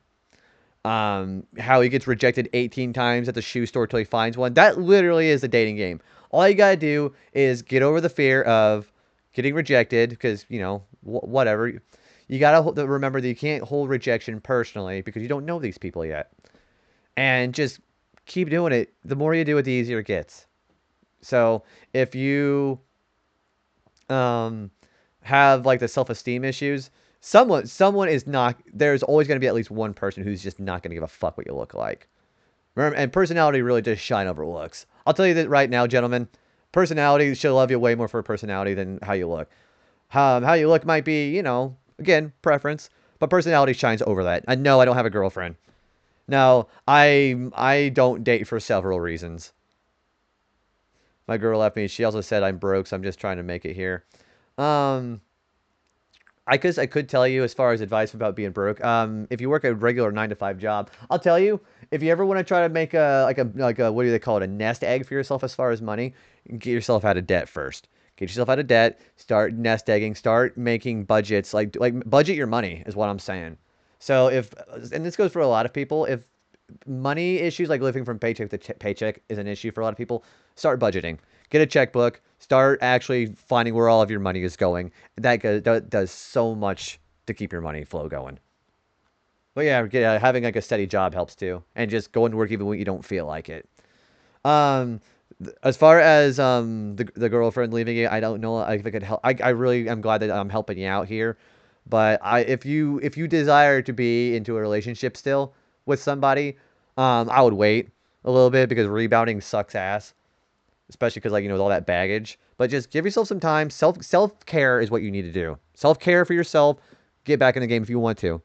A: How he gets rejected 18 times at the shoe store till he finds one. That literally is a dating game. All you gotta do is get over the fear of getting rejected, because whatever. You gotta remember that you can't hold rejection personally because you don't know these people yet, and just keep doing it. The more you do it, the easier it gets. So if you um, have like the self-esteem issues, someone is not. There's always going to be at least one person who's just not going to give a fuck what you look like. Remember, and personality really does shine over looks. I'll tell you that right now, gentlemen. Personality should love you way more for personality than how you look. How you look might be, again, preference, but personality shines over that. And no, I don't have a girlfriend. No, I don't date for several reasons. My girl left me. She also said I'm broke, so I'm just trying to make it here. Um, I could tell you as far as advice about being broke. If you work a regular 9 to 5 job, I'll tell you if you ever want to try to make a what do they call it, a nest egg for yourself as far as money, get yourself out of debt first. Get yourself out of debt. Start nest egging. Start making budgets. Like budget your money is what I'm saying. So and this goes for a lot of people. If money issues like living from paycheck to paycheck is an issue for a lot of people, start budgeting. Get a checkbook. Start actually finding where all of your money is going. That does so much to keep your money flow going. But yeah, having like a steady job helps too, and just going to work even when you don't feel like it. Um, as far as the girlfriend leaving you, I don't know if I could help. I really am glad that I'm helping you out here. But if you desire to be into a relationship still with somebody, I would wait a little bit because rebounding sucks ass, especially because like with all that baggage. But just give yourself some time. Self care is what you need to do. Self care for yourself. Get back in the game if you want to.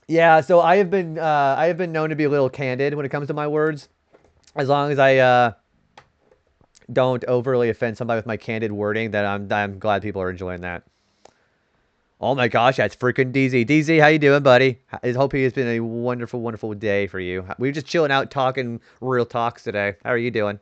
A: Yeah, so I have been known to be a little candid when it comes to my words, as long as I don't overly offend somebody with my candid wording. That I'm glad people are enjoying that. Oh my gosh, that's freaking DZ. DZ, how you doing, buddy? I hope it's been a wonderful, wonderful day for you. We were just chilling out, talking real talks today. How are you doing?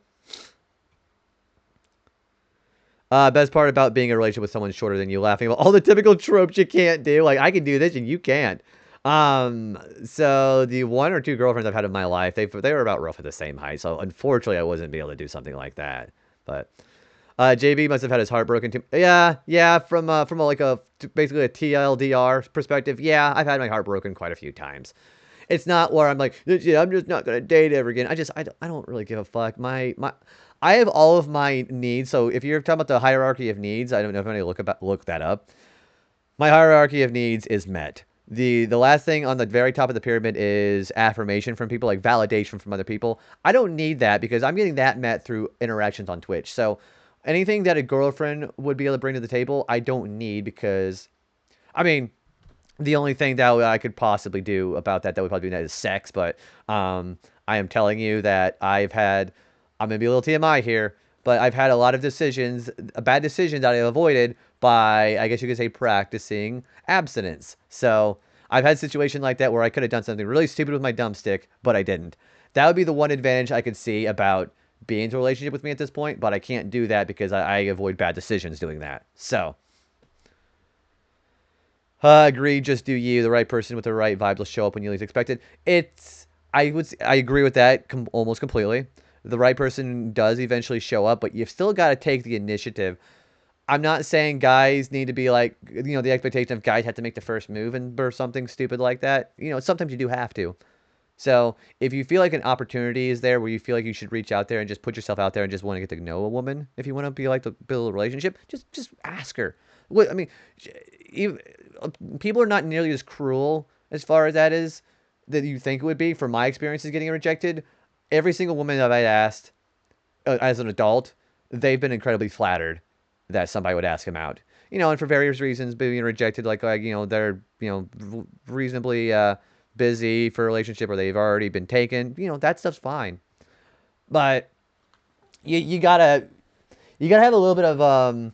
A: Best part about being in a relationship with someone shorter than you, laughing about all the typical tropes you can't do. Like, I can do this and you can't. So the one or two girlfriends I've had in my life, they were about roughly the same height. So unfortunately, I wasn't be able to do something like that. But JB must have had his heart broken too. Yeah, yeah. From like a basically a TLDR perspective, yeah, I've had my heart broken quite a few times. It's not where I'm like, yeah, I'm just not gonna date ever again. I don't really give a fuck. I have all of my needs. So if you're talking about the hierarchy of needs, I don't know if anybody look that up. My hierarchy of needs is met. The last thing on the very top of the pyramid is affirmation from people, like validation from other people. I don't need that because I'm getting that met through interactions on Twitch. So anything that a girlfriend would be able to bring to the table, I don't need because I mean, the only thing that I could possibly do about that would probably be that is sex. But I am telling you that I'm gonna be a little TMI here, but I've had a lot of decisions, bad decisions that I avoided by, I guess you could say, practicing abstinence. So I've had a situation like that where I could have done something really stupid with my dumbstick, but I didn't. That would be the one advantage I could see about being in a relationship with me at this point, but I can't do that because I avoid bad decisions doing that. So. Agree. Just do you. The right person with the right vibe will show up when you least expect it. I agree with that almost completely. The right person does eventually show up, but you've still got to take the initiative. I'm not saying guys need to be like, the expectation of guys have to make the first move and or something stupid like that. Sometimes you do have to. So if you feel like an opportunity is there where you feel like you should reach out there and just put yourself out there and just want to get to know a woman, if you want to be like to build a relationship, just ask her. What I mean, even, people are not nearly as cruel as far as that is that you think it would be. From my experiences getting rejected, every single woman that I've asked as an adult, they've been incredibly flattered that somebody would ask them out. And for various reasons, being rejected, they're reasonably busy for a relationship or they've already been taken. That stuff's fine. But you gotta have a little bit of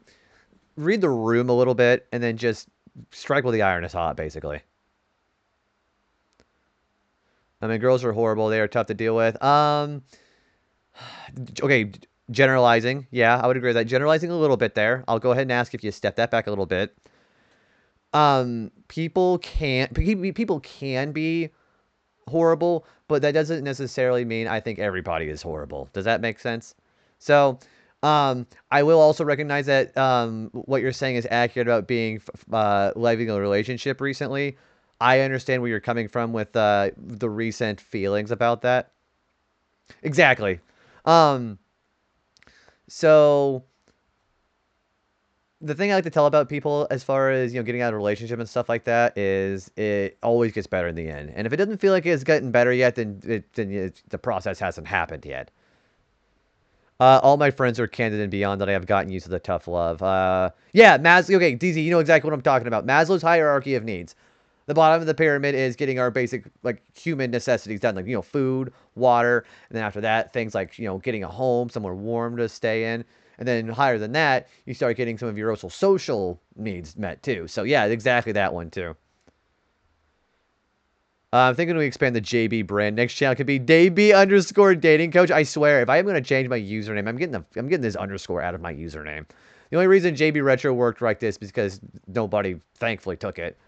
A: read the room a little bit and then just strike while the iron is hot, basically. I mean, girls are horrible. They are tough to deal with. Okay, generalizing. Yeah, I would agree with that. Generalizing a little bit there. I'll go ahead and ask if you step that back a little bit. People can be horrible, but that doesn't necessarily mean I think everybody is horrible. Does that make sense? So, I will also recognize that what you're saying is accurate about being living a relationship recently. I understand where you're coming from with the recent feelings about that. Exactly. Um, so the thing I like to tell about people as far as getting out of a relationship and stuff like that is it always gets better in the end. And if it doesn't feel like it's getting better yet, then the process hasn't happened yet. All my friends are candid and beyond that I have gotten used to the tough love. Yeah, Maslow. Okay, DZ, you know exactly what I'm talking about. Maslow's hierarchy of needs. The bottom of the pyramid is getting our basic like human necessities done, like food, water, and then after that, things like getting a home, somewhere warm to stay in, and then higher than that, you start getting some of your social needs met too. So yeah, exactly that one too. I'm thinking we expand the JB brand. Next channel could be JB underscore dating coach. I swear, if I am going to change my username, I'm getting this underscore out of my username. The only reason JB Retro worked like this is because nobody thankfully took it.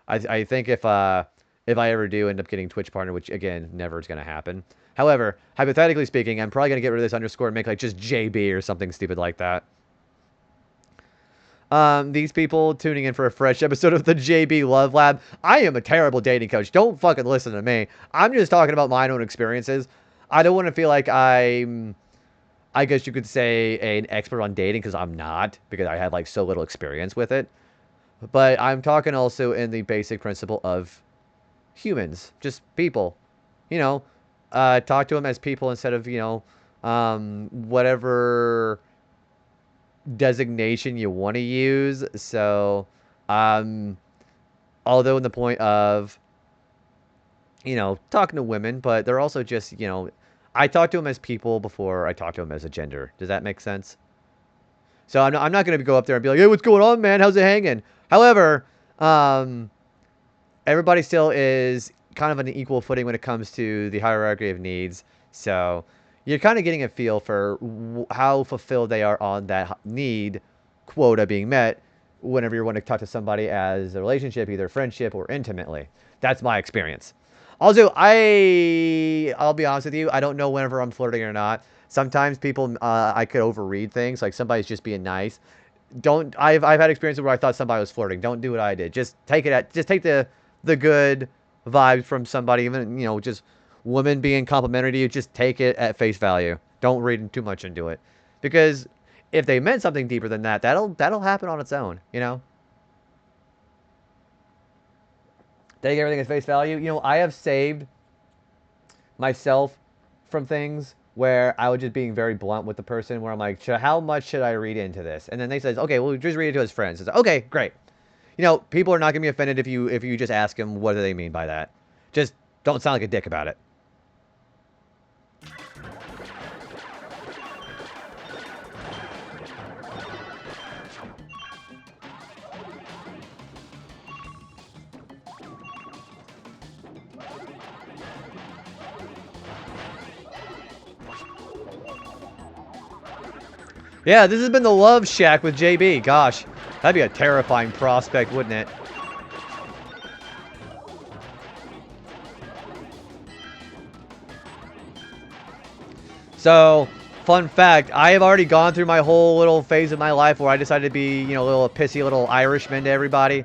A: I think if I ever do end up getting Twitch partner, which again never is going to happen. However, hypothetically speaking, I'm probably going to get rid of this underscore and make like just JB or something stupid like that. These people tuning in for a fresh episode of the JB Love Lab. I am a terrible dating coach. Don't fucking listen to me. I'm just talking about my own experiences. I don't want to feel like I guess you could say an expert on dating because I'm not, because I had like so little experience with it. But I'm talking also in the basic principle of humans, just people. You know, talk to them as people instead of, whatever designation you want to use. So, um, although in the point of, talking to women, but they're also just, I talk to them as people before I talk to them as a gender. Does that make sense? So I'm not going to go up there and be like, hey, what's going on, man? How's it hanging? However, um, everybody still is kind of on an equal footing when it comes to the hierarchy of needs. So you're kind of getting a feel for how fulfilled they are on that need quota being met whenever you want to talk to somebody as a relationship, either friendship or intimately. That's my experience. Also, I'll be honest with you, I don't know whenever I'm flirting or not. Sometimes people, I could overread things, like somebody's just being nice. I've had experiences where I thought somebody was flirting. Don't do what I did. Just take the good vibes from somebody, even, just women being complimentary to you. Just take it at face value. Don't read too much into it, because if they meant something deeper than that, that'll happen on its own. Take everything at face value. I have saved myself from things where I was just being very blunt with the person, where I'm like, how much should I read into this? And then they says, okay, well, just read it to his friends. It's like, okay, great. People are not gonna be offended if you just ask them what do they mean by that. Just don't sound like a dick about it. Yeah, this has been the Love Shack with JB. Gosh, that'd be a terrifying prospect, wouldn't it? So, fun fact, I have already gone through my whole little phase of my life where I decided to be, a little pissy little Irishman to everybody.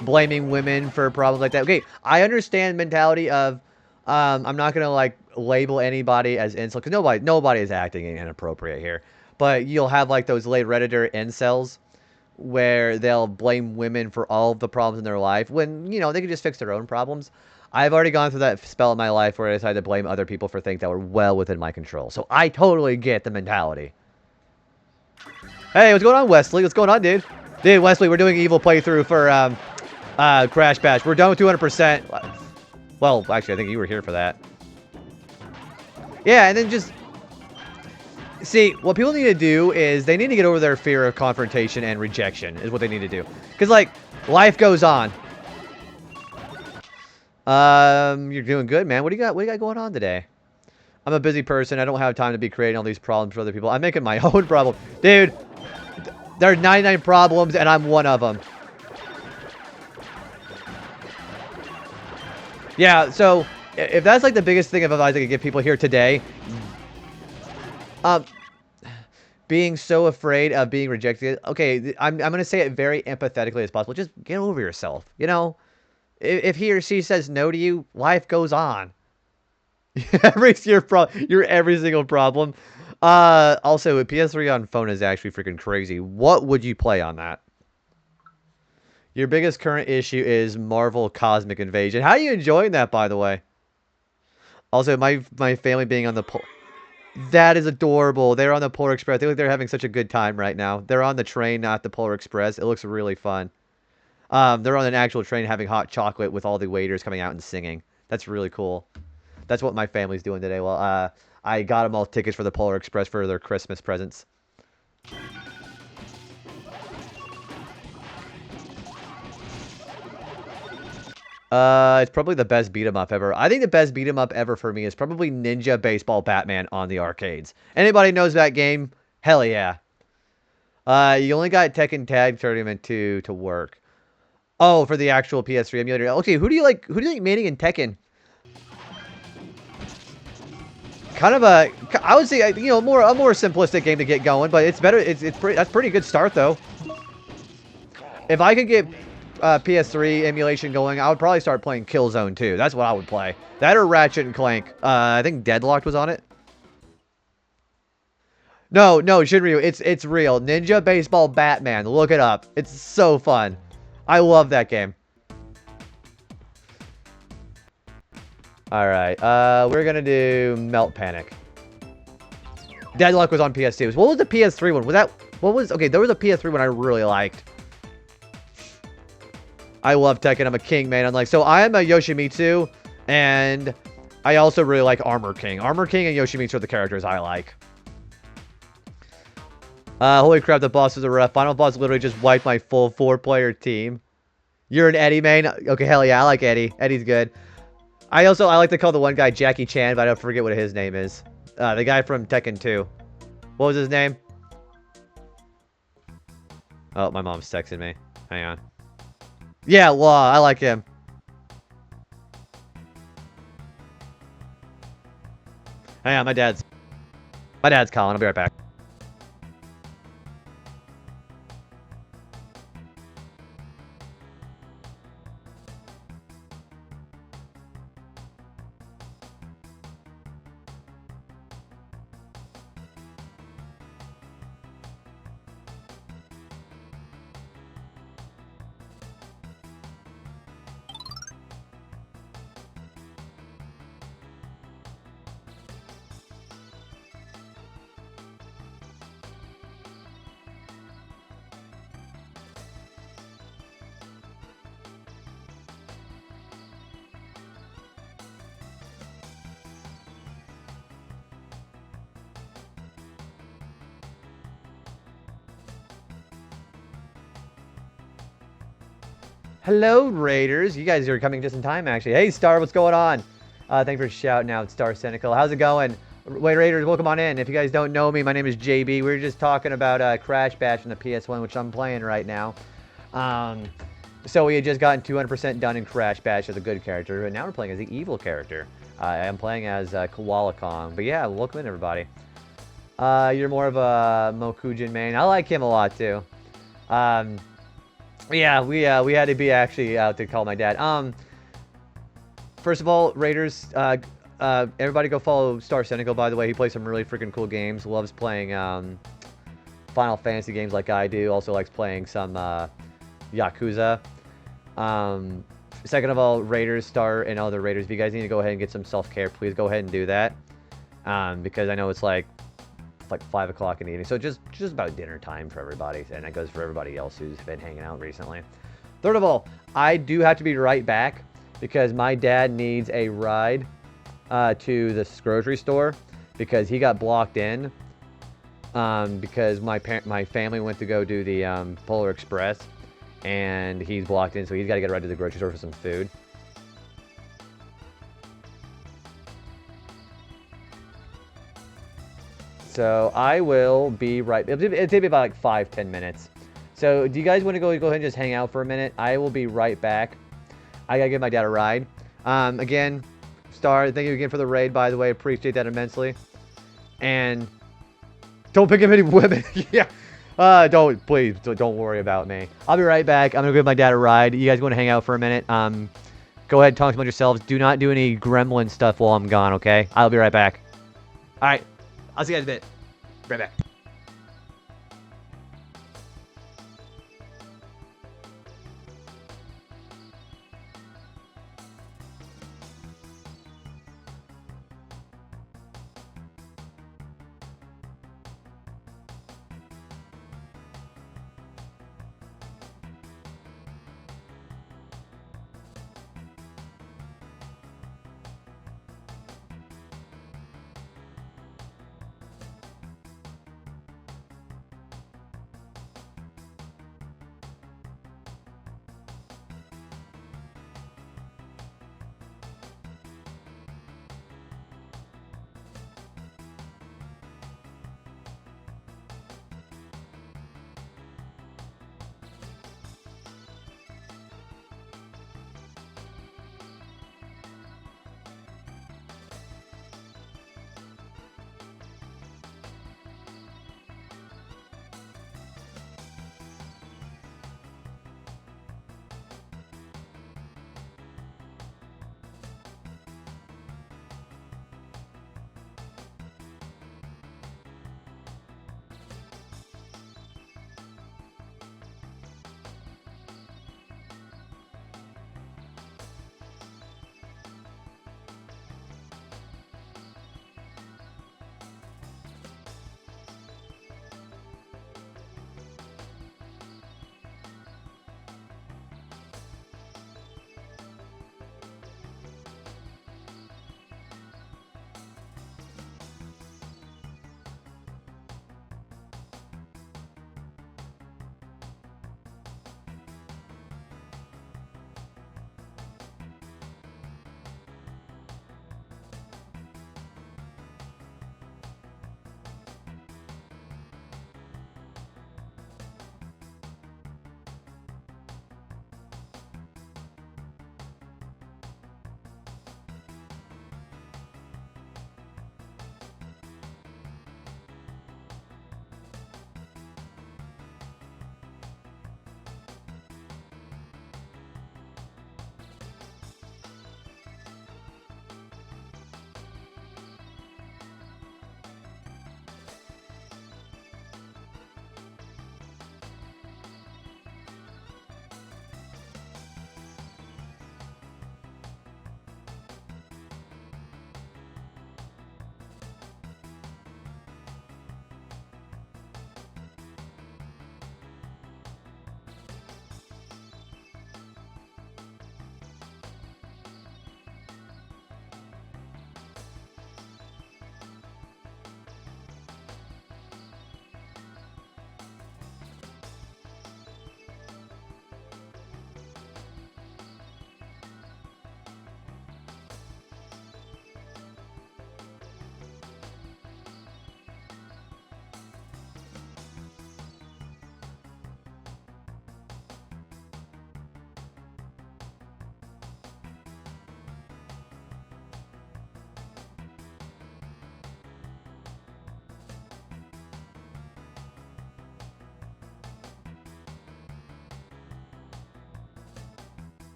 A: Blaming women for problems like that. Okay, I understand mentality of, I'm not gonna label anybody as incel, because nobody is acting inappropriate here. But you'll have those late Redditor incels where they'll blame women for all of the problems in their life when they can just fix their own problems. I've already gone through that spell in my life where I decided to blame other people for things that were well within my control. So I totally get the mentality. Hey, what's going on, Wesley? What's going on, dude? Dude, Wesley, we're doing evil playthrough for Crash Bash. We're done with 200%. Well, actually, I think you were here for that. Yeah, and then just... See, what people need to do is they need to get over their fear of confrontation and rejection is what they need to do. Because, life goes on. You're doing good, man. What do you got going on today? I'm a busy person. I don't have time to be creating all these problems for other people. I'm making my own problem. Dude, there's 99 problems, and I'm one of them. Yeah, so if that's the biggest thing of advice I could give people here today, being so afraid of being rejected. Okay, I'm gonna say it very empathetically as possible. Just get over yourself. If he or she says no to you, life goes on. Your every single problem. Also, PS3 on phone is actually freaking crazy. What would you play on that? Your biggest current issue is Marvel Cosmic Invasion. How are you enjoying that, by the way? Also, my family being on the... That is adorable. They're on the Polar Express. They look like they're having such a good time right now. They're on the train, not the Polar Express. It looks really fun. They're on an actual train having hot chocolate with all the waiters coming out and singing. That's really cool. That's what my family's doing today. Well, I got them all tickets for the Polar Express for their Christmas presents. It's probably the best beat 'em up ever. I think the best beat 'em up ever for me is probably Ninja Baseball Batman on the arcades. Anybody knows that game? Hell yeah. You only got Tekken Tag Tournament 2 to work. Oh, for the actual PS3 emulator. Okay, who do you like maining in Tekken? Kind of I would say, a more simplistic game to get going, but it's better. That's pretty good start though. If I could get PS3 emulation going, I would probably start playing Killzone 2. That's what I would play. That or Ratchet and Clank. I think Deadlocked was on it. No, Shinryu, it's real. Ninja Baseball Batman. Look it up. It's so fun. I love that game. Alright, we're gonna do Melt Panic. Deadlock was on PS2. What was the PS3 one? Okay, there was a PS3 one I really liked. I love Tekken. I'm a king, man. So I am a Yoshimitsu, and I also really like Armor King. Armor King and Yoshimitsu are the characters I like. Holy crap, the boss is a ref. Final boss literally just wiped my full 4-player team. You're an Eddie main? Okay, hell yeah, I like Eddie. Eddie's good. I like to call the one guy Jackie Chan, but I don't forget what his name is. The guy from Tekken 2. What was his name? Oh, my mom's texting me. Hang on. Yeah, Law. I like him. Hang on, my dad's calling. I'll be right back. Hello, Raiders. You guys are coming just in time, actually. Hey, Star, what's going on? Thanks for shouting out, Star Cynical. How's it going? Wait, Raiders, welcome on in. If you guys don't know me, my name is JB. We were just talking about Crash Bash on the PS1, which I'm playing right now. So we had just gotten 200% done in Crash Bash as a good character, and now we're playing as the evil character. I'm playing as Koala Kong. But yeah, welcome in, everybody. You're more of a Mokujin main. I like him a lot, too. Yeah, we had to be actually out to call my dad. First of all, Raiders, everybody go follow Star Cynical, by the way. He plays some really freaking cool games. Loves playing Final Fantasy games like I do. Also likes playing some Yakuza. Second of all, Raiders, Star, and other Raiders, if you guys need to go ahead and get some self-care, please go ahead and do that. Because I know it's like 5 o'clock in the evening, so just about dinner time for everybody, and that goes for everybody else who's been hanging out recently. Third of all, I do have to be right back because my dad needs a ride to this grocery store because he got blocked in because my family went to go do the Polar Express, and he's blocked in, so he's got to get a ride to the grocery store for some food. So I will be right. It'll take me about like 5-10 minutes. So do you guys want to go ahead and just hang out for a minute? I will be right back. I gotta give my dad a ride. Again, Star, thank you again for the raid, by the way. Appreciate that immensely. And don't pick up any women. Yeah. Please don't worry about me. I'll be right back. I'm gonna give my dad a ride. You guys want to hang out for a minute? Go ahead and talk among yourselves. Do not do any gremlin stuff while I'm gone. Okay? I'll be right back. All right. I'll see you guys in a bit. Right back.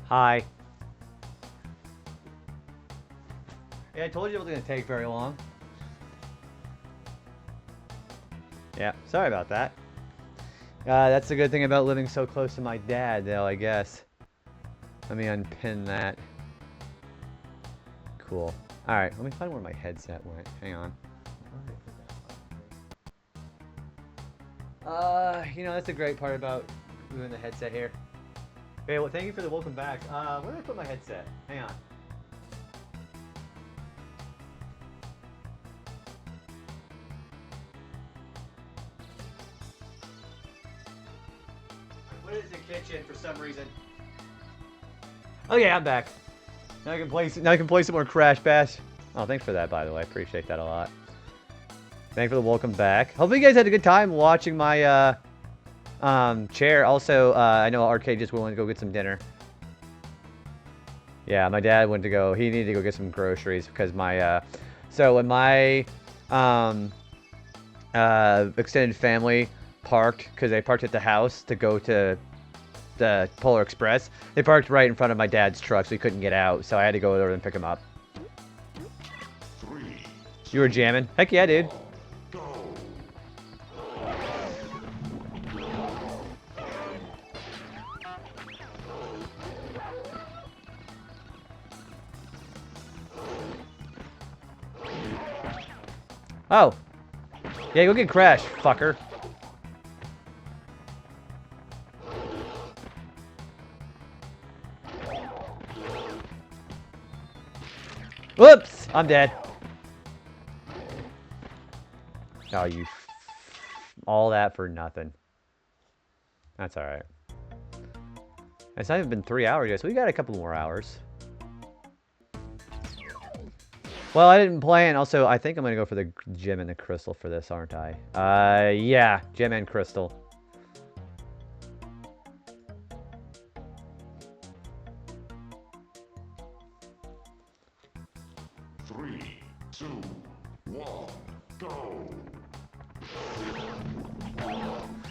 A: Hi. Yeah, I told you it wasn't gonna take very long. Yeah, sorry about that. That's the good thing about living so close to my dad, though, I guess. Let me unpin that. Cool. Alright, let me find where my headset went. Hang on. You know, that's the great part about doing the headset here. Hey, well, thank you for the welcome back. Where did I put my headset? Hang on. I put it in the kitchen for some reason. Okay, I'm back. Now I can play some more Crash Bash. Oh, thanks for that, by the way. I appreciate that a lot. Thanks for the welcome back. Hopefully you guys had a good time watching my chair. Also, I know Arcade just went to go get some dinner. Yeah, my dad went to go. He needed to go get some groceries because my so when my extended family parked, because they parked at the house to go to the Polar Express, they parked right in front of my dad's truck, so he couldn't get out. So I had to go over and pick him up. You were jamming? Heck yeah, dude. Oh. Yeah, go get Crash, fucker. Whoops! I'm dead. Oh, you... all that for nothing. That's alright. It's not even been 3 hours yet, so we got a couple more hours. Well, I didn't plan. Also, I think I'm going to go for the gem and the crystal for this, aren't I? Yeah. Gem and crystal.
B: Three, two, one, go!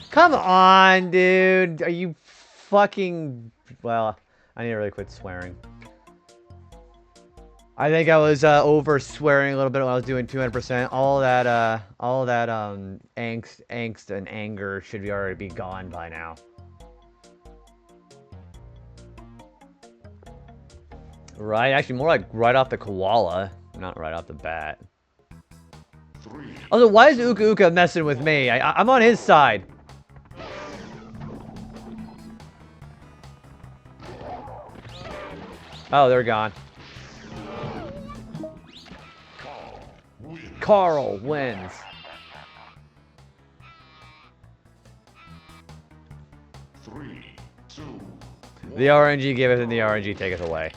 A: Come on, dude. Are you fucking... Well, I need to really quit swearing. I think I was over swearing a little bit when I was doing 200%. All that angst and anger should already be gone by now. Right, actually more like right off the koala, not right off the bat. Also, why is Uka Uka messing with me? I'm on his side. Oh, they're gone. Carl wins.
B: Three, two,
A: the RNG giveth and the RNG taketh away.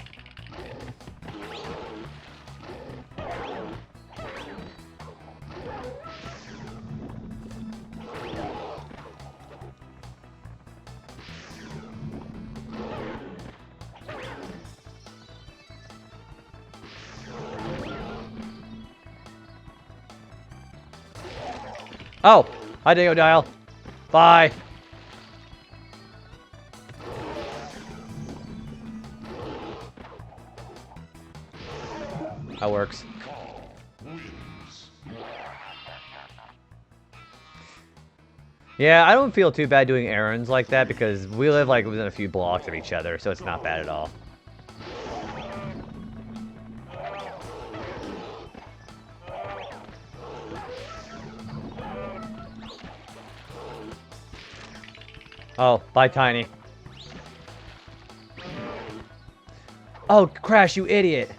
A: Oh, hi Dingo Dial. Bye. That works. Yeah, I don't feel too bad doing errands like that because we live like within a few blocks of each other, so it's not bad at all. Oh, bye, Tiny. Oh, Crash, you idiot.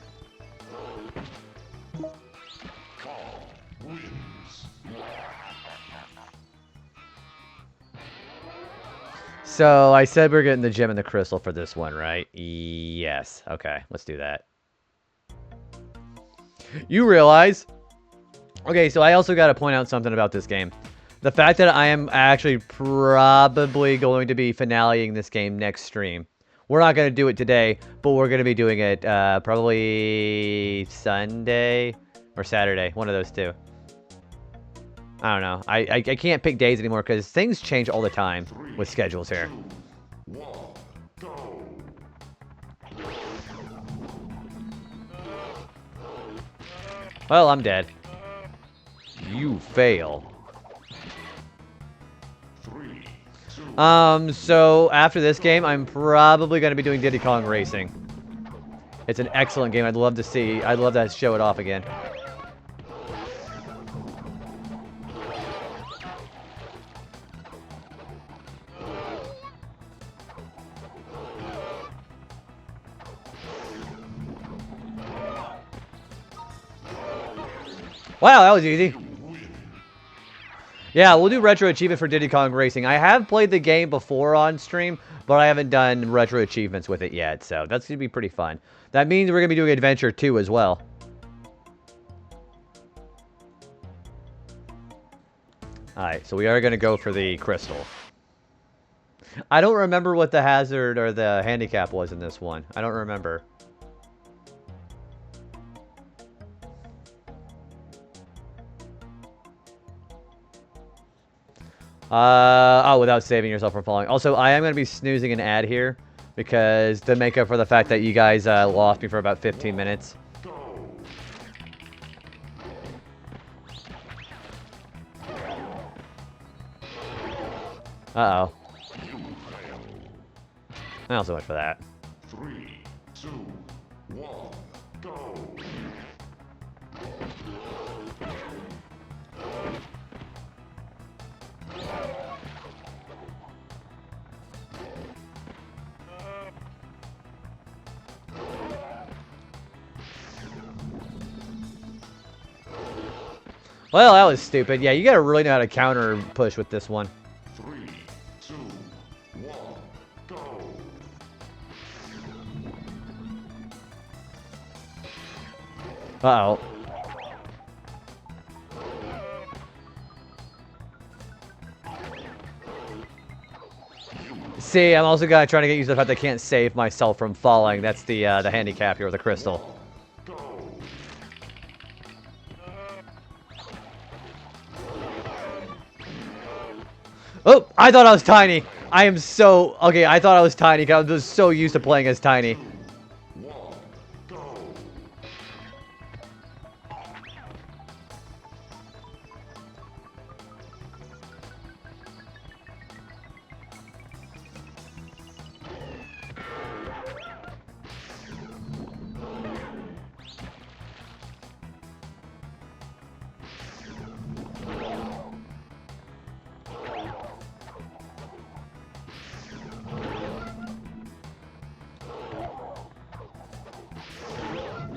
A: So, I said we're getting the gem and the crystal for this one, right? Yes. Okay, let's do that. You realize... Okay, so I also got to point out something about this game. The fact that I am actually probably going to be finaleing this game next stream. We're not going to do it today, but we're going to be doing it probably Sunday or Saturday. One of those two. I don't know. I can't pick days anymore because things change all the time with schedules here. Well, I'm dead. You fail.
B: 3, 2,
A: So after this game, I'm probably going to be doing Diddy Kong Racing. It's an excellent game. I'd love to show it off again. Wow, that was easy. Yeah, we'll do Retro Achievement for Diddy Kong Racing. I have played the game before on stream, but I haven't done Retro Achievements with it yet, so that's going to be pretty fun. That means we're going to be doing Adventure 2 as well. Alright, so we are going to go for the crystal. I don't remember what the hazard or the handicap was in this one. I don't remember. Without saving yourself from falling. Also, I am going to be snoozing an ad here because to make up for the fact that you guys lost me for about 15 minutes. Uh-oh. Not so much for that.
B: 3, 2, 1, go!
A: Well, that was stupid. Yeah, you gotta really know how to counter push with this one.
B: 3, 2, 1, go!
A: Uh-oh. See, I'm also trying to get used to the fact that I can't save myself from falling. That's the handicap here with the crystal. Oh, I thought I was tiny. I am so... Okay, I thought I was tiny because I was so used to playing as tiny.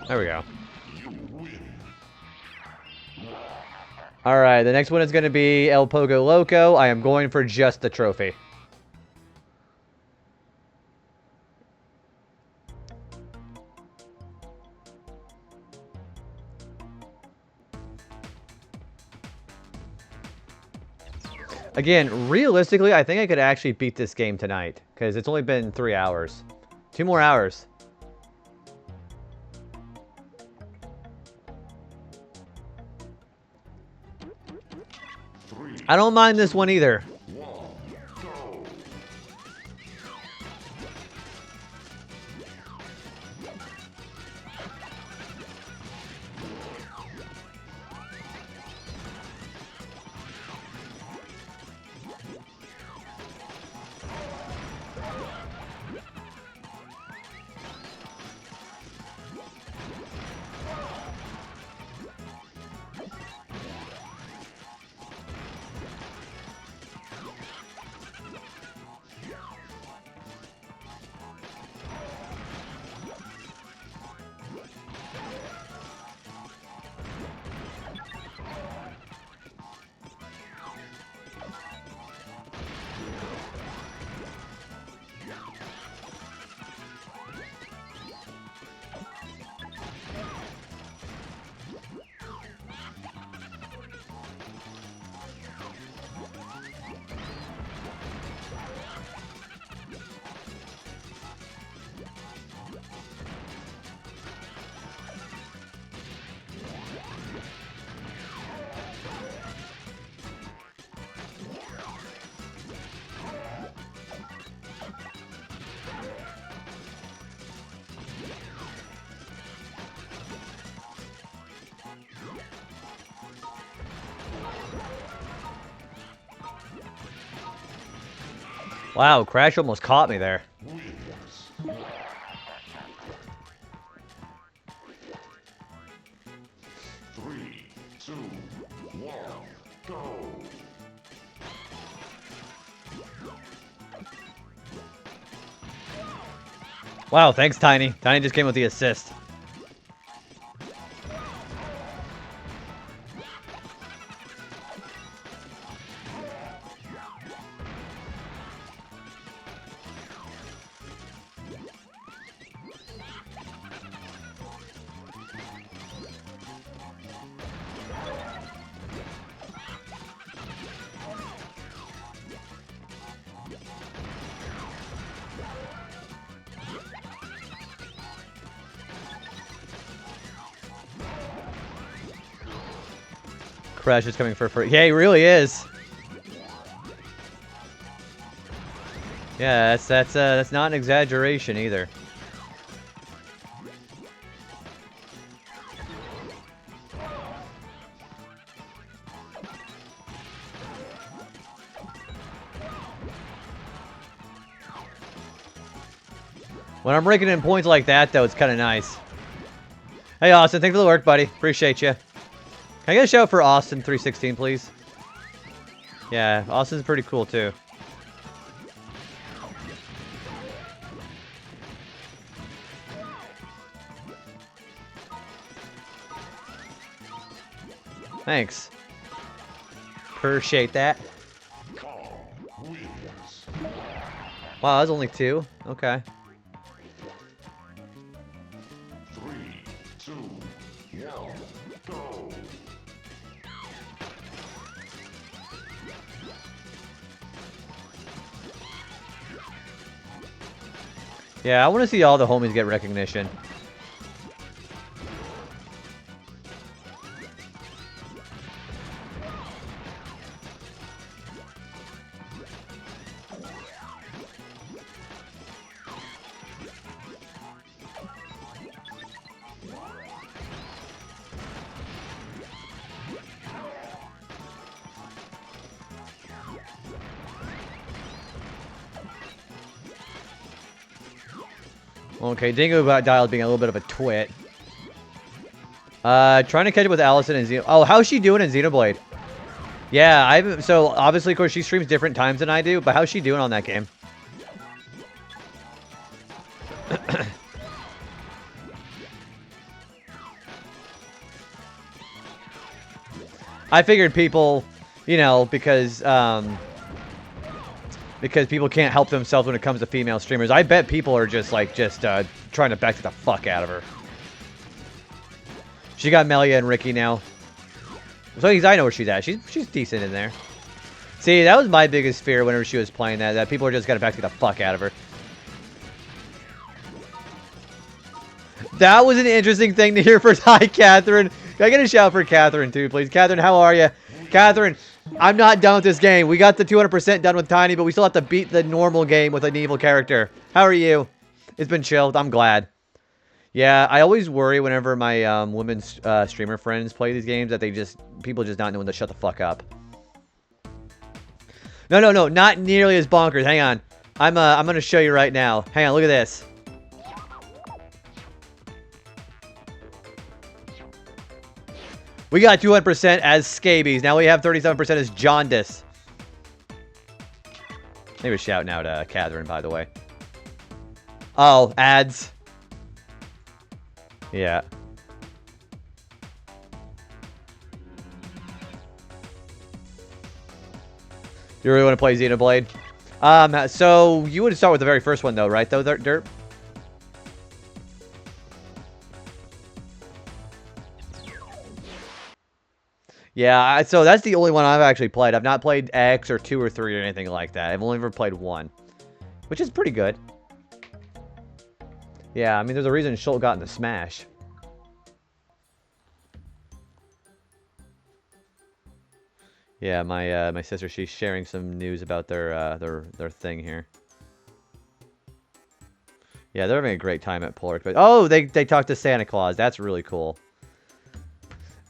A: There we go. Alright, the next one is going to be El Pogo Loco. I am going for just the trophy. Again, realistically, I think I could actually beat this game tonight. Because it's only been 3 hours. 2 more hours. I don't mind this one either. Wow, Crash almost caught me there.
B: Three, two, one, go.
A: Wow, thanks, Tiny. Tiny just came with the assist. Crash is coming for free. Yeah, he really is. Yeah, that's not an exaggeration either. When I'm raking in points like that, though, it's kind of nice. Hey, Austin, thanks for the work, buddy. Appreciate you. Can I get a shout for Austin 316, please? Yeah, Austin's pretty cool, too. Thanks. Appreciate that. Wow, that was only 2. Okay.
B: 3, 2, 1, go.
A: Yeah, I want to see all the homies get recognition. Okay, Dingo got dialed being a little bit of a twit. Trying to catch up with Allison and Xeno. Oh, how's she doing in Xenoblade? Yeah, so obviously, of course, she streams different times than I do, but how's she doing on that game? I figured people, you know, because people can't help themselves when it comes to female streamers. I bet people are just trying to back the fuck out of her. She got Melia and Ricky now. As long as I know where she's at. She's decent in there. See, that was my biggest fear whenever she was playing that people are just gonna back the fuck out of her. That was an interesting thing to hear for Hi, Catherine. Can I get a shout for Catherine too, please? Catherine, how are you? Catherine, I'm not done with this game. We got the 200% done with Tiny, but we still have to beat the normal game with an evil character. How are you? It's been chilled. I'm glad. Yeah, I always worry whenever my women's streamer friends play these games that people just not knowing to shut the fuck up. No, not nearly as bonkers. Hang on. I'm gonna show you right now. Hang on, look at this. We got 200% as scabies. Now we have 37% as jaundice. Maybe a shout out to Catherine, by the way. Oh, ads. Yeah. You really want to play Xenoblade? So you would start with the very first one, though, right? Though, Dirt. Yeah, so that's the only one I've actually played. I've not played X or 2 or 3 or anything like that. I've only ever played 1, which is pretty good. Yeah, I mean, there's a reason Schultz got into Smash. Yeah, my sister, she's sharing some news about their thing here. Yeah, they're having a great time at Polar. But oh, they talked to Santa Claus. That's really cool.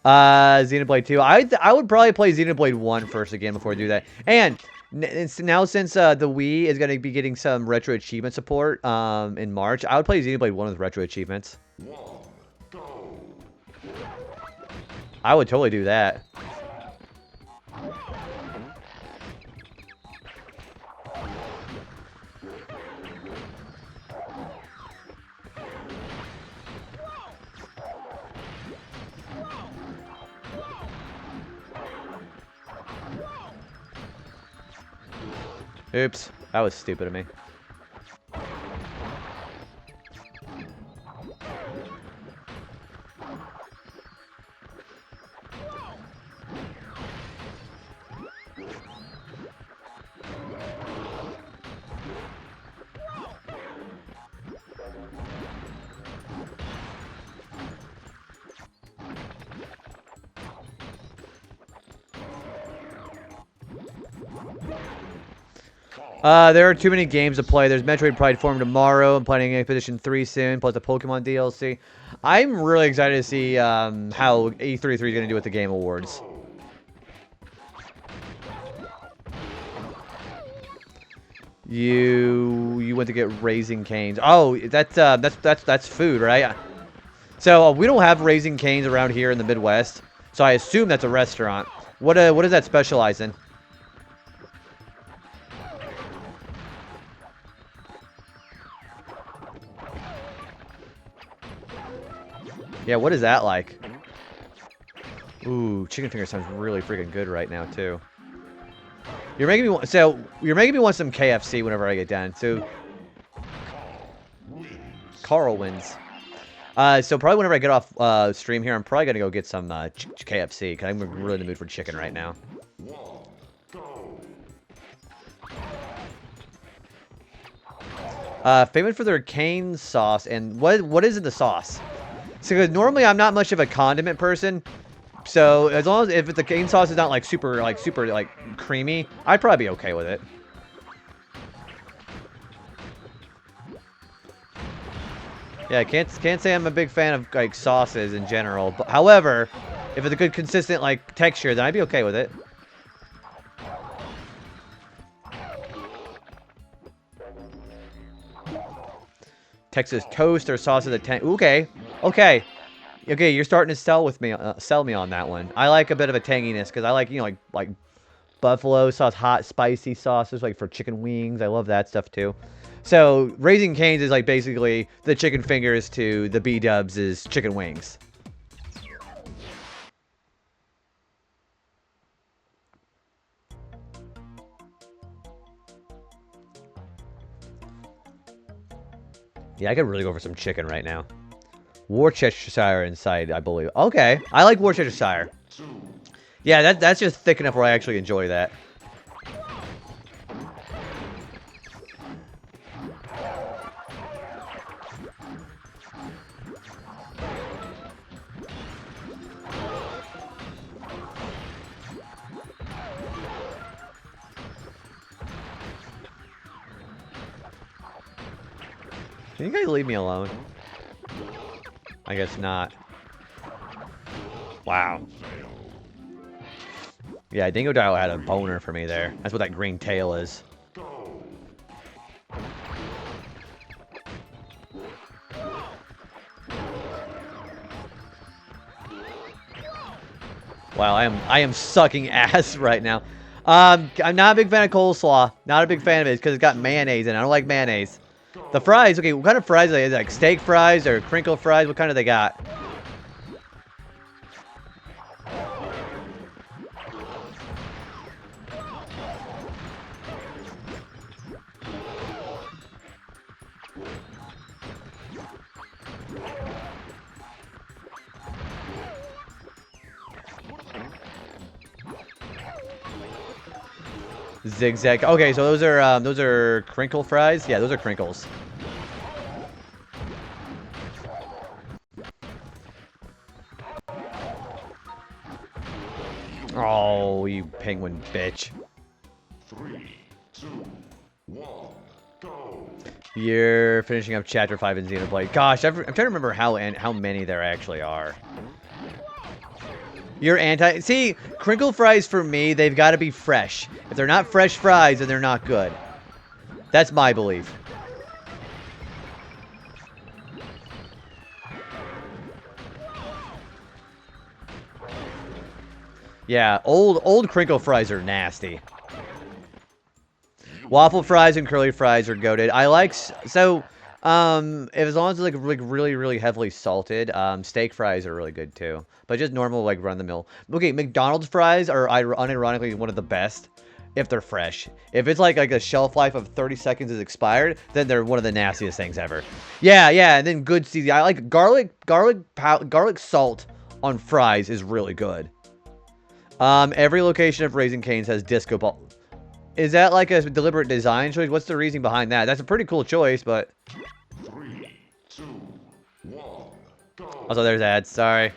A: Xenoblade 2. I would probably play Xenoblade 1 first again before I do that. And Now since the Wii is going to be getting some retro achievement support in March, I would play Xenoblade 1 with retro achievements. I would totally do that. Oops, that was stupid of me. There are too many games to play. There's Metroid Prime Forum tomorrow. I'm planning Expedition 3 soon, plus the Pokemon DLC. I'm really excited to see how E33 is going to do with the Game Awards. You went to get Raising Cane's. Oh, that's food, right? So we don't have Raising Cane's around here in the Midwest. So I assume that's a restaurant. What does that specialize in? Yeah, what is that like? Ooh, chicken finger sounds really freaking good right now too. You're making me want. So you're making me want some KFC whenever I get done. So Carl wins. So probably whenever I get off stream here, I'm probably gonna go get some KFC because I'm really in the mood for chicken right now. Famous for their cane sauce, and what is in the sauce? So, because normally I'm not much of a condiment person, so as long as if the cane sauce is not like super creamy, I'd probably be okay with it. Yeah, can't say I'm a big fan of like sauces in general. But however, if it's a good consistent like texture, then I'd be okay with it. Texas toast or sauce of the tank. Okay, okay, you're starting to sell me on that one. I like a bit of a tanginess because I like like buffalo sauce, hot spicy sauces like for chicken wings. I love that stuff too. So Raising Cane's is like basically the chicken fingers to the B-dubs is chicken wings. Yeah, I could really go for some chicken right now. Worcestershire inside, I believe. Okay, I like Worcestershire. Yeah, that's just thick enough where I actually enjoy that. Can you guys leave me alone? I guess not. Wow. Yeah, Dingo Dial had a boner for me there. That's what that green tail is. Wow, I am sucking ass right now. I'm not a big fan of coleslaw. Not a big fan of it because it's got mayonnaise in it. I don't like mayonnaise. The fries, okay, what kind of fries are they? Is it like steak fries or crinkle fries? What kind of they got? Zigzag. Okay, so those are crinkle fries. Yeah, those are crinkles. Oh, you penguin bitch.
B: 3, 2, 1, go.
A: You're finishing up Chapter 5 in Xenoblade. Gosh, I'm trying to remember how many there actually are. You're anti... See, crinkle fries for me, they've got to be fresh. If they're not fresh fries, then they're not good. That's my belief. Yeah, old crinkle fries are nasty. Waffle fries and curly fries are goated. I like... So, if as long as it's like really, really heavily salted, steak fries are really good too. But just normal, like, run-of-the-mill. Okay, McDonald's fries are unironically one of the best if they're fresh. If it's like a shelf life of 30 seconds is expired, then they're one of the nastiest things ever. Yeah, and then good seasoning. I like garlic salt on fries is really good. Every location of Raising Cane's has disco ball. Is that like a deliberate design choice? What's the reasoning behind that? That's a pretty cool choice, but...
B: 3, 2, 1, go.
A: Also, there's ads. Sorry.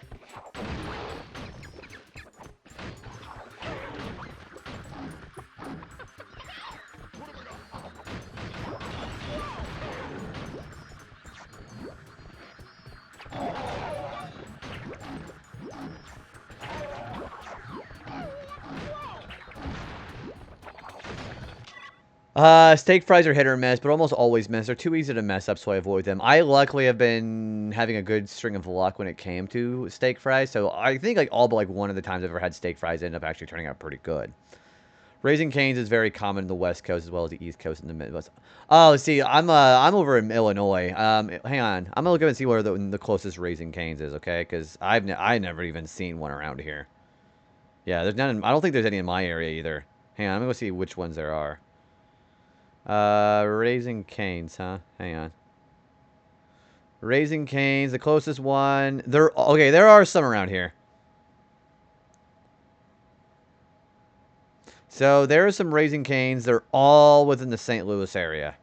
A: Steak fries are hit or miss, but almost always miss. They're too easy to mess up, so I avoid them. I luckily have been having a good string of luck when it came to steak fries, so I think like all but like one of the times I've ever had steak fries ended up actually turning out pretty good. Raising Cane's is very common in the West Coast as well as the East Coast and the Midwest. Oh, see, I'm over in Illinois. Hang on, I'm gonna look up and see where the closest Raising Cane's is, okay? Because I've never even seen one around here. Yeah, there's none. I don't think there's any in my area either. Hang on, I'm gonna go see which ones there are. Raising Cane's, huh? Hang on. Raising Cane's, the closest one. Okay, there are some around here. So there are some Raising Cane's. They're all within the St. Louis area.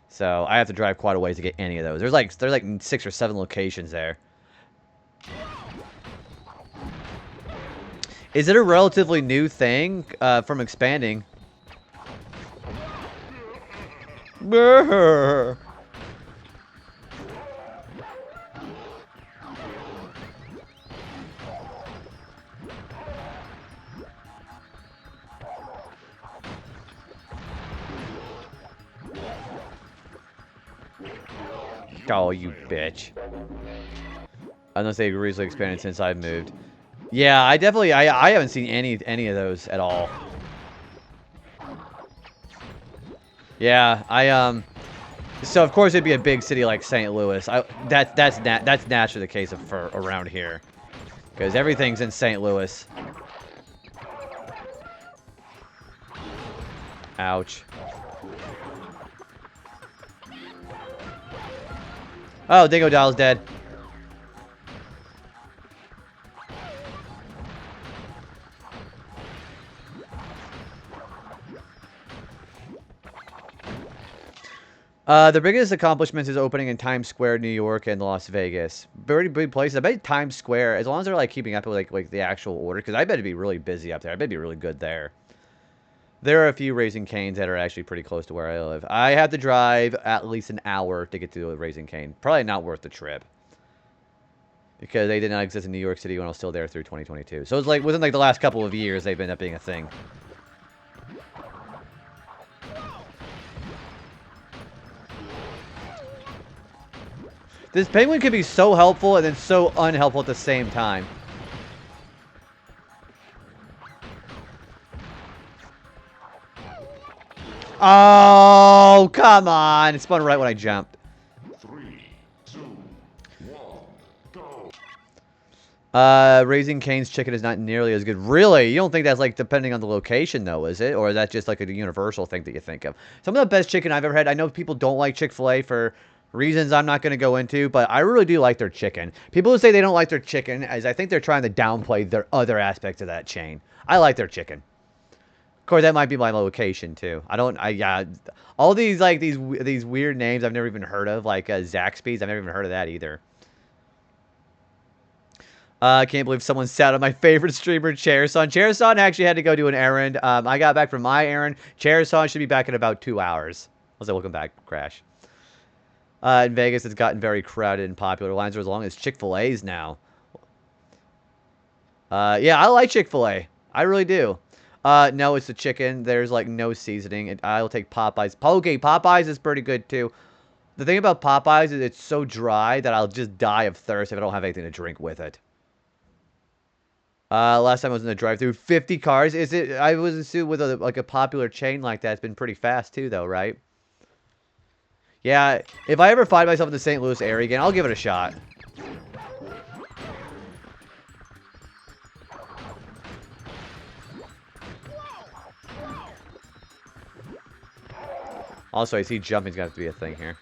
A: So I have to drive quite a ways to get any of those. There's like 6 or 7 locations there. Is it a relatively new thing from expanding? Brr. Oh, you bitch. Unless they recently expanded since I've moved. Yeah, I haven't seen any of those at all. Yeah, so of course it'd be a big city like St. Louis. That's naturally the case for around here, because everything's in St. Louis. Ouch. Oh, Dingo Doll's dead. The biggest accomplishments is opening in Times Square, New York, and Las Vegas. Very big places. I bet Times Square, as long as they're like keeping up with like the actual order, because I bet it'd be really busy up there. I bet it'd be really good there. There are a few Raising Cane's that are actually pretty close to where I live. I have to drive at least an hour to get to a Raising Cane. Probably not worth the trip, because they did not exist in New York City when I was still there through 2022. So it's like within like the last couple of years they've ended up being a thing. This penguin could be so helpful and then so unhelpful at the same time. Oh, come on. It spun right when I jumped.
B: 3, 2, 1, go.
A: Raising Cane's chicken is not nearly as good. Really? You don't think that's like depending on the location though, is it? Or is that just like a universal thing that you think of? Some of the best chicken I've ever had. I know people don't like Chick-fil-A for reasons I'm not going to go into, but I really do like their chicken. People who say they don't like their chicken, as I think they're trying to downplay their other aspects of that chain. I like their chicken. Of course, that might be my location too. Yeah, all these like these weird names I've never even heard of, like Zaxby's. I've never even heard of that either. I can't believe someone sat on my favorite streamer, Chairson. Chairson actually had to go do an errand. I got back from my errand. Chairson should be back in about 2 hours. I'll say welcome back, Crash. In Vegas, it's gotten very crowded and popular. Lines are as long as Chick-fil-A's now. Yeah, I like Chick-fil-A. I really do. No, it's the chicken. There's like no seasoning. I'll take Popeyes. Okay, Popeyes is pretty good too. The thing about Popeyes is it's so dry that I'll just die of thirst if I don't have anything to drink with it. Last time I was in the drive-thru, 50 cars. Is it? I was assuming with like a popular chain like that, it's been pretty fast too, though, right? Yeah. If I ever find myself in the St. Louis area again, I'll give it a shot. Also, I see jumping's got to be a thing here.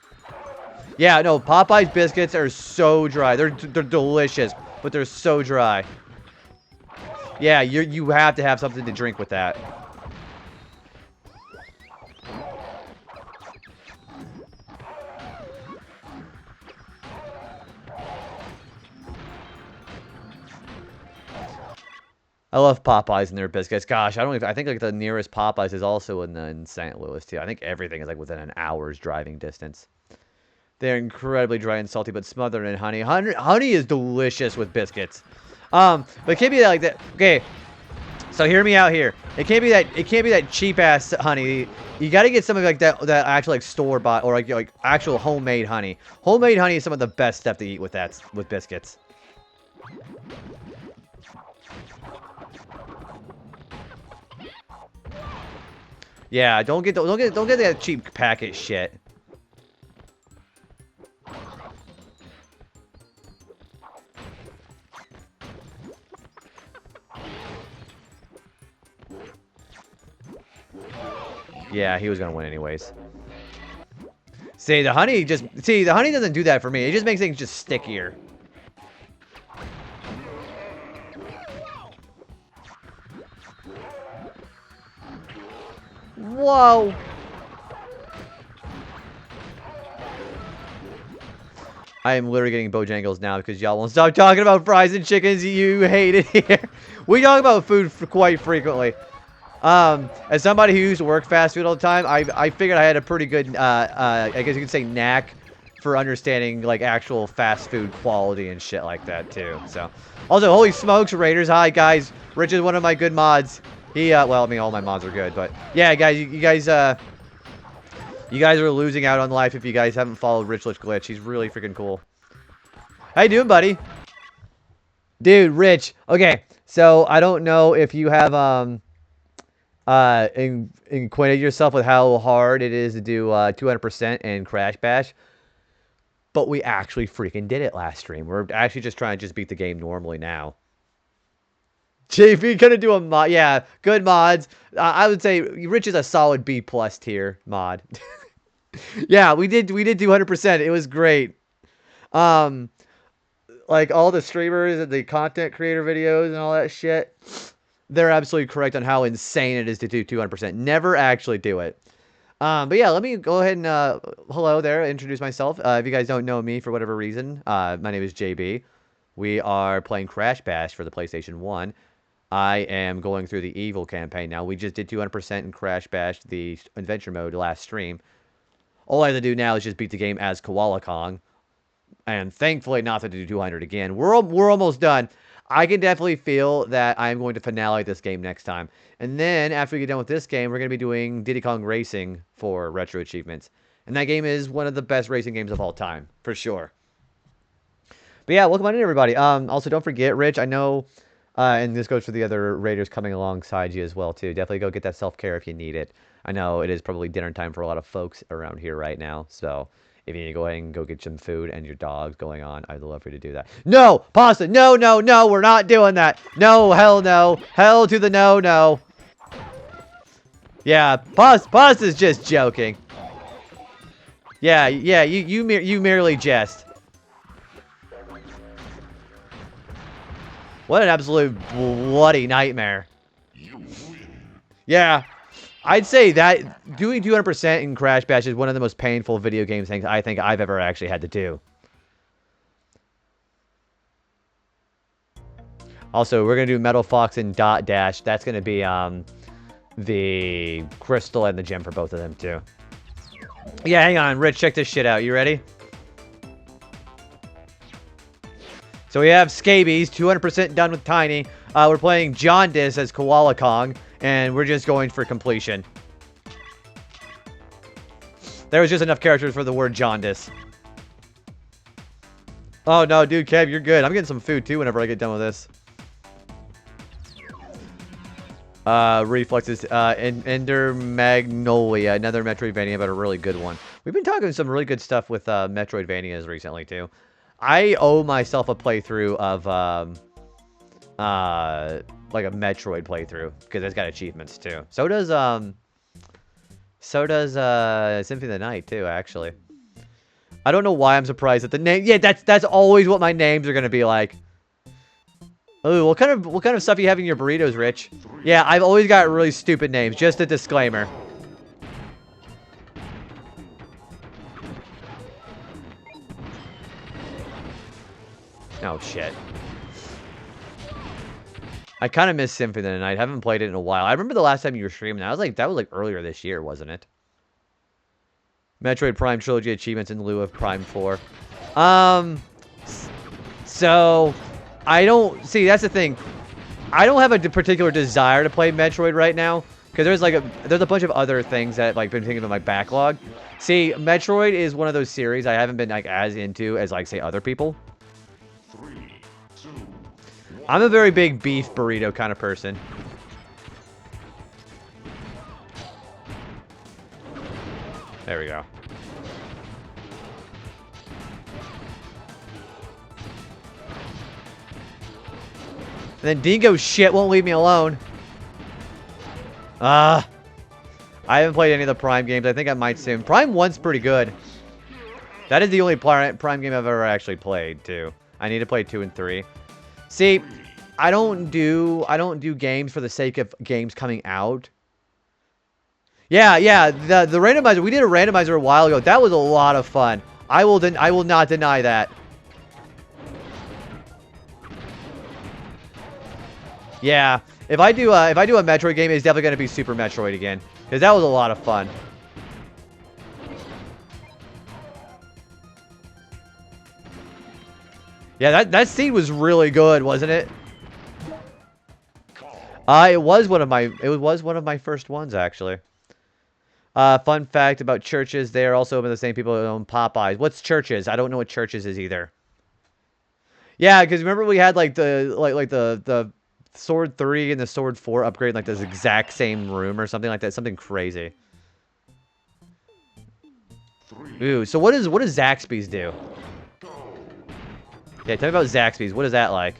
A: Yeah, no, Popeye's biscuits are so dry. They're delicious, but they're so dry. Yeah, you have to have something to drink with that. I love Popeyes and their biscuits. Gosh, I think like the nearest Popeyes is also in St. Louis too. I think everything is like within an hour's driving distance. They're incredibly dry and salty, but smothered in honey. Honey is delicious with biscuits. But it can't be like that. Okay, so hear me out here. It can't be that cheap ass honey. You got to get something like that actual like store bought or like actual homemade honey. Homemade honey is some of the best stuff to eat with biscuits. Yeah, don't get that cheap packet shit. Yeah, he was gonna win anyways. See, the honey doesn't do that for me. It just makes things just stickier. Whoa. I am literally getting Bojangles now because y'all won't stop talking about fries and chickens. You hate it here. We talk about food quite frequently. As somebody who used to work fast food all the time, I figured I had a pretty good, I guess you could say knack for understanding, like, actual fast food quality and shit like that, too. So, also, holy smokes, Raiders. Hi, guys. Rich is one of my good mods. Well, I mean, all my mods are good, but, yeah, guys, you guys are losing out on life if you guys haven't followed Rich Glitch. He's really freaking cool. How you doing, buddy? Dude, Rich. Okay, so I don't know if you have, acquainted yourself with how hard it is to do 200% in Crash Bash, but we actually freaking did it last stream. We're actually just trying to just beat the game normally now. JP gonna do a mod, yeah, good mods. I would say Rich is a solid B+ tier mod. Yeah, we did 200%. It was great. Like all the streamers and the content creator videos and all that shit. They're absolutely correct on how insane it is to do 200%. Never actually do it. But yeah, let me go ahead and, hello there, introduce myself. If you guys don't know me for whatever reason, my name is JB. We are playing Crash Bash for the PlayStation 1. I am going through the Evil campaign now. We just did 200% in Crash Bash, the adventure mode, last stream. All I have to do now is just beat the game as Koala Kong. And thankfully not to do 200 again. We're almost done. I can definitely feel that I'm going to finale this game next time. And then, after we get done with this game, we're going to be doing Diddy Kong Racing for Retro Achievements. And that game is one of the best racing games of all time, for sure. But yeah, welcome on in, everybody. Also, don't forget, Rich, I know, and this goes for the other Raiders coming alongside you as well, too. Definitely go get that self-care if you need it. I know it is probably dinner time for a lot of folks around here right now, so if you need to go ahead and go get some food and your dog's going on, I'd love for you to do that. No! Pasta! No, no, no! We're not doing that! No! Hell no! Hell to the no, no! Yeah, Pasta's just joking. Yeah, you merely jest. What an absolute bloody nightmare. Yeah. I'd say that doing 200% in Crash Bash is one of the most painful video game things I think I've ever actually had to do. Also, we're going to do Metal Fox and Dot Dash. That's going to be the crystal and the gem for both of them, too. Yeah, hang on. Rich, check this shit out. You ready? So we have Scabies, 200% done with Tiny. We're playing Jaundice as Koala Kong, and we're just going for completion. There was just enough characters for the word Jaundice. Oh, no, dude, Kev, you're good. I'm getting some food, too, whenever I get done with this. Reflexes, Ender Magnolia, another Metroidvania, but a really good one. We've been talking some really good stuff with, Metroidvanias recently, too. I owe myself a playthrough of, like a Metroid playthrough, because it's got achievements, too. So does, Symphony of the Night, too, actually. I don't know why I'm surprised that the name... Yeah, that's always what my names are going to be like. Ooh, what kind of stuff you have in your burritos, Rich? Yeah, I've always got really stupid names. Just a disclaimer. Oh, shit. I kind of miss Symphony of the Night. I haven't played it in a while. I remember the last time you were streaming. That was like earlier this year, wasn't it? Metroid Prime Trilogy achievements in lieu of Prime 4. So, I don't... See, that's the thing. I don't have a particular desire to play Metroid right now. Because there's a bunch of other things that, like, been thinking of my backlog. See, Metroid is one of those series I haven't been, like, as into as, like, say, other people.
B: 3, 2,
A: I'm a very big beef burrito kind of person. There we go. And then Dingo shit won't leave me alone. I haven't played any of the Prime games. I think I might soon. Prime 1's pretty good. That is the only Prime game I've ever actually played, too. I need to play 2 and 3. See, I don't do games for the sake of games coming out. Yeah, the randomizer. We did a randomizer a while ago. That was a lot of fun. I will not deny that. Yeah, if I do a Metroid game, it's definitely gonna be Super Metroid again, because that was a lot of fun. Yeah, that seed was really good, wasn't it? It was one of my first ones, actually. Fun fact about Churches, they are also owned by the same people who own Popeyes. What's Churches? I don't know what Churches is either. Yeah, because remember we had like the Sword 3 and the Sword 4 upgrade in like this exact same room or something like that. Something crazy. Ooh, so what does Zaxby's do? Yeah, tell me about Zaxby's. What is that like?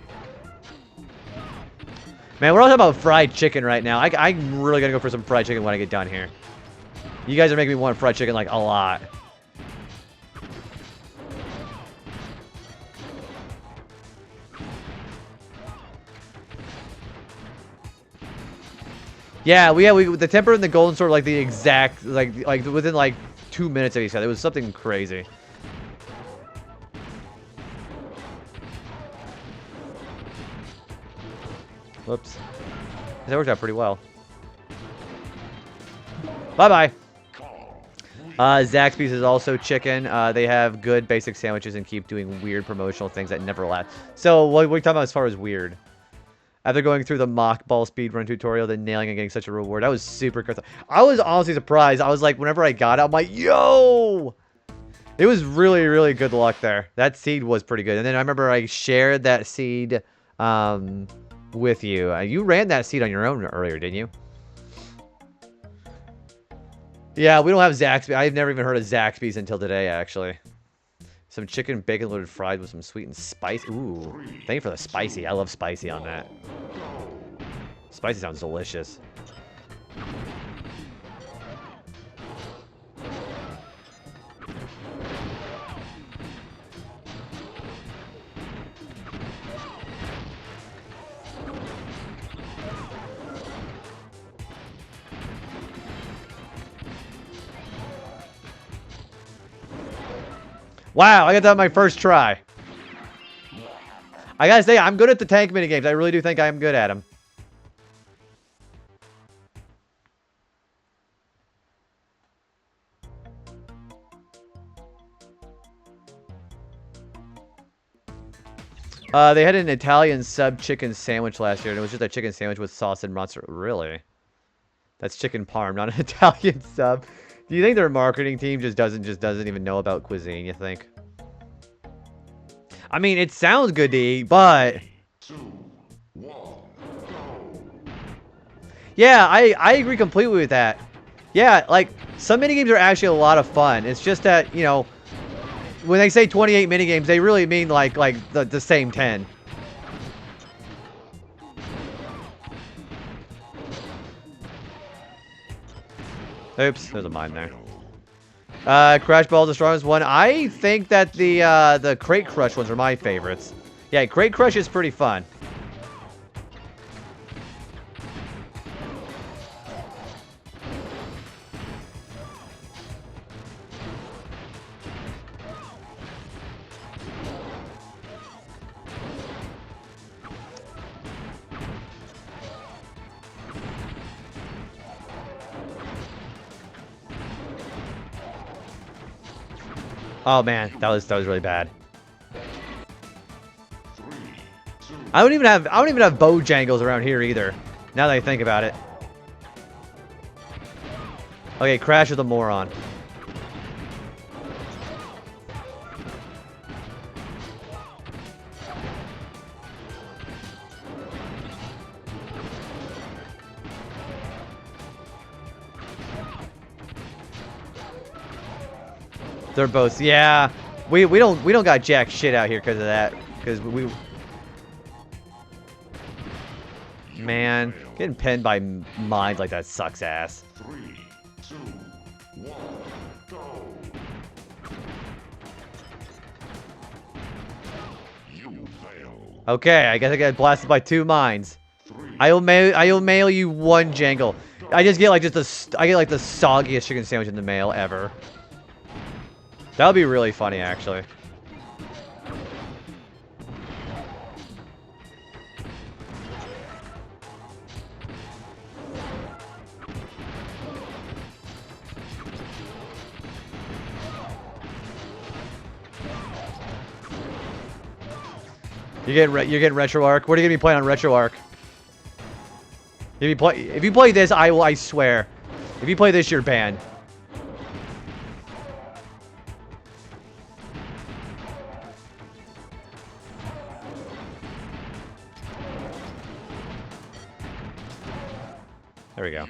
A: Man, we're all talking about fried chicken right now. I'm really gonna go for some fried chicken when I get done here. You guys are making me want fried chicken like a lot. Yeah, the temper and the golden sword like the exact like within like 2 minutes of each other. It was something crazy. Whoops. That worked out pretty well. Bye-bye. Zaxby's is also chicken. They have good basic sandwiches and keep doing weird promotional things that never last. So, what are we talking about as far as weird? After going through the mock ball speedrun tutorial, then nailing and getting such a reward, that was super cool. I was honestly surprised. I was like, whenever I got it, I'm like, yo! It was really, really good luck there. That seed was pretty good. And then I remember I shared that seed with you. You ran that seed on your own earlier, didn't you? Yeah, we don't have Zaxby's. I've never even heard of Zaxby's until today, actually. Some chicken bacon loaded fried with some sweet and spicy. Ooh, thank you for the spicy. I love spicy on that. Spicy sounds delicious. Wow, I got that on my first try. I gotta say, I'm good at the tank minigames. I really do think I'm good at them. They had an Italian sub chicken sandwich last year, and it was just a chicken sandwich with sauce and mozzarella. Really? That's chicken parm, not an Italian sub. Do you think their marketing team just doesn't even know about cuisine? You think? I mean, it sounds good to eat, but
B: 2, 1, go!
A: yeah, I agree completely with that. Yeah, like some minigames are actually a lot of fun. It's just that, you know, when they say 28 minigames, they really mean like the same 10. Oops, there's a mine there. Crash Ball's the strongest one. I think that the Crate Crush ones are my favorites. Yeah, Crate Crush is pretty fun. Oh man, that was really bad.
B: 3, 2,
A: I don't even have Bojangles around here either. Now that I think about it. Okay, Crash is a moron. They're both, yeah. We don't got jack shit out here because of that. Because we, man, getting pinned by mines like that sucks ass.
B: 3, 2, 1, go! You fail.
A: Okay, I guess I got blasted by 2 mines.
B: 3,
A: I'll mail you 1 jangle. I just get like I get like the soggiest chicken sandwich in the mail ever. That would be really funny, actually. You're getting RetroArch. What are you gonna be playing on RetroArch? If you play this, I swear. If you play this, you're banned. There we go.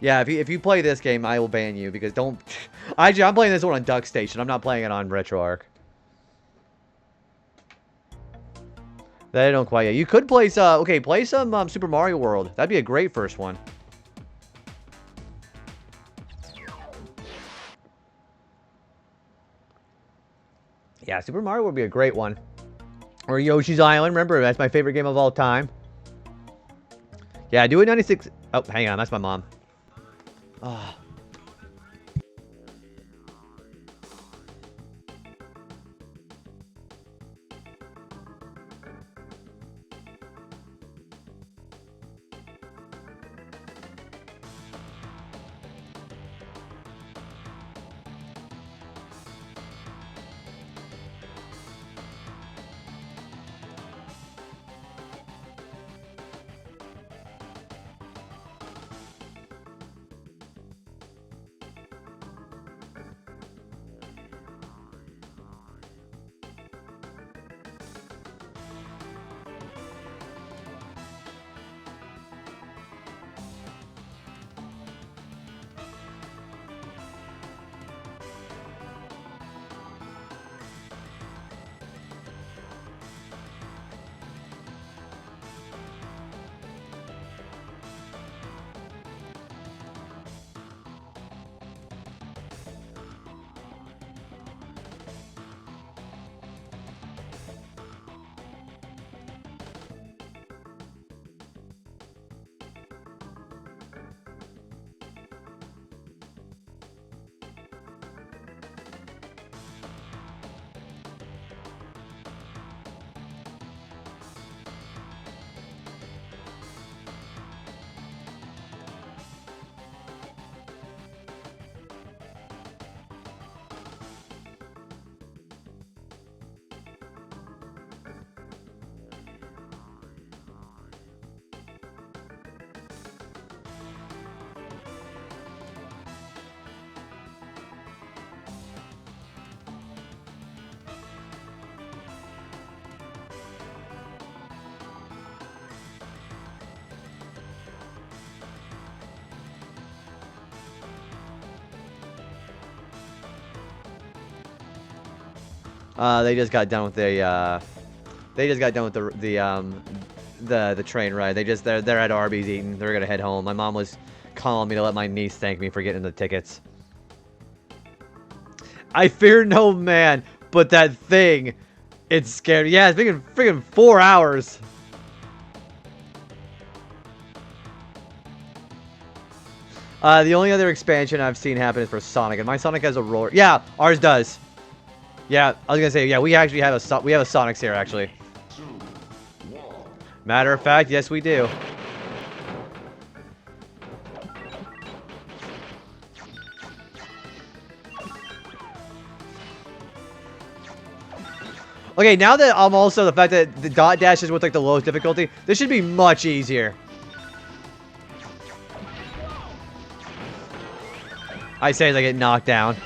A: Yeah, if you play this game, I will ban you because don't. Actually, I'm playing this one on Duck Station. I'm not playing it on RetroArch. That I don't quite yet. You could play some. Okay, play some Super Mario World. That'd be a great first one. Yeah, Super Mario would be a great one. Or Yoshi's Island. Remember, that's my favorite game of all time. Yeah, do it 96. Oh, hang on. That's my mom. Oh. They just got done with the the train ride. They're at Arby's eating. They're gonna head home. My mom was calling me to let my niece thank me for getting the tickets. I fear no man, but that thing, it's scary. Yeah, it's been freaking 4 hours. The only other expansion I've seen happen is for Sonic, and my Sonic has a roller. Yeah, ours does. Yeah, I was gonna say, yeah, we actually have a Sonics here actually. Matter of fact, yes, we do. Okay, now that I'm also the fact that the dot dash is with like the lowest difficulty, this should be much easier. I say as I get knocked down.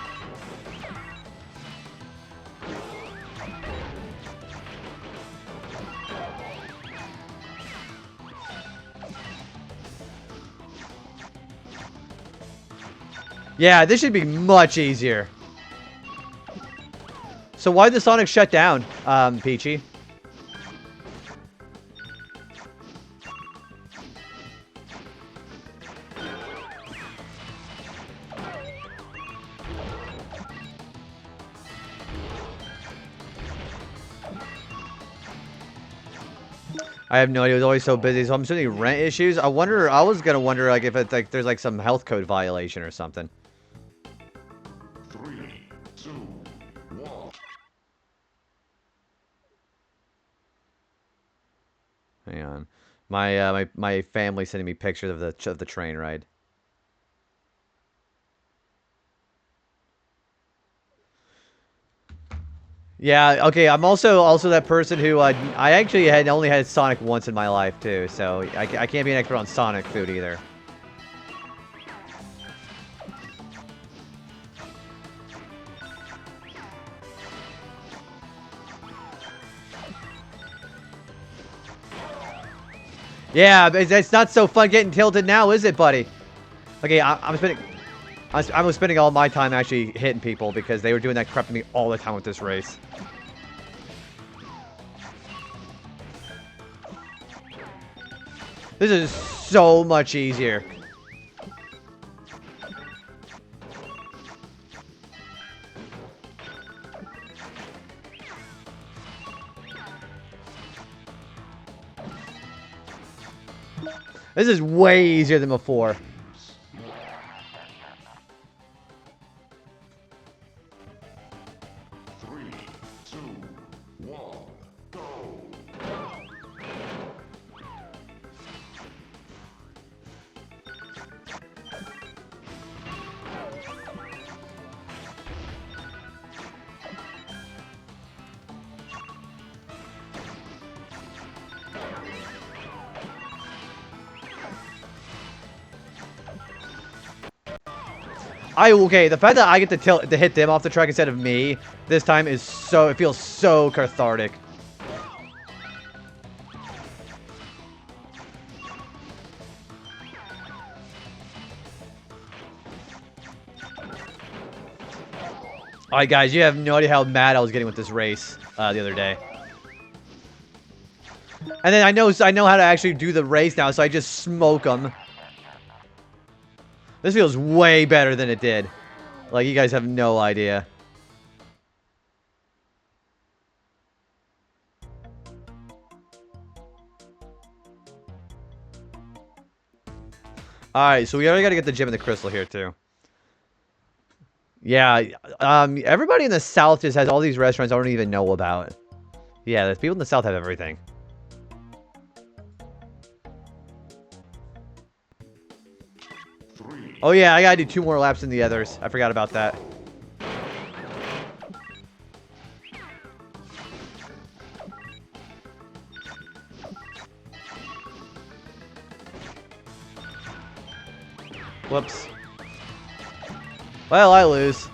A: Yeah, this should be much easier. So why did the Sonic shut down, Peachy? I have no idea. It was always so busy, so I'm assuming rent issues. I was gonna wonder like if it's like there's like some health code violation or something.
B: 3, 2, 1.
A: Hang on. My family sending me pictures of the train ride. Yeah, okay, I'm also that person who I actually had only had Sonic once in my life too, so I can't be an expert on Sonic food either. Yeah, but it's not so fun getting tilted now, is it, buddy? Okay, I was spending all my time actually hitting people because they were doing that crap to me all the time with this race. This is so much easier. This is way easier than before. Okay, the fact that I get to hit them off the track instead of me this time is it feels so cathartic. Alright guys, you have no idea how mad I was getting with this race the other day. And then I know how to actually do the race now, so I just smoke them. This feels way better than it did. Like, you guys have no idea. Alright, so we already gotta get the gem and the crystal here, too. Yeah, everybody in the South just has all these restaurants I don't even know about. Yeah, the people in the South have everything. Oh yeah, I gotta do 2 more laps than the others. I forgot about that. Whoops. Well, I lose.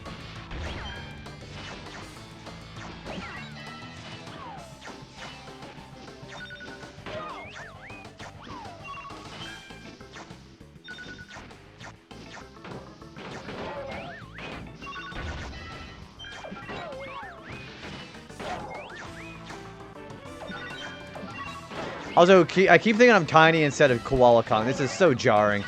A: Also, I keep thinking I'm Tiny instead of Koala Kong. This is so jarring.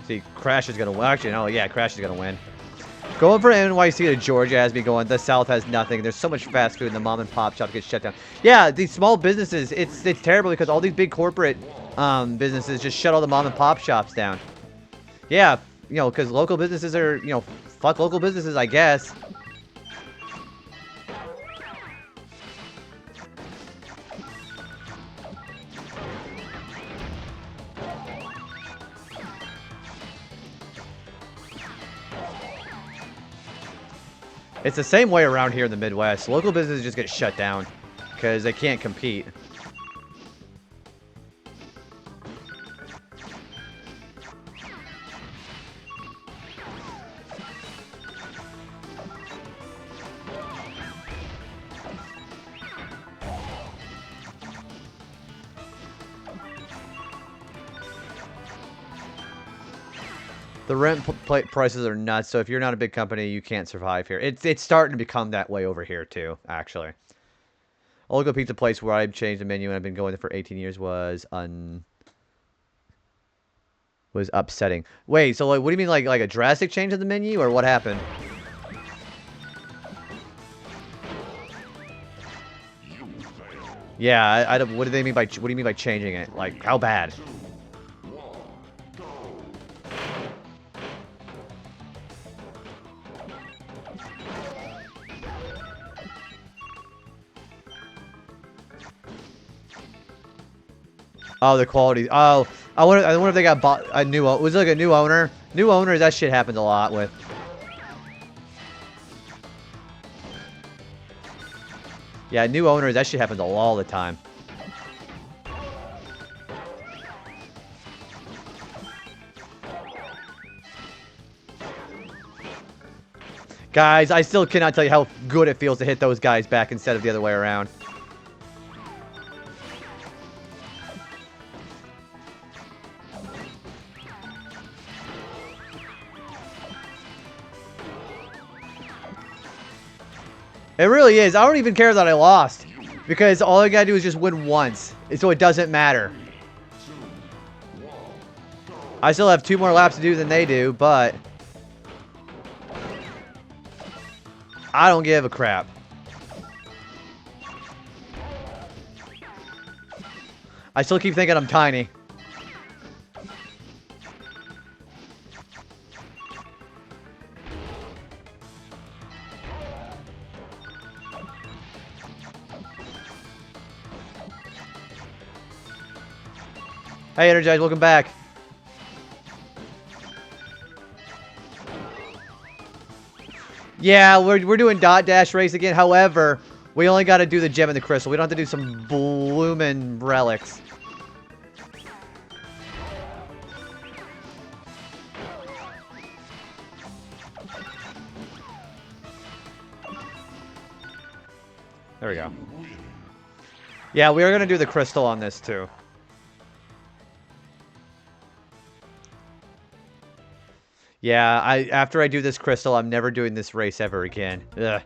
A: See, Crash is gonna win. Actually, no, yeah, Crash is gonna win. Going for NYC to Georgia has me going. The South has nothing. There's so much fast food, and the mom and pop shop gets shut down. Yeah, these small businesses, it's terrible because all these big corporate businesses just shut all the mom and pop shops down. Yeah, you know, because local businesses are, you know, fuck local businesses, I guess. It's the same way around here in the Midwest. Local businesses just get shut down because they can't compete. The rent prices are nuts, so if you're not a big company, you can't survive here. It's starting to become that way over here, too, actually. A local pizza place where I've changed the menu and I've been going there for 18 years was upsetting. Wait, so like, what do you mean, like a drastic change of the menu, or what happened? Yeah, I don't. What do they mean by? What do you mean by changing it? Like, how bad? Oh, the quality. Oh, I wonder if they got bought a new. Was it like a new owner? New owners. That shit happens a lot with. Yeah, new owners. That shit happens all the time. Guys, I still cannot tell you how good it feels to hit those guys back instead of the other way around. It really is. I don't even care that I lost. Because all I gotta do is just win once. So it doesn't matter. I still have 2 more laps to do than they do, but I don't give a crap. I still keep thinking I'm Tiny. Hey, Energize, welcome back. Yeah, we're doing dot dash race again. However, we only got to do the gem and the crystal. We don't have to do some bloomin' relics. There we go. Yeah, we are going to do the crystal on this too. Yeah, after I do this crystal, I'm never doing this race ever again. Ugh.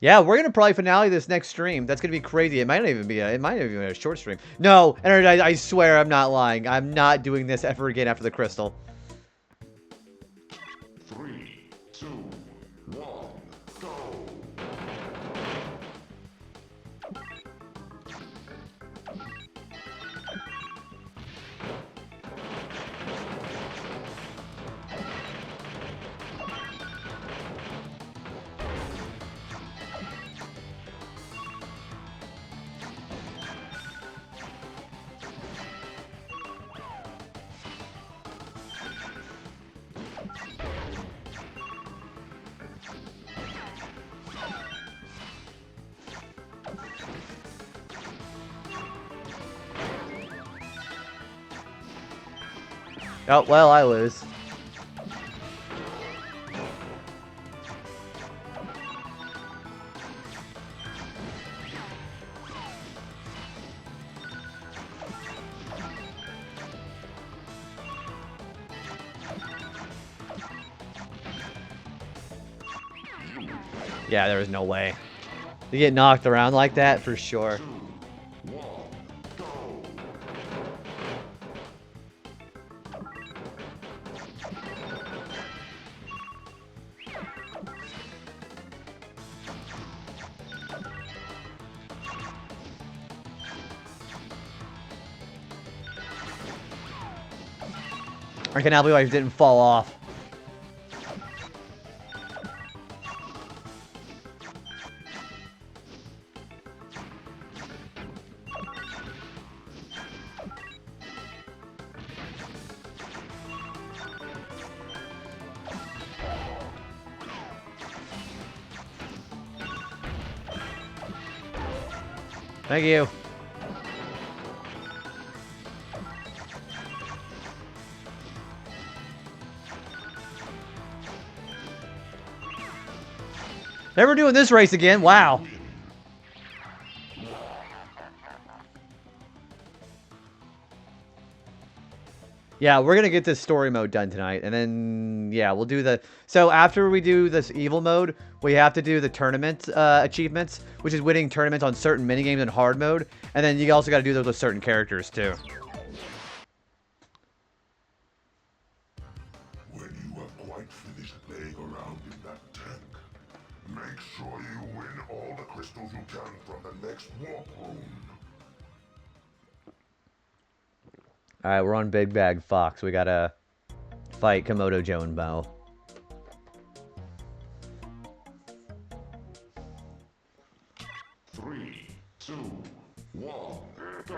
A: Yeah, we're gonna probably finale this next stream. That's gonna be crazy. It might not even be a short stream. No, and I swear I'm not lying. I'm not doing this ever again after the crystal.
B: 3, 2, 1, go!
A: Oh, well, I lose. Yeah, there was no way. You get knocked around like that, for sure.
B: 2, 1, go!
A: I cannot believe I didn't fall off. Thank you. Never doing this race again. Wow. Yeah, we're gonna get this story mode done tonight, and then yeah, we'll do the. So after we do this evil mode, we have to do the tournament achievements, which is winning tournaments on certain minigames in hard mode, and then you also got to do those with certain characters too.
B: When you have quite finished playing around in that tank, make sure you win all the crystals you can from the next warp room.
A: All right, we're on Big Bag Fox. We gotta fight Komodo Joe and Bo.
B: Three, two, one, go!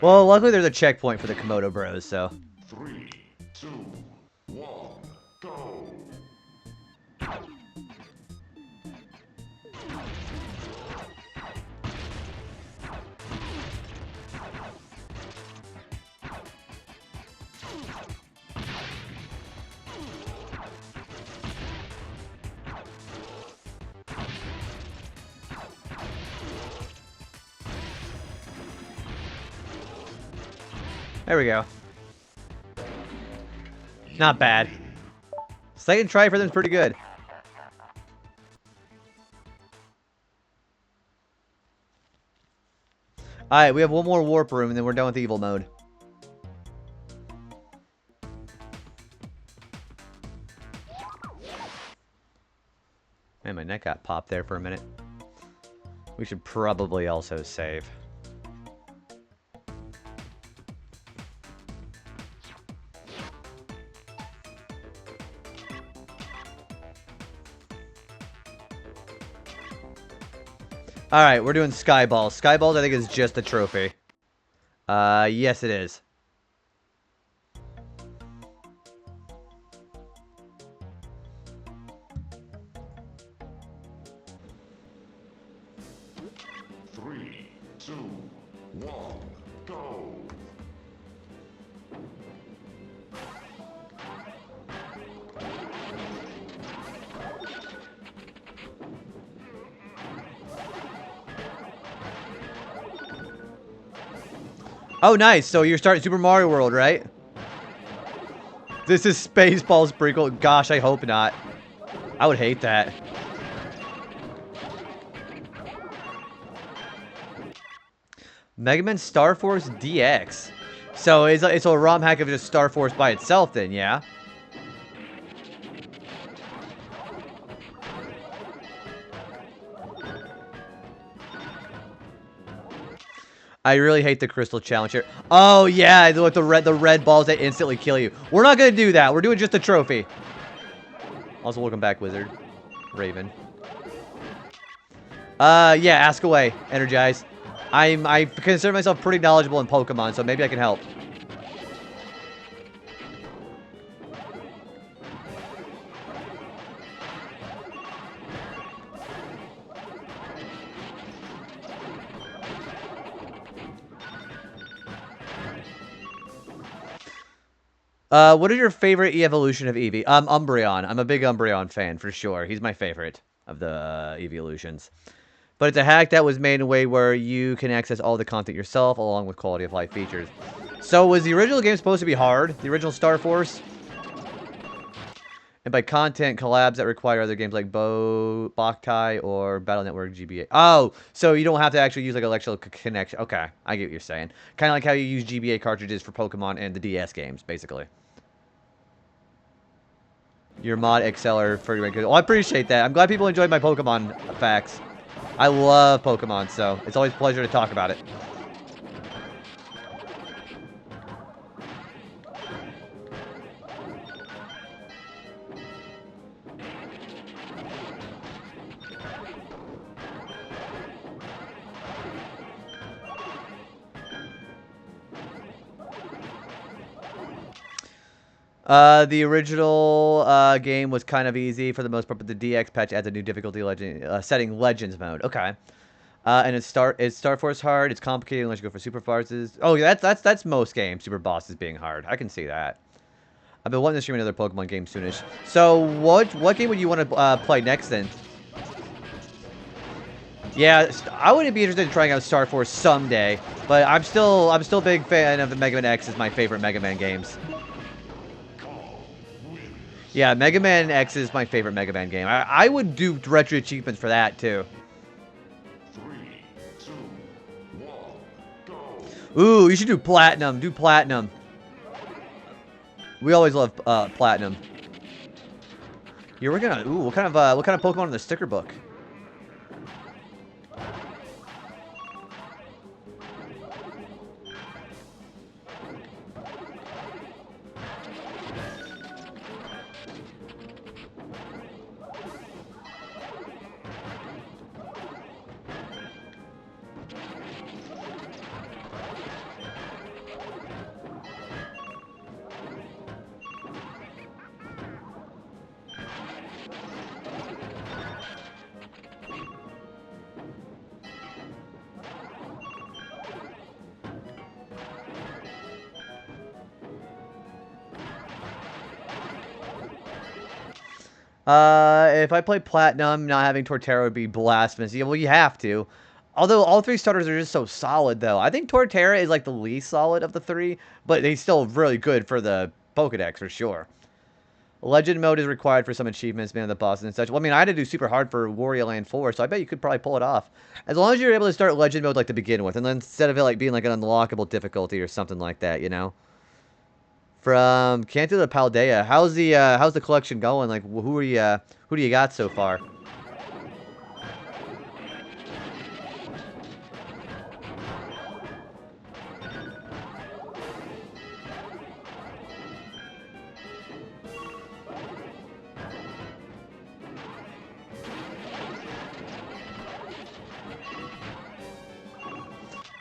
A: Well, luckily there's a checkpoint for the Komodo Bros, so.
B: 3, 2, 1, go!
A: There we go. Not bad. Second try for them is pretty good. Alright, we have one more warp room and then we're done with evil mode. Man, my neck got popped there for a minute. We should probably also save. Alright, we're doing Skyballs. Skyballs, I think, is just a trophy. Yes, it is.
B: 3, 2, 1, go!
A: Oh, nice. So you're starting Super Mario World, right? This is Spaceballs prequel. Gosh, I hope not. I would hate that. Mega Man Star Force DX. So it's a ROM hack of just Star Force by itself then, yeah? I really hate the crystal challenge here. Oh yeah, with the red balls that instantly kill you. We're not gonna do that. We're doing just a trophy. Also, welcome back, Wizard. Raven. Yeah, ask away. Energize. I consider myself pretty knowledgeable in Pokemon, so maybe I can help. What is your favorite evolution of Eevee? Umbreon. I'm a big Umbreon fan, for sure. He's my favorite of the evolutions. But it's a hack that was made in a way where you can access all the content yourself, along with quality of life features. So, was the original game supposed to be hard? The original Star Force? And by content, collabs that require other games like Boktai or Battle Network GBA. Oh, so you don't have to actually use like electrical connection. Okay, I get what you're saying. Kind of like how you use GBA cartridges for Pokemon and the DS games, basically. Your mod exceller for your good. Oh, I appreciate that. I'm glad people enjoyed my Pokemon facts. I love Pokemon, so it's always a pleasure to talk about it. The original game was kind of easy for the most part, but the DX patch adds a new difficulty setting, Legends mode. Okay. And it's Star Force hard. It's complicated unless you go for super bosses. Oh, yeah, that's most games. Super bosses being hard. I can see that. I've been wanting to stream another Pokemon game soonish. So what game would you want to play next then? Yeah, I would be interested in trying out Star Force someday, but I'm still a big fan of the Mega Man X. Is my favorite Mega Man games. Yeah, Mega Man X is my favorite Mega Man game. I would do retro achievements for that too.
B: 3, 2, 1, go!
A: Ooh, you should do Platinum. Do Platinum. We always love Platinum. You're working on. Ooh, what kind of Pokemon in the sticker book? If I play Platinum, not having Torterra would be blasphemous. Yeah, well, you have to. Although all three starters are just so solid, though. I think Torterra is like the least solid of the three, but he's still really good for the Pokedex for sure. Legend mode is required for some achievements, man, the bosses and such. Well, I mean, I had to do super hard for Wario Land 4, so I bet you could probably pull it off. As long as you're able to start Legend mode like to begin with, and then instead of it like being like an unlockable difficulty or something like that, you know. From Kanto to Paldea, how's the collection going? Like, who do you got so far?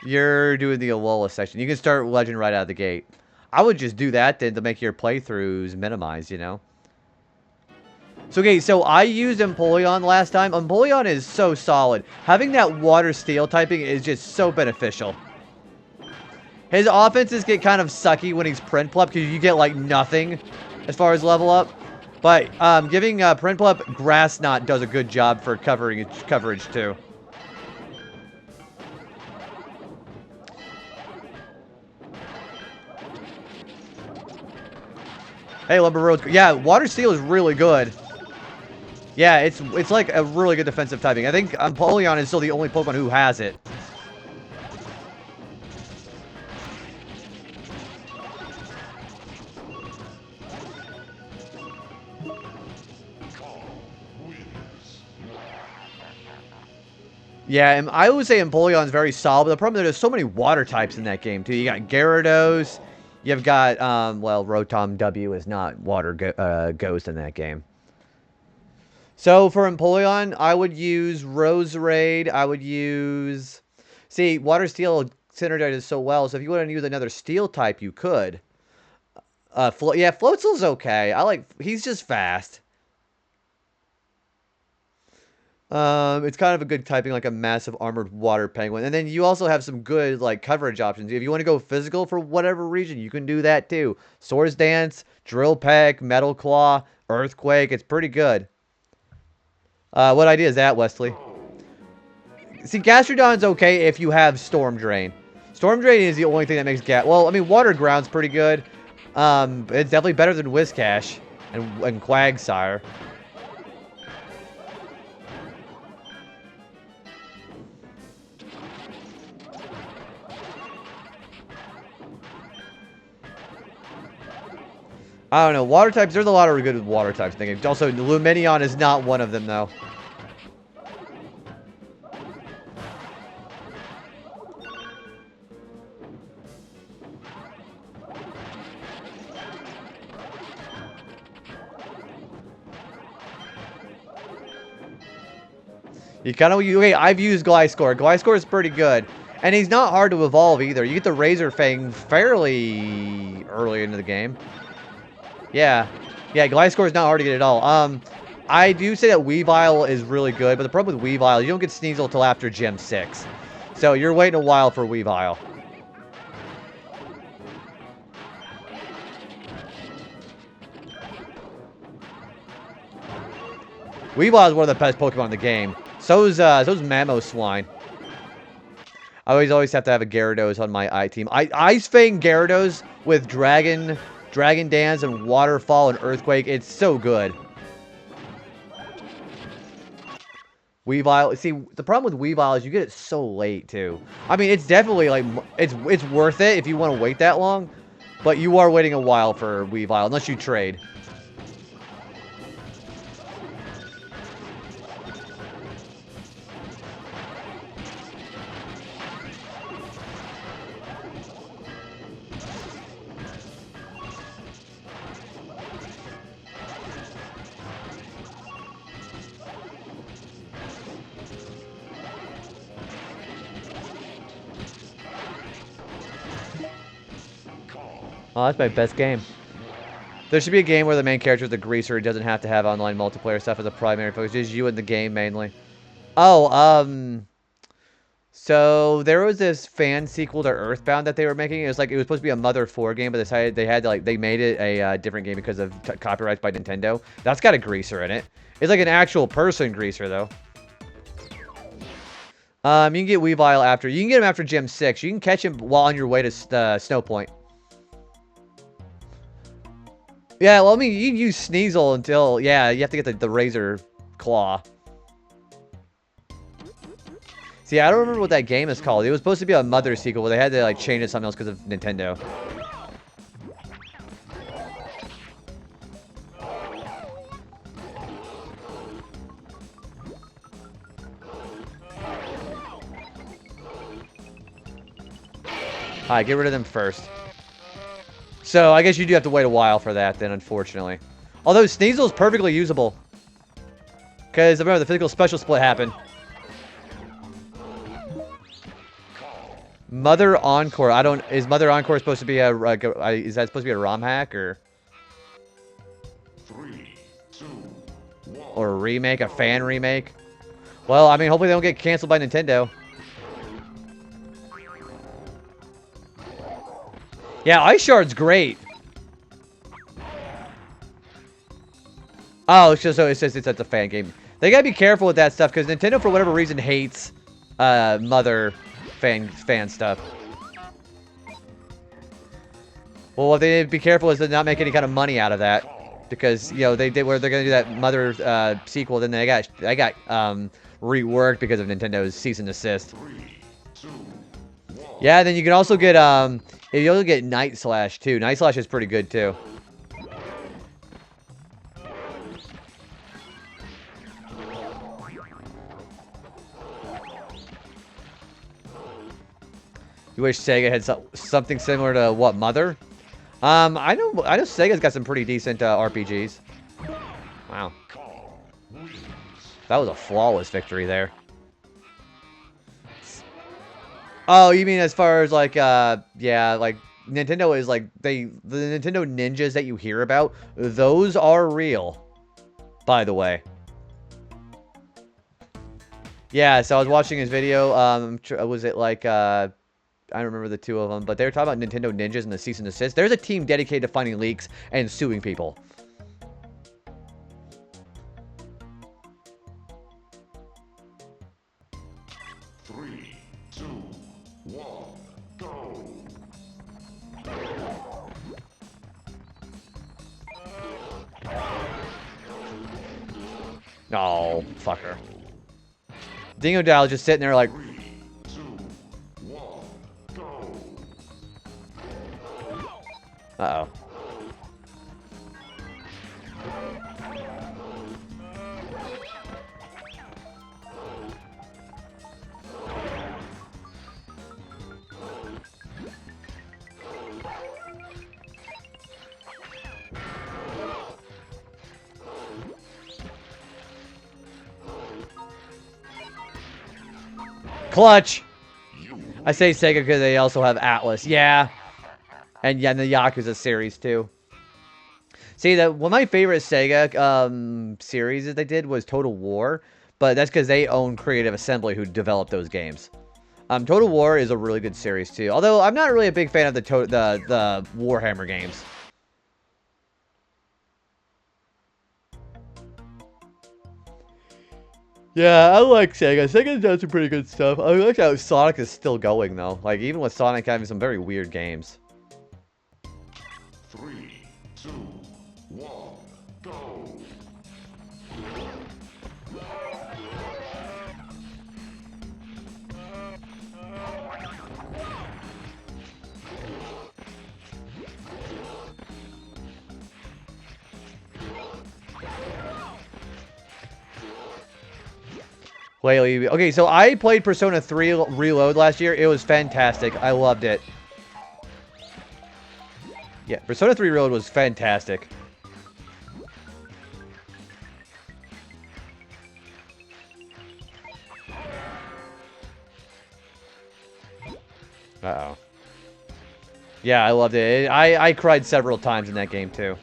A: You're doing the Alola section. You can start Legend right out of the gate. I would just do that then to make your playthroughs minimized, you know? So, okay, so I used Empoleon last time. Empoleon is so solid. Having that water steel typing is just so beneficial. His offenses get kind of sucky when he's Prinplup because you get, like, nothing as far as level up. But giving Prinplup Grass Knot does a good job for coverage, too. Hey, Lumber Road. Yeah, Water Steel is really good. Yeah, it's like a really good defensive typing. I think Empoleon is still the only Pokemon who has it. Yeah, and I would say Empoleon is very solid, but the problem is there's so many water types in that game, too. You got Gyarados, you've got, well, Rotom W is not water ghost in that game. So, for Empoleon, I would use Roserade, I would use... See, Water Steel synergizes so well, so if you want to use another Steel type, you could. Yeah, Floatzel's okay. He's just fast. It's kind of a good typing, like a massive armored water penguin. And then you also have some good, like, coverage options. If you want to go physical for whatever region, you can do that, too. Swords Dance, Drill Peck, Metal Claw, Earthquake. It's pretty good. What idea is that, Wesley? See, Gastrodon's okay if you have Storm Drain. Storm Drain is the only thing that makes well, I mean, Water Ground's pretty good. It's definitely better than Whiscash and Quagsire. I don't know. Water types, there's a lot of good water types things. Also, Lumineon is not one of them, though. Okay, I've used Gliscor. Gliscor is pretty good. And he's not hard to evolve either. You get the Razor Fang fairly early into the game. Yeah. Yeah, Gliscor is not hard to get at all. I do say that Weavile is really good, but the problem with Weavile, you don't get Sneasel till after Gym 6. So you're waiting a while for Weavile. Weavile is one of the best Pokemon in the game. So's Mamoswine. I always have to have a Gyarados on my I-team. Ice Fang Gyarados with Dragon Dance and Waterfall and Earthquake. It's so good. Weavile. See, the problem with Weavile is you get it so late, too. I mean, it's definitely, like, it's worth it if you want to wait that long. But you are waiting a while for Weavile, unless you trade. Oh, that's my best game. There should be a game where the main character is the greaser. He doesn't have to have online multiplayer stuff as a primary focus. Just you in the game, mainly. Oh, so there was this fan sequel to Earthbound that they were making. It was supposed to be a Mother 4 game, but they made it a different game because of copyrights by Nintendo. That's got a greaser in it. It's like an actual person greaser, though. You can get Weavile after. You can get him after Gym 6. You can catch him while on your way to Snow Point. Yeah, well, I mean, you can use Sneasel until... Yeah, you have to get the Razor Claw. See, I don't remember what that game is called. It was supposed to be a Mother sequel, but they had to, like, change it to something else because of Nintendo. Alright, get rid of them first. So, I guess you do have to wait a while for that, then, unfortunately. Although, Sneasel is perfectly usable. Because, remember, the physical special split happened. Mother Encore. Is Mother Encore supposed to be is that supposed to be a ROM hack, or?
B: 3, 2,
A: Or a remake, a fan remake. Well, I mean, hopefully they don't get canceled by Nintendo. Yeah, Ice Shard's great. Oh, it's just so it says it's a fan game. They gotta be careful with that stuff because Nintendo, for whatever reason, hates mother fan stuff. Well, what they need to be careful is to not make any kind of money out of that, because you know they did where they're gonna do that mother sequel, then they got reworked because of Nintendo's cease and desist. Yeah, then you can also get you also get Night Slash too. Night Slash is pretty good too. You wish Sega had something similar to what, Mother? I know Sega's got some pretty decent RPGs. Wow. That was a flawless victory there. Oh, you mean as far as like yeah, like Nintendo is like the Nintendo ninjas that you hear about, those are real. By the way. Yeah, so I was watching his video, was it like I don't remember the two of them, but they were talking about Nintendo ninjas and the cease and desist. There's a team dedicated to finding leaks and suing people.
B: Three, two, one, go.
A: Oh, fucker. Dingo Dial just sitting there like... Uh-oh. Clutch! I say Sega because they also have Atlas. Yeah. And yeah, the Yakuza series too. See, one of my favorite Sega series that they did was Total War, but that's because they own Creative Assembly, who developed those games. Total War is a really good series too, although I'm not really a big fan of the Warhammer games. Yeah, I like Sega. Sega's done some pretty good stuff. I like how Sonic is still going though. Like even with Sonic having some very weird games.
B: 3, 2, 1, go!
A: Lately, okay, so I played Persona 3 Reload last year. It was fantastic. I loved it. Yeah, Persona 3 Reload was fantastic. Uh-oh. Yeah, I loved it. I cried several times in that game, too.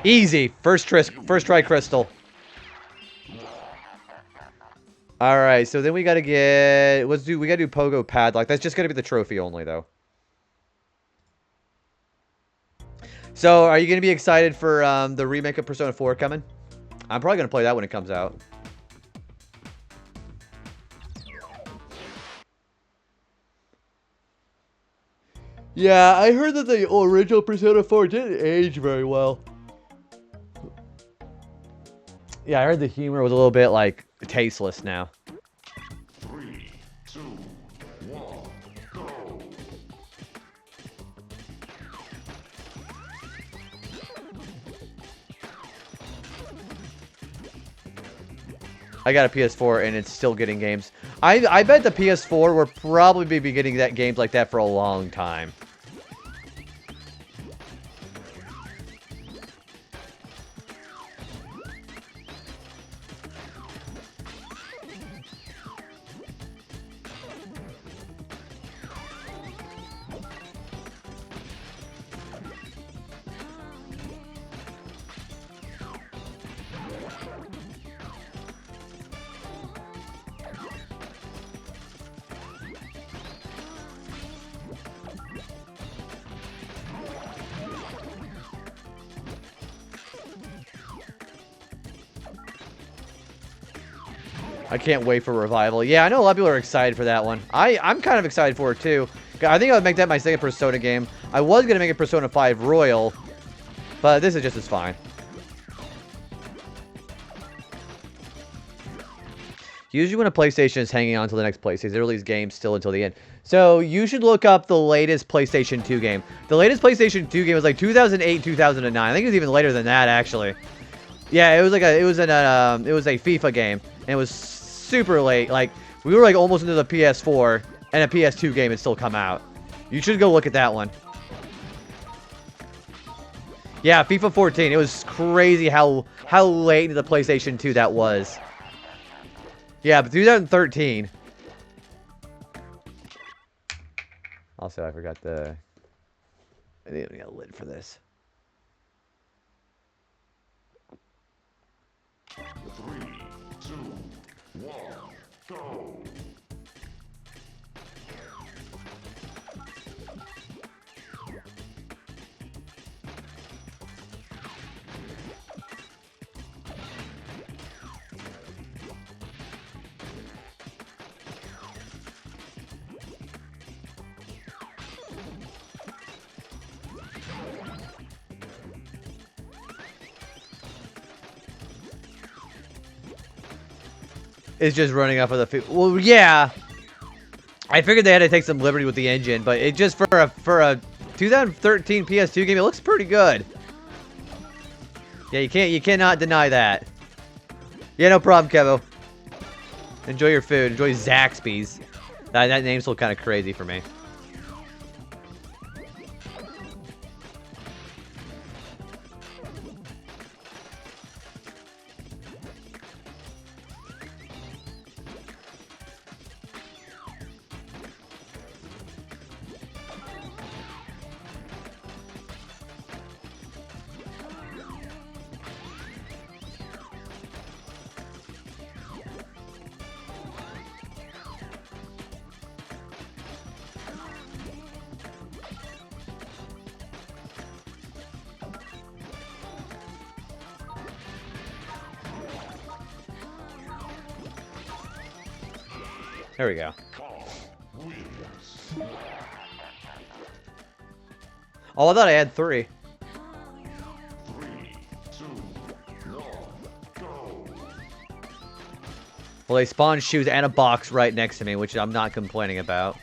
A: Easy. First try crystal. Alright, so then we gotta get... we gotta do Pogo Padlock. That's just gonna be the trophy only, though. So, are you gonna be excited for the remake of Persona 4 coming? I'm probably gonna play that when it comes out. Yeah, I heard that the original Persona 4 didn't age very well. Yeah, I heard the humor was a little bit, like, tasteless now.
B: 3, 2, 1, go!
A: I got a PS4 and it's still getting games. I bet the PS4 will probably be getting games like that for a long time. I can't wait for Revival. Yeah, I know a lot of people are excited for that one. I'm kind of excited for it, too. I think I would make that my second Persona game. I was going to make it Persona 5 Royal, but this is just as fine. Usually when a PlayStation is hanging on to the next PlayStation, they release games still until the end. So you should look up the latest PlayStation 2 game. The latest PlayStation 2 game was like 2008, 2009. I think it was even later than that, actually. Yeah, it was like it was a FIFA game, and it was super late. Like we were like almost into the PS4, and a PS2 game had still come out. You should go look at that one. Yeah, FIFA 14. It was crazy how late into the PlayStation 2 that was. Yeah, but 2013. Also, I forgot the... I think we got a lid for this.
B: 3, 2, 1, go!
A: It's just running off of the... Well, yeah. I figured they had to take some liberty with the engine, but it just for a 2013 PS2 game, it looks pretty good. Yeah, you cannot deny that. Yeah, no problem, Kevo. Enjoy your food. Enjoy Zaxby's. That name's still kind of crazy for me. There we go. Oh, I thought I had 3.
B: 3, 2, 1, go!
A: Well, they spawned shoes and a box right next to me, which I'm not complaining about.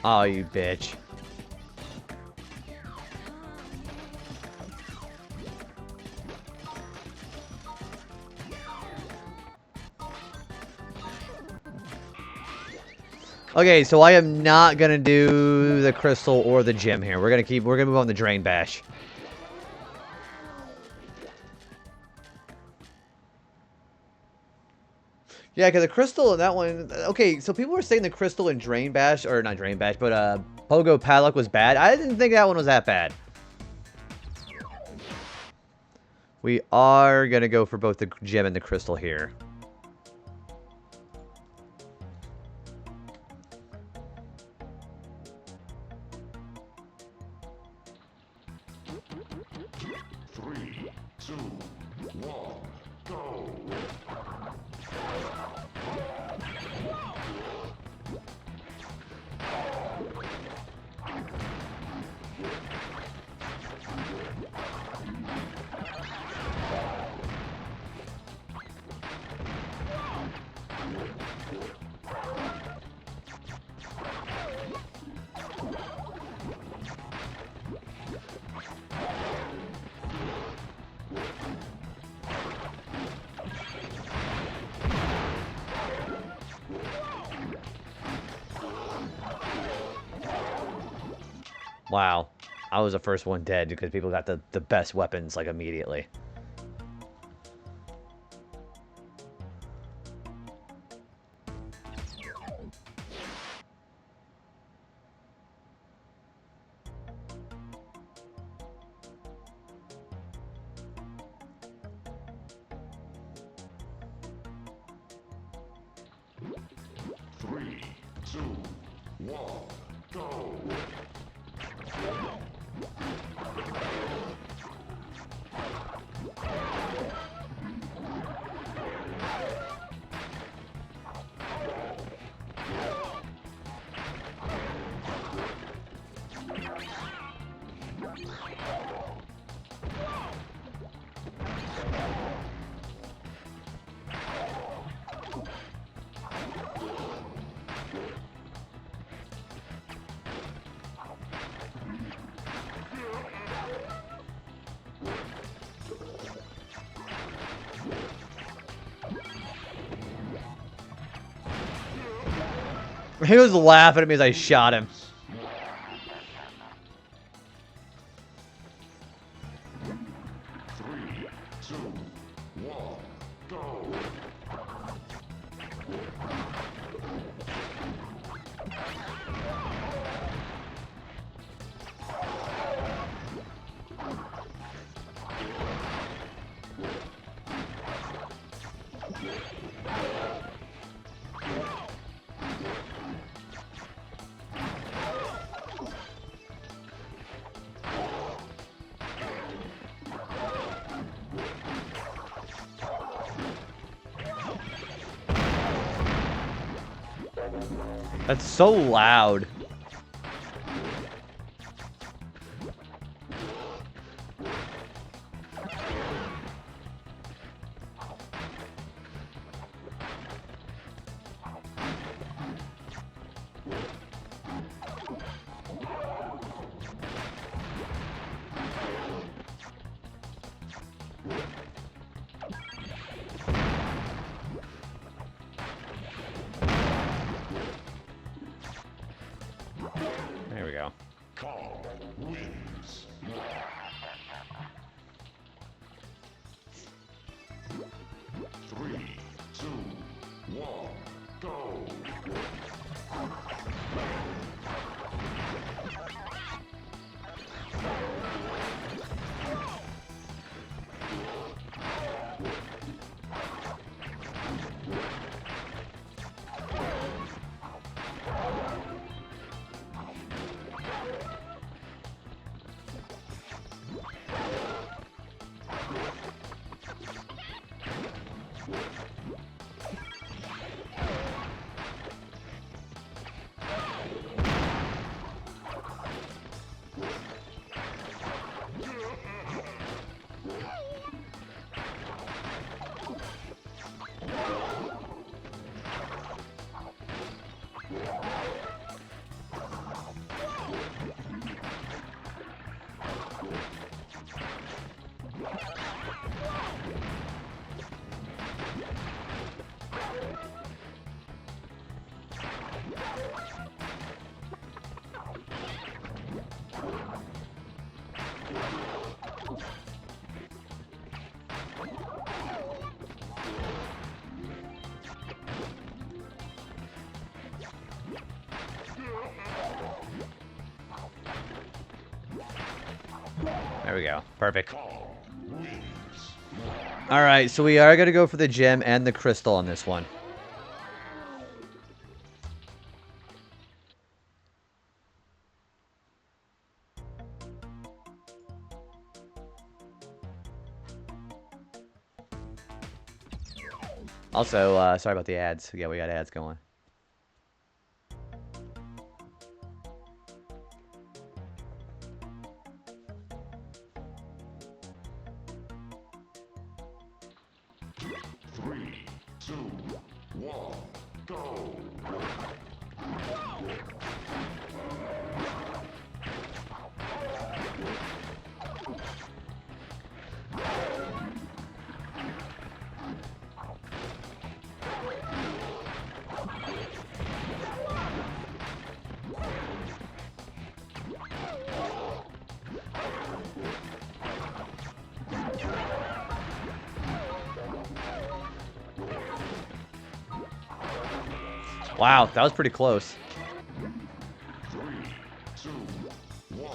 A: Oh, you bitch. Okay, so I am not gonna do the crystal or the gem here. We're gonna move on to Drain Bash. Yeah, because the crystal and that one... Okay, so people were saying the crystal and Drain Bash, or not Drain Bash, but Pogo Padlock was bad. I didn't think that one was that bad. We are going to go for both the gem and the crystal here.
B: Three, two, one, go!
A: Wow. I was the first one dead because people got the best weapons, like, immediately.
B: Three, two, one, go!
A: He was laughing at me as I shot him.
B: Three, two, one, go!
A: That's so loud. There we go.
B: Calm wins. Three, two, one, go!
A: There we go. Perfect. Alright, so we are going to go for the gem and the crystal on this one. Also, sorry about the ads. Yeah, we got ads going.
B: Three, two, one,
A: Wow, that was pretty close.
B: 3, 2, 1,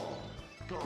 B: go!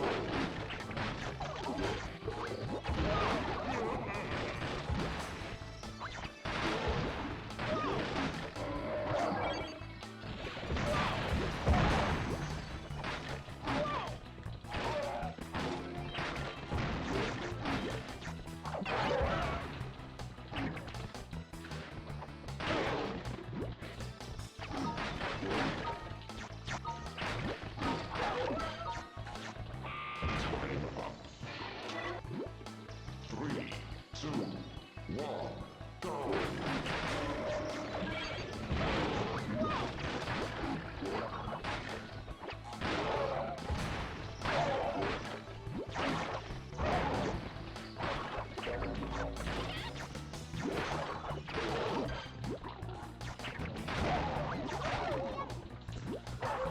B: Three, two, one, go!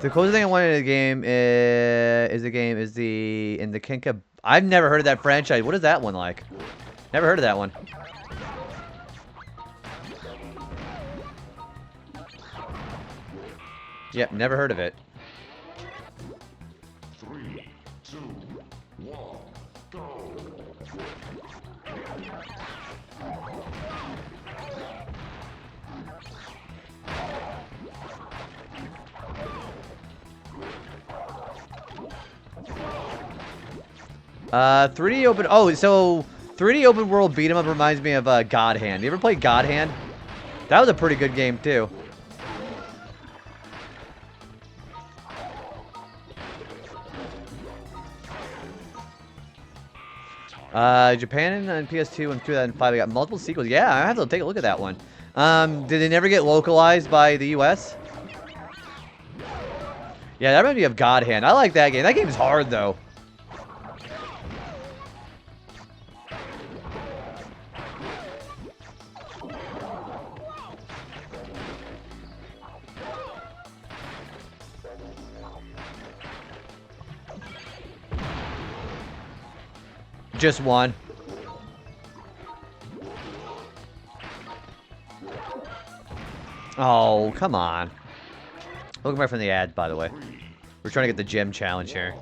A: The closest thing I wanted in the game is the Kinka. I've never heard of that franchise. What is that one like? Never heard of that one. Yep, never heard of it.
B: 3, 2, 1, go!
A: Uh, 3D open. Oh, so 3D open world beat 'em up reminds me of God Hand. You ever played God Hand? That was a pretty good game too. Japan and PS2 and 2005, they got multiple sequels. Yeah, I have to take a look at that one. Did they never get localized by the US? Yeah, that reminds me of God Hand. I like that game. That game's hard though. Just one. Oh, come on. Looking right from the ad, by the way. We're trying to get the gym challenge here.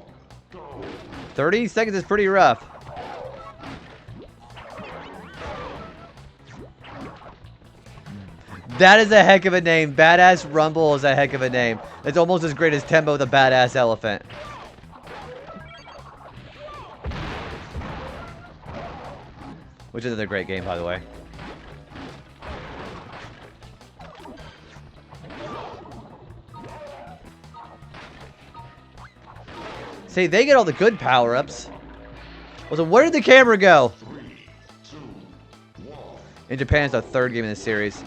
A: 30 seconds is pretty rough. That is a heck of a name. Badass Rumble is a heck of a name. It's almost as great as Tembo the Badass Elephant. Which is another great game, by the way. See, they get all the good power-ups. Well, so where did the camera go?
B: 3, 2, 1.
A: In Japan, it's the third game in the series.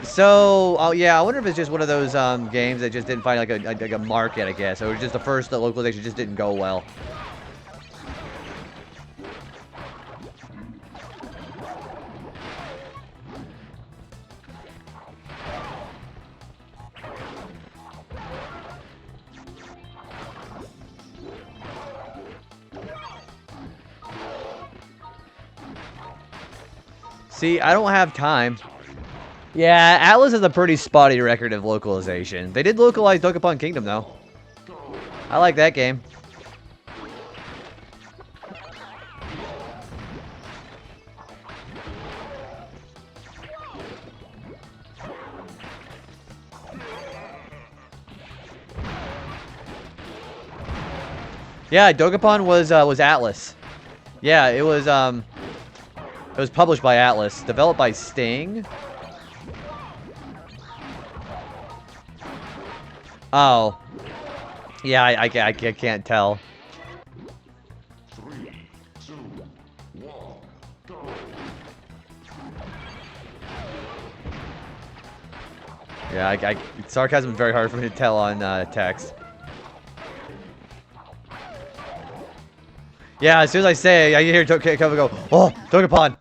A: So, oh yeah, I wonder if it's just one of those games that just didn't find like a market, I guess. Or just the first localization just didn't go well. See, I don't have time. Yeah, Atlas has a pretty spotty record of localization. They did localize Dokapon Kingdom, though. I like that game. Yeah, Dokapon was Atlas. Yeah, it was published by Atlas, developed by Sting. Oh. Yeah, I can't tell.
B: 3, 2, 1, go!
A: Yeah, sarcasm is very hard for me to tell on text. Yeah, as soon as I say it, I hear Kevin go, "Oh, Dokapon."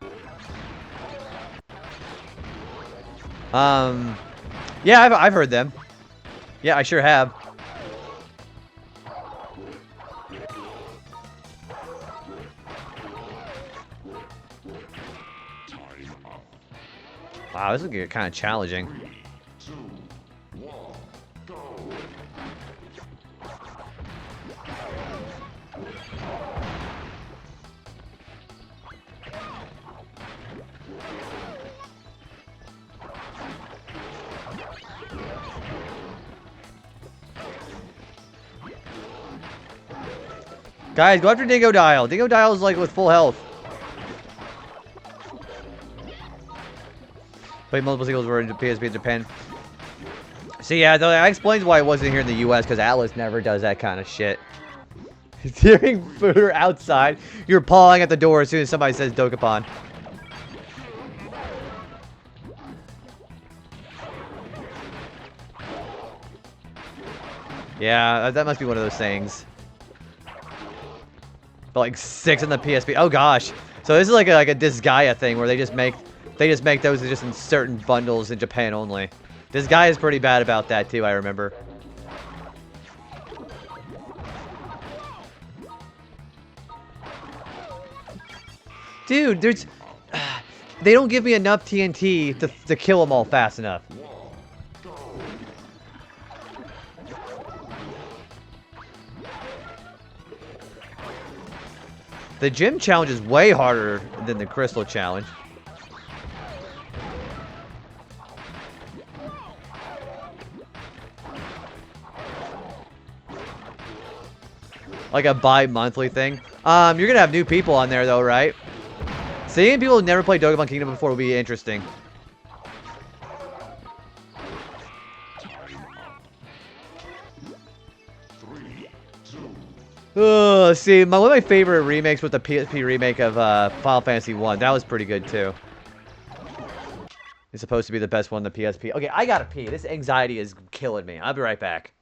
A: Yeah, I've heard them. Yeah, I sure have. Wow, this is gonna get kind of challenging. Guys, go after Dingo Dial. Dingo Dial is like with full health. Played multiple sequels were in PSP in Japan. See, yeah, that explains why it wasn't here in the US, because Atlas never does that kind of shit. Hearing fooder outside, you're pawing at the door as soon as somebody says Dokapon. Yeah, that must be one of those things. But like 6 in the PSP. Oh gosh. So this is like a Disgaea thing where they just make those just in certain bundles in Japan only. This guy is pretty bad about that too, I remember. Dude, there's they don't give me enough TNT to kill them all fast enough. The gym challenge is way harder than the crystal challenge. Like a bi-monthly thing. You're gonna have new people on there though, right? Seeing people who never played Dokapon Kingdom before will be interesting. See, one of my favorite remakes was the PSP remake of Final Fantasy 1. That was pretty good too. It's supposed to be the best one, the PSP. Okay, I gotta pee. This anxiety is killing me. I'll be right back.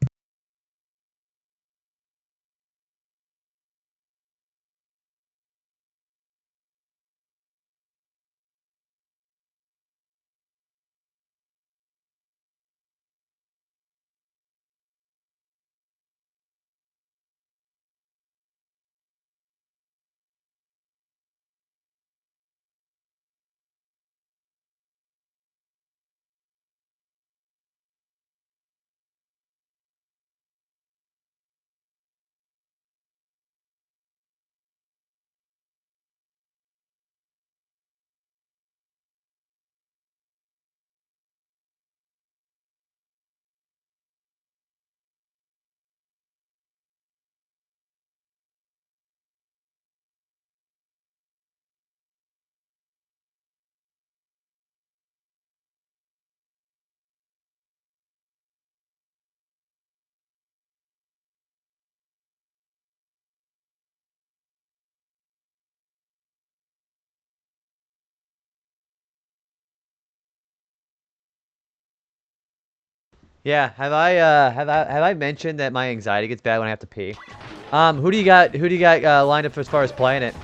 A: Yeah, have I mentioned that my anxiety gets bad when I have to pee? Who do you got lined up as far as playing it?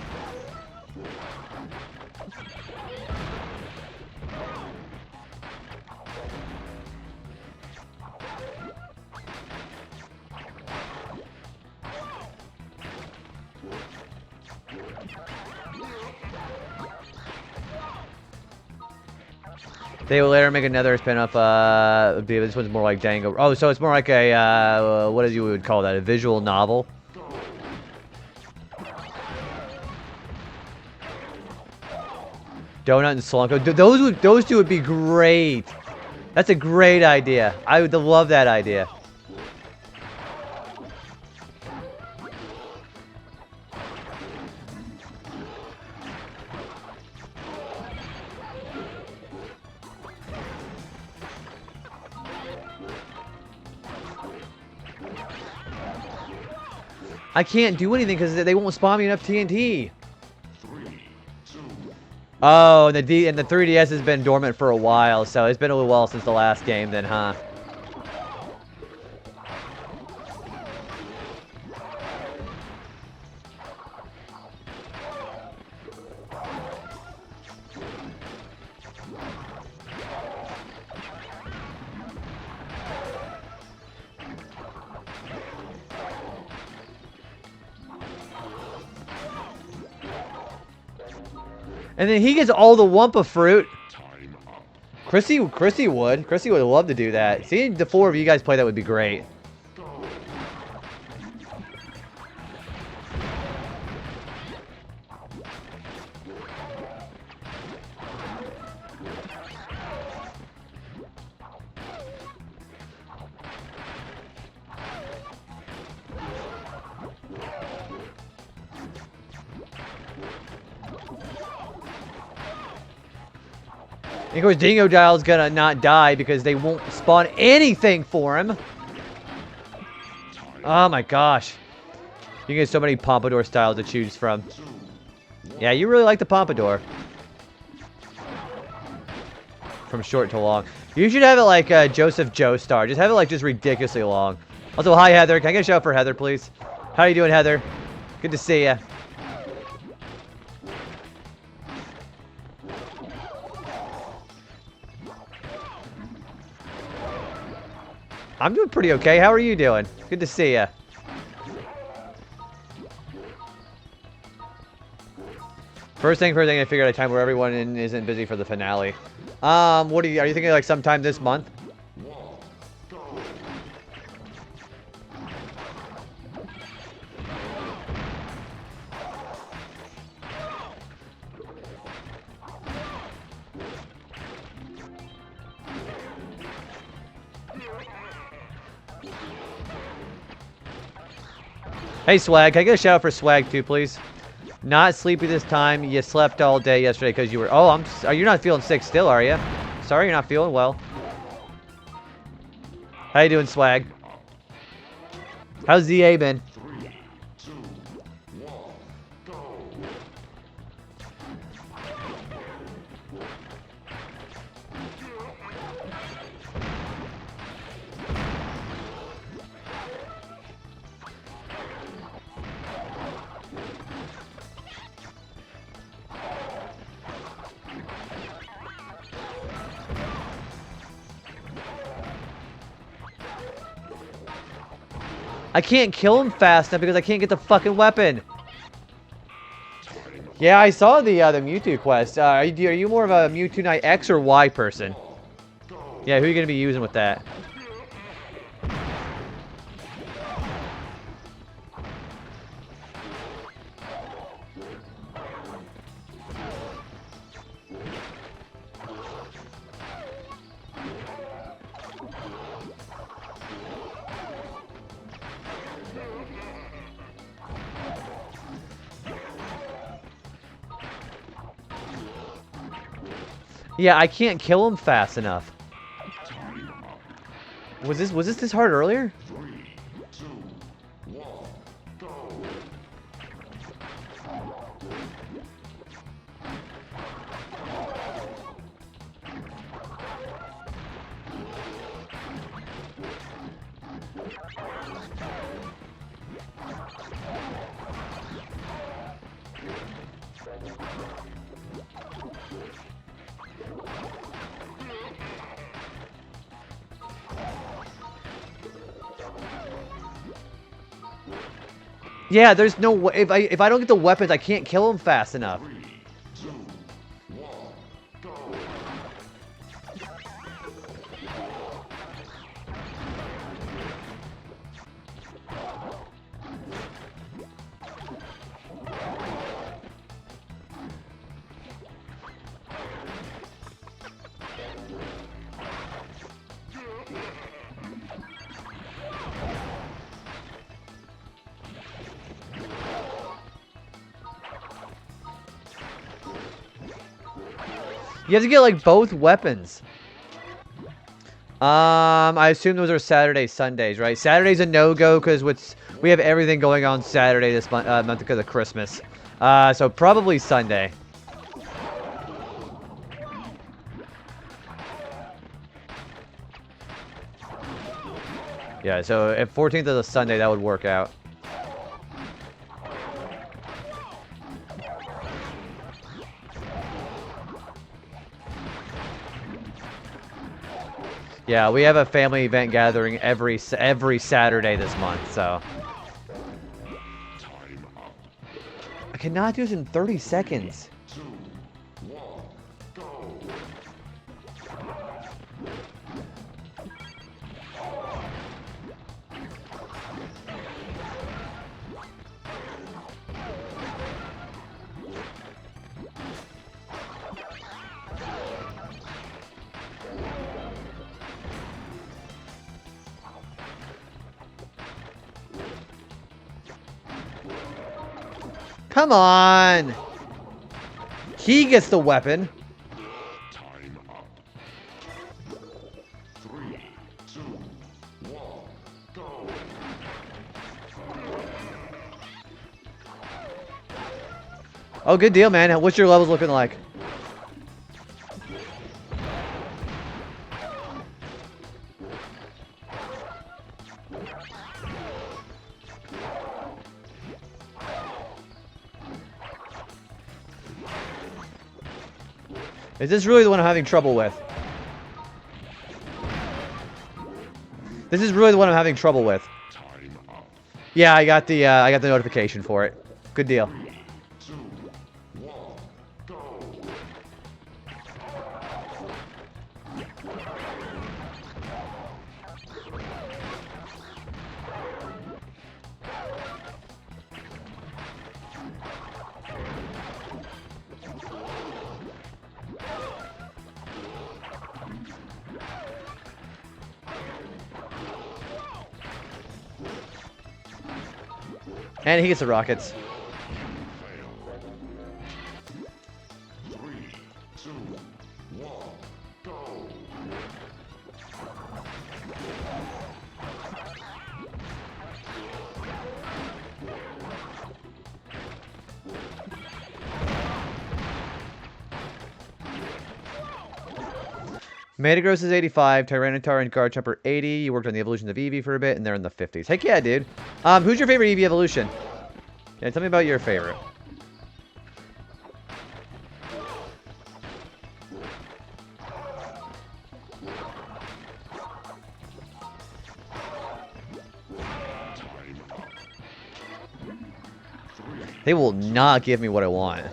A: They will later make another spin-off, this one's more like Dango. Oh, so it's more like a, what is you would call that, a visual novel? Donut and Slunko. Those two would be great. That's a great idea. I would love that idea. I can't do anything because they won't spawn me enough TNT. Oh, and the 3DS has been dormant for a while, so it's been a little while since the last game then, huh? And then he gets all the Wumpa fruit. Chrissy would. Chrissy would love to do that. Seeing the 4 of you guys play that would be great. And of course, Dingo Dial's gonna not die because they won't spawn anything for him. Oh my gosh. You get so many Pompadour styles to choose from. Yeah, you really like the Pompadour. From short to long. You should have it like Joseph Joestar. Just have it like just ridiculously long. Also, hi Heather. Can I get a shout out for Heather, please? How you doing, Heather? Good to see ya. I'm doing pretty okay. How are you doing? Good to see ya. First thing, I figured out a time where everyone isn't busy for the finale. What are you thinking like sometime this month? Hey, Swag. Can I get a shout out for Swag, too, please? Not sleepy this time. You slept all day yesterday because you were... Oh, you're not feeling sick still, are you? Sorry, you're not feeling well. How you doing, Swag? How's ZA been? I can't kill him fast enough because I can't get the fucking weapon. Yeah, I saw the Mewtwo quest. Are you more of a Mewtwo Knight X or Y person? Yeah, who are you gonna be using with that? Yeah, I can't kill him fast enough. Was this hard earlier? Yeah, there's no way. If I don't get the weapons, I can't kill him fast enough. You have to get like both weapons. I assume those are Saturdays, Sundays, right? Saturday's a no-go because we have everything going on Saturday this month because of Christmas. So probably Sunday. Yeah, so if 14th is a Sunday, that would work out. Yeah, we have a family event gathering every Saturday this month, so. I cannot do this in 30 seconds. Come on! He gets the weapon.
B: Time up. 3, 2, 1, go.
A: Oh, good deal, man. What's your levels looking like? Is this really the one I'm having trouble with? This is really the one I'm having trouble with.
B: Time up.
A: Yeah, I got the notification for it. Good deal.
B: 2, 1, go.
A: And he gets the rockets.
B: 3, 2, 1, go.
A: Metagross is 85, Tyranitar and Garchomp 80. You worked on the evolution of Eevee for a bit, and they're in the 50s. Heck yeah, dude. Who's your favorite Eevee evolution? Yeah, tell me about your favorite. They will not give me what I want.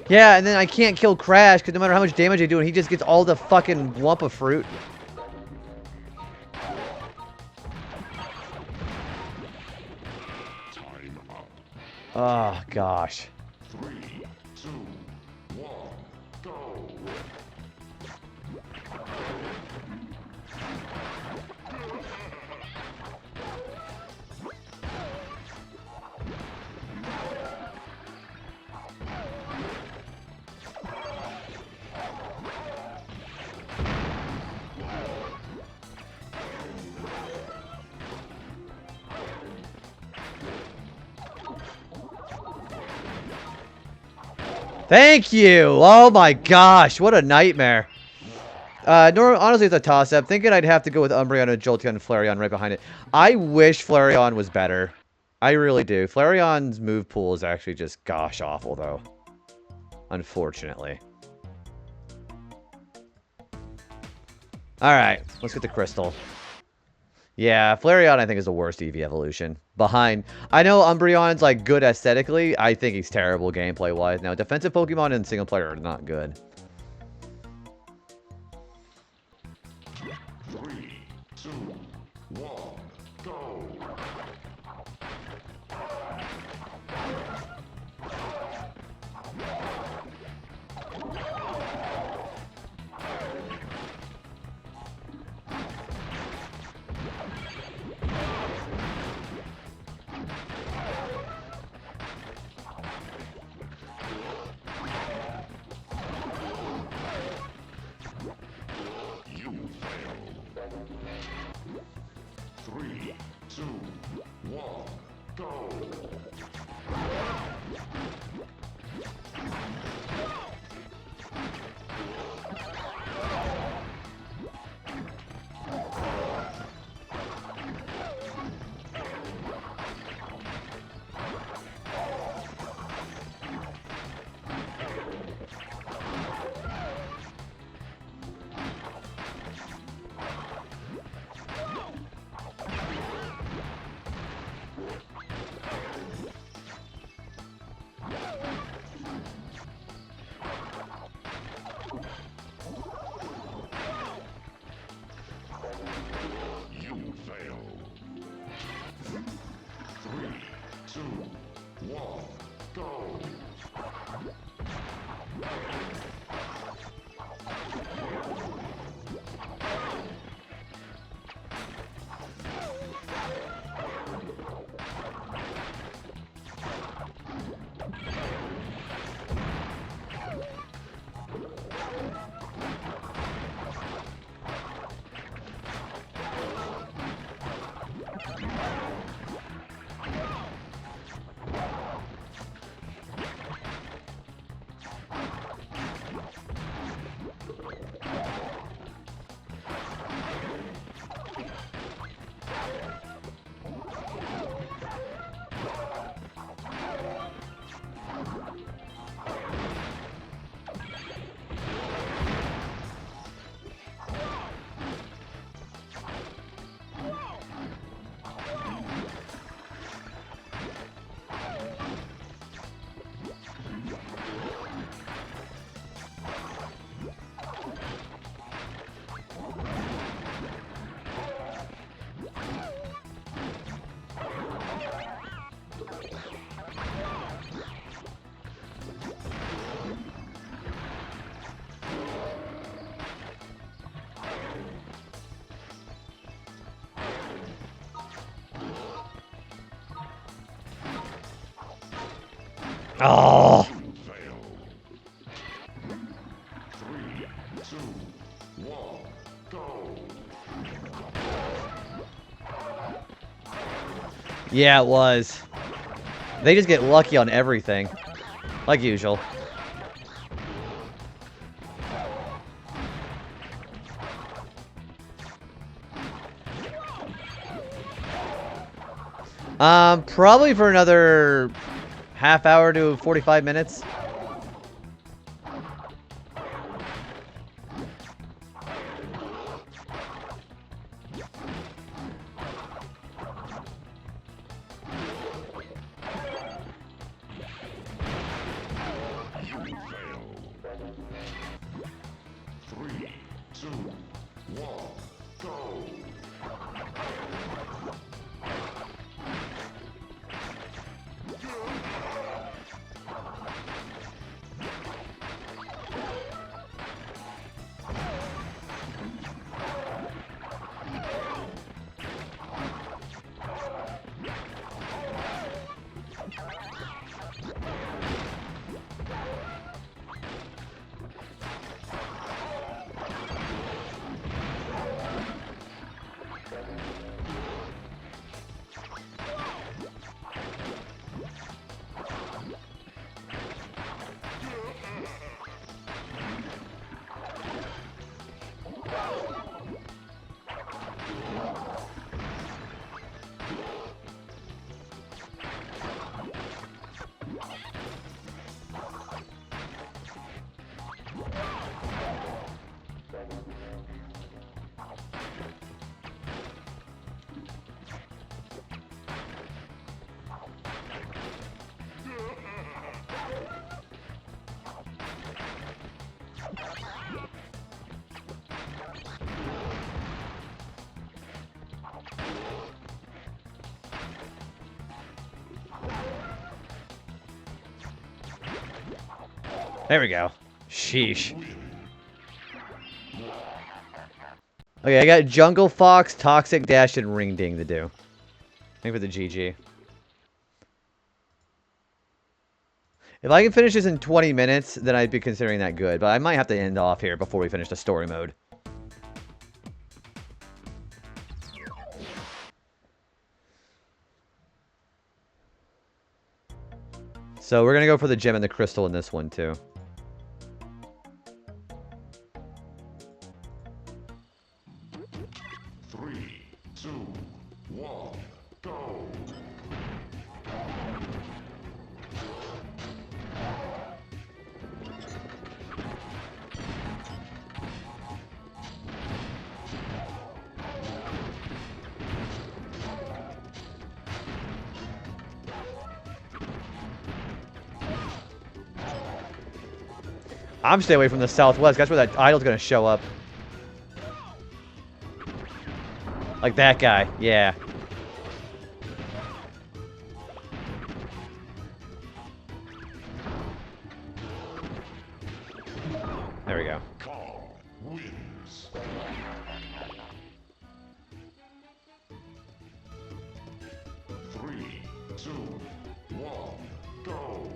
A: Yeah, and then I can't kill Crash because no matter how much damage I do, he just gets all the fucking Wumpa fruit.
B: Time up.
A: Oh, gosh.
B: 3, 2, 1, go.
A: Thank you! Oh my gosh, what a nightmare. Honestly, it's a toss-up. Thinking I'd have to go with Umbreon and Jolteon and Flareon right behind it. I wish Flareon was better. I really do. Flareon's move pool is actually just gosh awful, though. Unfortunately. Alright, let's get the Crystal. Yeah, Flareon I think is the worst Eevee evolution. Behind... I know Umbreon's like good aesthetically. I think he's terrible gameplay-wise. Now, defensive Pokemon and single player are not good.
B: 3, 2, 1, go.
A: Oh.
B: Fail. 3, 2, 1, go.
A: Yeah, it was. They just get lucky on everything. Like usual. Probably for another half hour to 45 minutes.
B: You fail. 3, 2, 1, go.
A: There we go. Sheesh. Okay, I got Jungle Fox, Toxic Dash, and Ring Ding to do. Maybe for the GG. If I can finish this in 20 minutes, then I'd be considering that good. But I might have to end off here before we finish the story mode. So we're going to go for the gem and the crystal in this one, too.
B: Three, two, one, go.
A: I'm staying away from the southwest. That's where that idol's going to show up. Like that guy. Yeah. There we go.
B: Call wins. 3, 2, 1, go.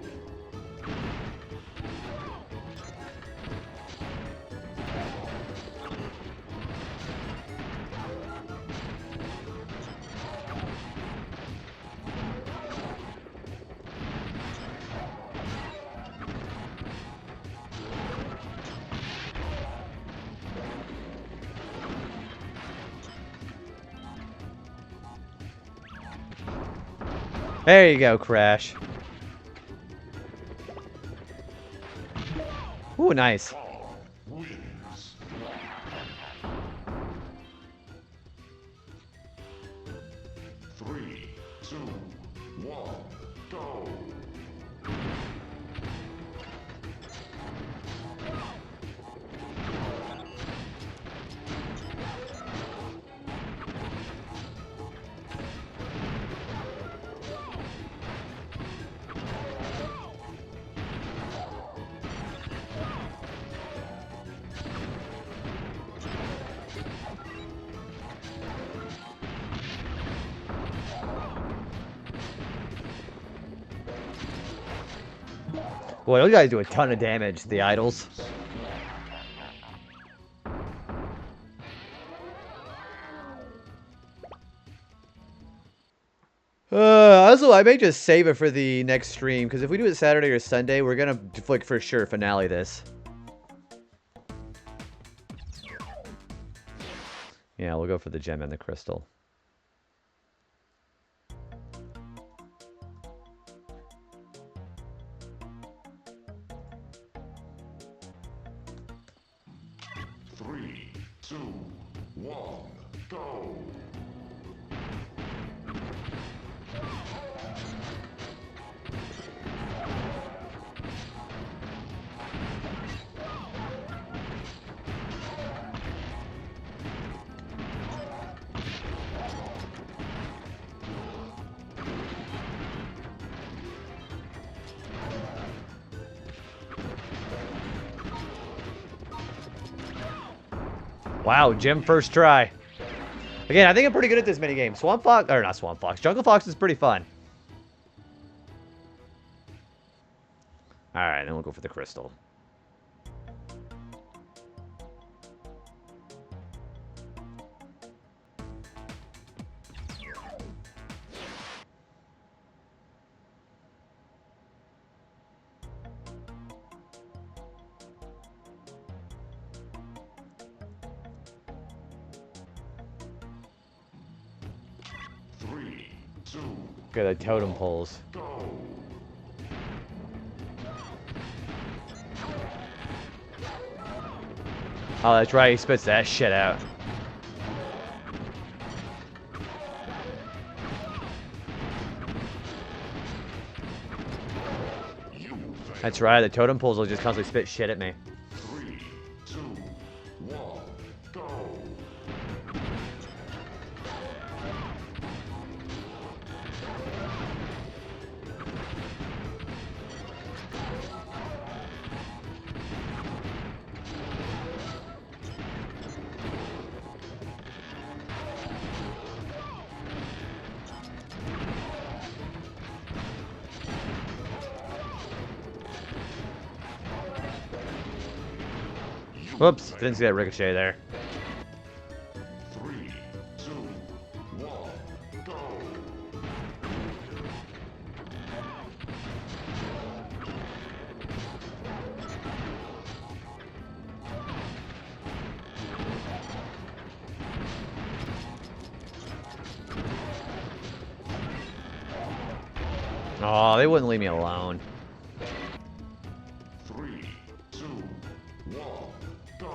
A: There you go, Crash. Ooh, nice.
B: Call wins. 3, 2, 1, go.
A: Boy, those guys do a ton of damage, the idols. Also, I may just save it for the next stream, because if we do it Saturday or Sunday, we're gonna, like, for sure finale this. Yeah, we'll go for the gem and the crystal.
B: Three, two, one, go!
A: Wow, gem first try. Again, I think I'm pretty good at this minigame. Swamp Fox, or not Swamp Fox, Jungle Fox is pretty fun. Alright, then we'll go for the crystal.
B: Three, two,
A: Okay, the totem poles.
B: go!
A: Oh, that's right, he spits that shit out. That's right, the totem poles will just constantly spit shit at me.
B: Three, two, one, go!
A: Whoops, didn't see that ricochet there.
B: Three, two, one, go!
A: Oh, they wouldn't leave me alone.
B: Three, two, one, go!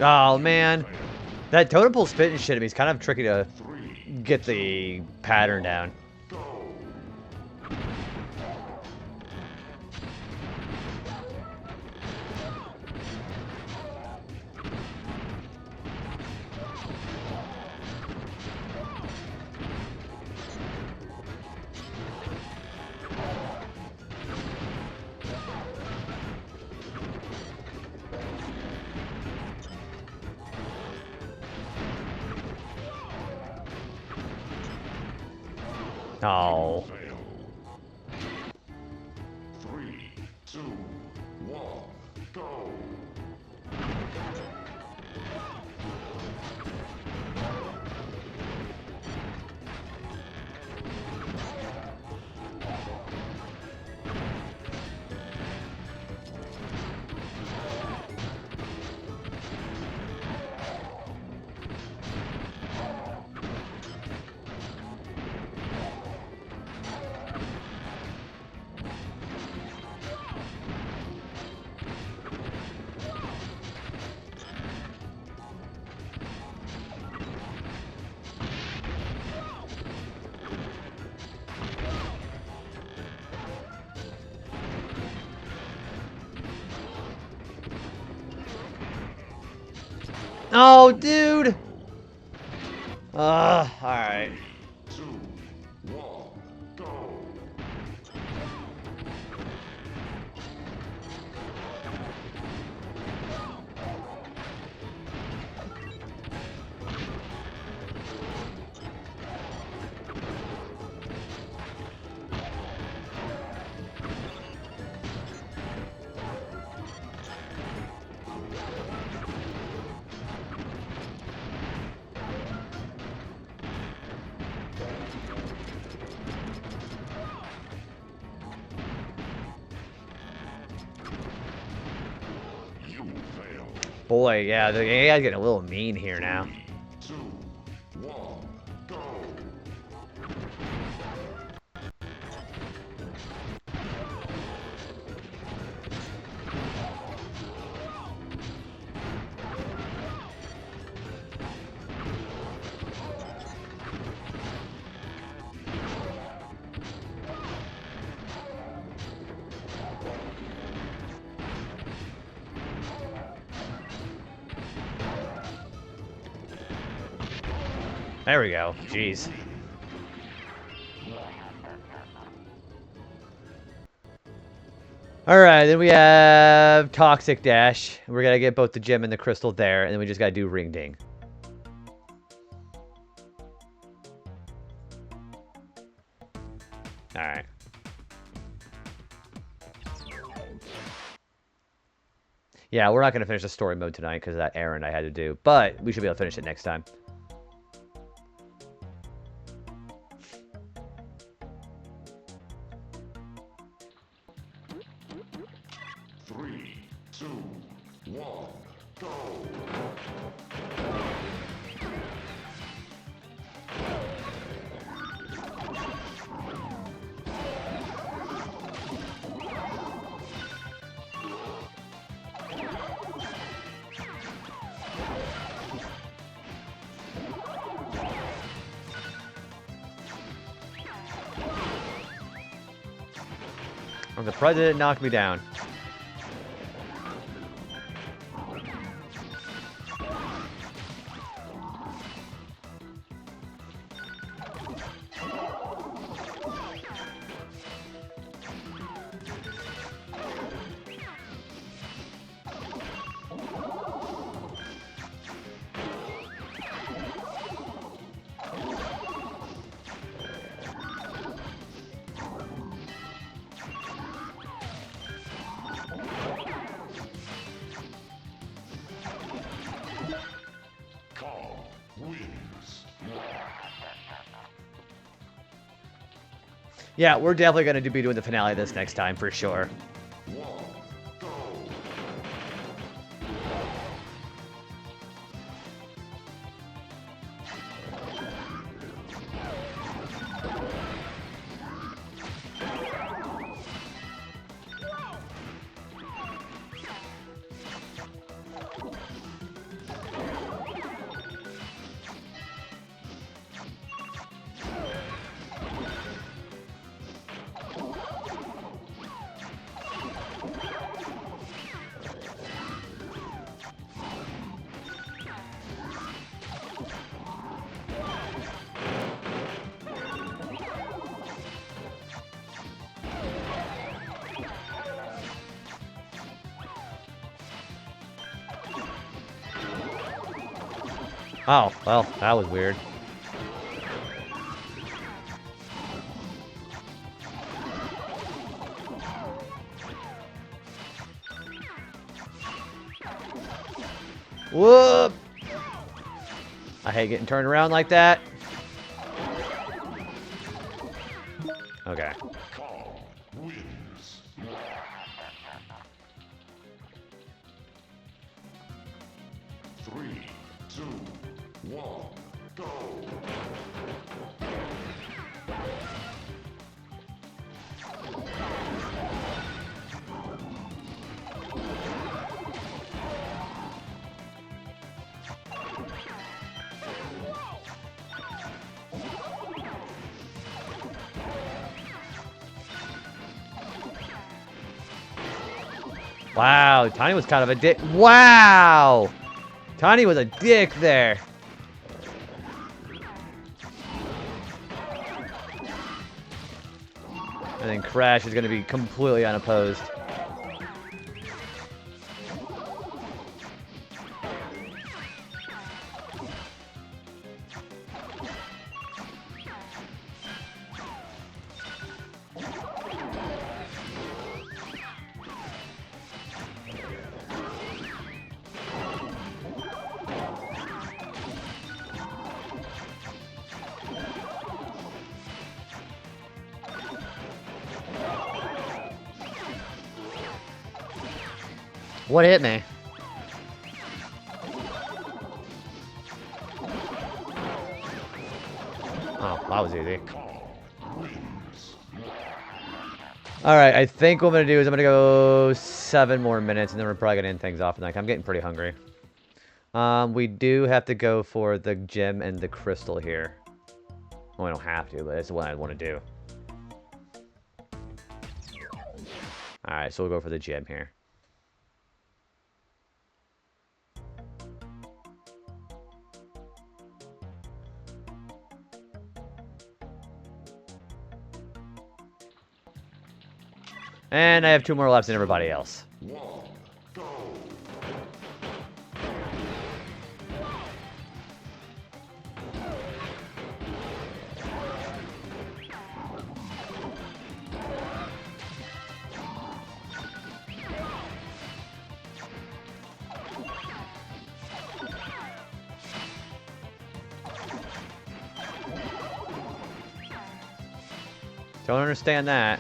A: Oh, man. That totem pole spitting shit at me is kind of tricky to get the pattern down. Oh.
B: Three, two, one, go!
A: Oh, dude. Alright.
B: 2, 1, go! You failed.
A: Boy, yeah, the AI's getting a little mean here now.
B: 2, 1, go!
A: There we go. Jeez. Alright, then we have Toxic Dash. We're gonna get both the gem and the crystal there, and then we just gotta do Ring Ding. Alright. Yeah, we're not gonna finish the story mode tonight because of that errand I had to do, but we should be able to finish it next time.
B: 3, 2, 1, go!
A: I'm surprised it didn't knock me down.
B: Wins.
A: Yeah, we're definitely going to be doing the finale this next time, for sure.
B: 1, go!
A: Oh, well, that was weird. Whoop! I hate getting turned around like that. Okay.
B: Calm wins. 3, 2, 1, go!
A: Wow, Tiny was kind of a dick. Wow! Tiny was a dick there. And then Crash is going to be completely unopposed. What hit me? Oh, that was easy. Alright, I think what I'm going to do is I'm going to go 7 more minutes, and then we're probably going to end things off. Like, I'm getting pretty hungry. We do have to go for the gem and the crystal here. Well, I don't have to, but it's what I want to do. Alright, so we'll go for the gem here. And I have 2 more laps than everybody else. Don't understand that.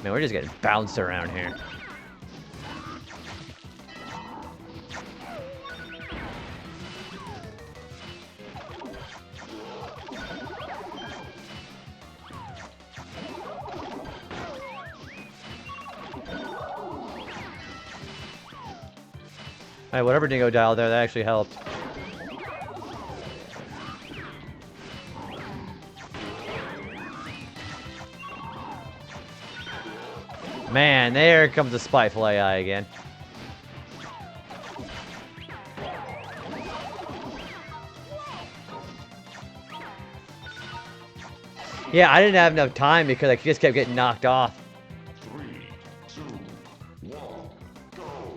A: Man, we're just getting bounced around here. Alright, whatever dingo dialed there, that actually helped. Man, there comes the spiteful AI again. Yeah, I didn't have enough time because I just kept getting knocked off.
B: 3, 2, 1, go!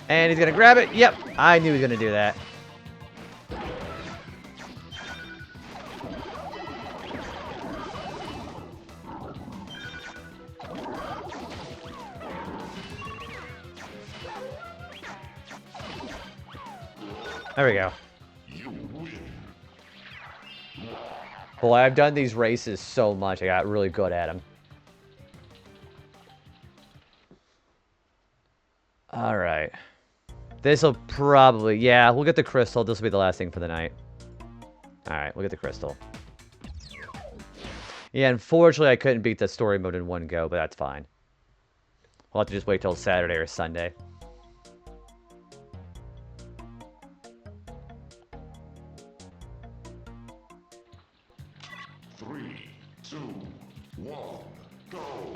A: And he's gonna grab it. Yep, I knew he was gonna do that. There we go. Boy, I've done these races so much. I got really good at them. All right. This will probably... Yeah, we'll get the crystal. This will be the last thing for the night. All right, we'll get the crystal. Yeah, unfortunately, I couldn't beat the story mode in one go, but that's fine. We'll have to just wait till Saturday or Sunday.
B: Three, two, one, go!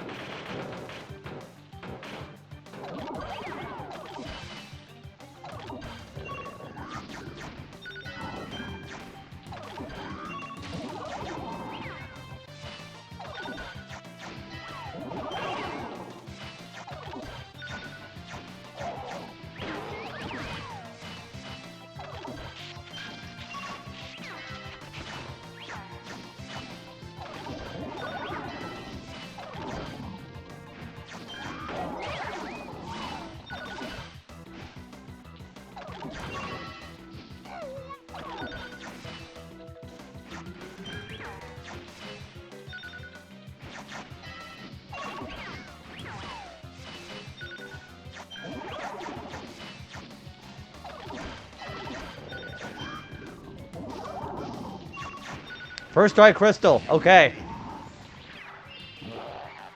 A: First try crystal. Okay.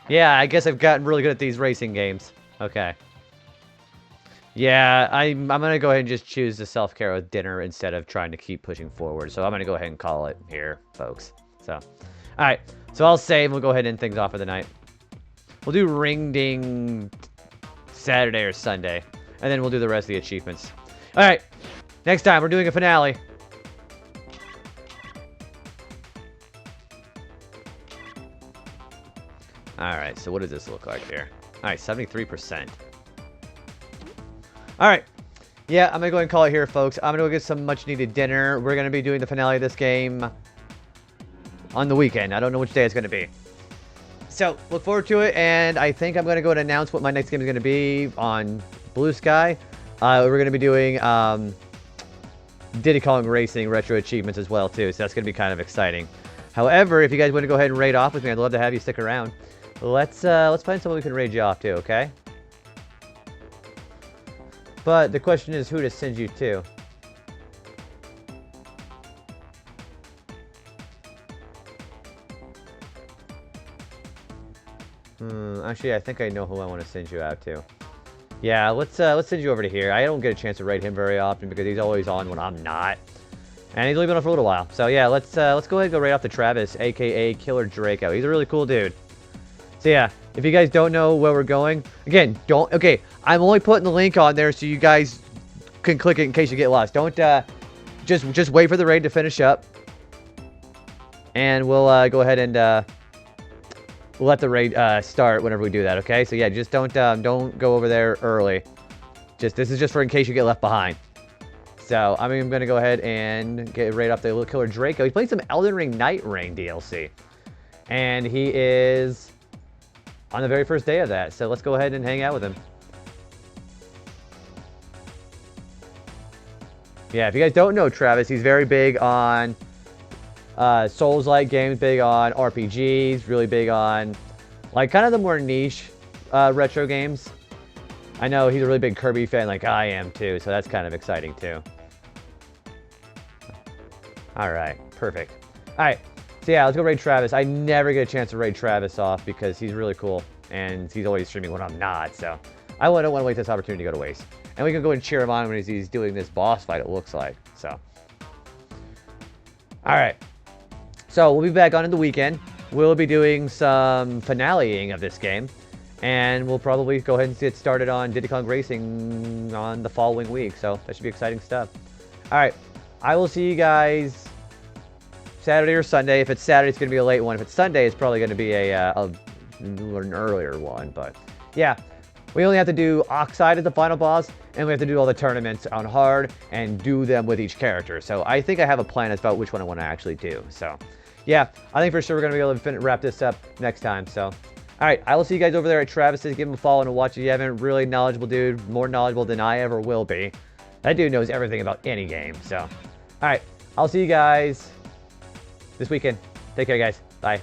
A: Yeah, I guess I've gotten really good at these racing games. Okay. Yeah, I'm gonna go ahead and just choose the self-care with dinner instead of trying to keep pushing forward. So I'm gonna go ahead and call it here, folks. So, alright. So I'll save and we'll go ahead and end things off for the night. We'll do ring ding Saturday or Sunday. And then we'll do the rest of the achievements. Alright. Next time we're doing a finale. Alright, so what does this look like here? Alright, 73%. Alright. Yeah, I'm going to go ahead and call it here, folks. I'm going to go get some much-needed dinner. We're going to be doing the finale of this game on the weekend. I don't know which day it's going to be. So, look forward to it, and I think I'm going to go and announce what my next game is going to be on Blue Sky. We're going to be doing Diddy Kong Racing Retro Achievements as well, too, so that's going to be kind of exciting. However, if you guys want to go ahead and raid off with me, I'd love to have you stick around. Let's find someone we can raid you off to, okay? But the question is who to send you to. Actually, I think I know who I want to send you out to. Yeah, let's send you over to here. I don't get a chance to raid him very often because he's always on when I'm not. And he's only been on for a little while. So yeah, let's go ahead and go raid off to Travis, aka Killer Draco. He's a really cool dude. So yeah, if you guys don't know where we're going, again, okay, I'm only putting the link on there so you guys can click it in case you get lost. Don't, just wait for the raid to finish up. And we'll, go ahead and, we'll let the raid, start whenever we do that, okay? So yeah, just don't go over there early. This is just for in case you get left behind. So, I'm going to go ahead and get raid off the little Killer Draco. He's playing some Elden Ring Night Rain DLC. And he is on the very first day of that. So let's go ahead and hang out with him. Yeah, if you guys don't know Travis, he's very big on Souls-like games, big on RPGs, really big on like kind of the more niche retro games. I know he's a really big Kirby fan like I am too, so that's kind of exciting too. Alright, perfect. Alright. So yeah, let's go raid Travis. I never get a chance to raid Travis off because he's really cool. And he's always streaming when I'm not. So I don't want to wait this opportunity to go to waste. And we can go and cheer him on when he's doing this boss fight, it looks like. So. Alright. So we'll be back on in the weekend. We'll be doing some finaleing of this game. And we'll probably go ahead and get started on Diddy Kong Racing on the following week. So that should be exciting stuff. Alright. I will see you guys Saturday or Sunday. If it's Saturday, it's going to be a late one. If it's Sunday, it's probably going to be an earlier one. But yeah, we only have to do Oxide as the final boss, and we have to do all the tournaments on hard and do them with each character. So I think I have a plan as about which one I want to actually do. So yeah, I think for sure we're going to be able to wrap this up next time. So all right, I will see you guys over there at Travis's. Give him a follow and a watch if you haven't. Really knowledgeable dude, more knowledgeable than I ever will be. That dude knows everything about any game. So all right, I'll see you guys this weekend. Take care, guys. Bye.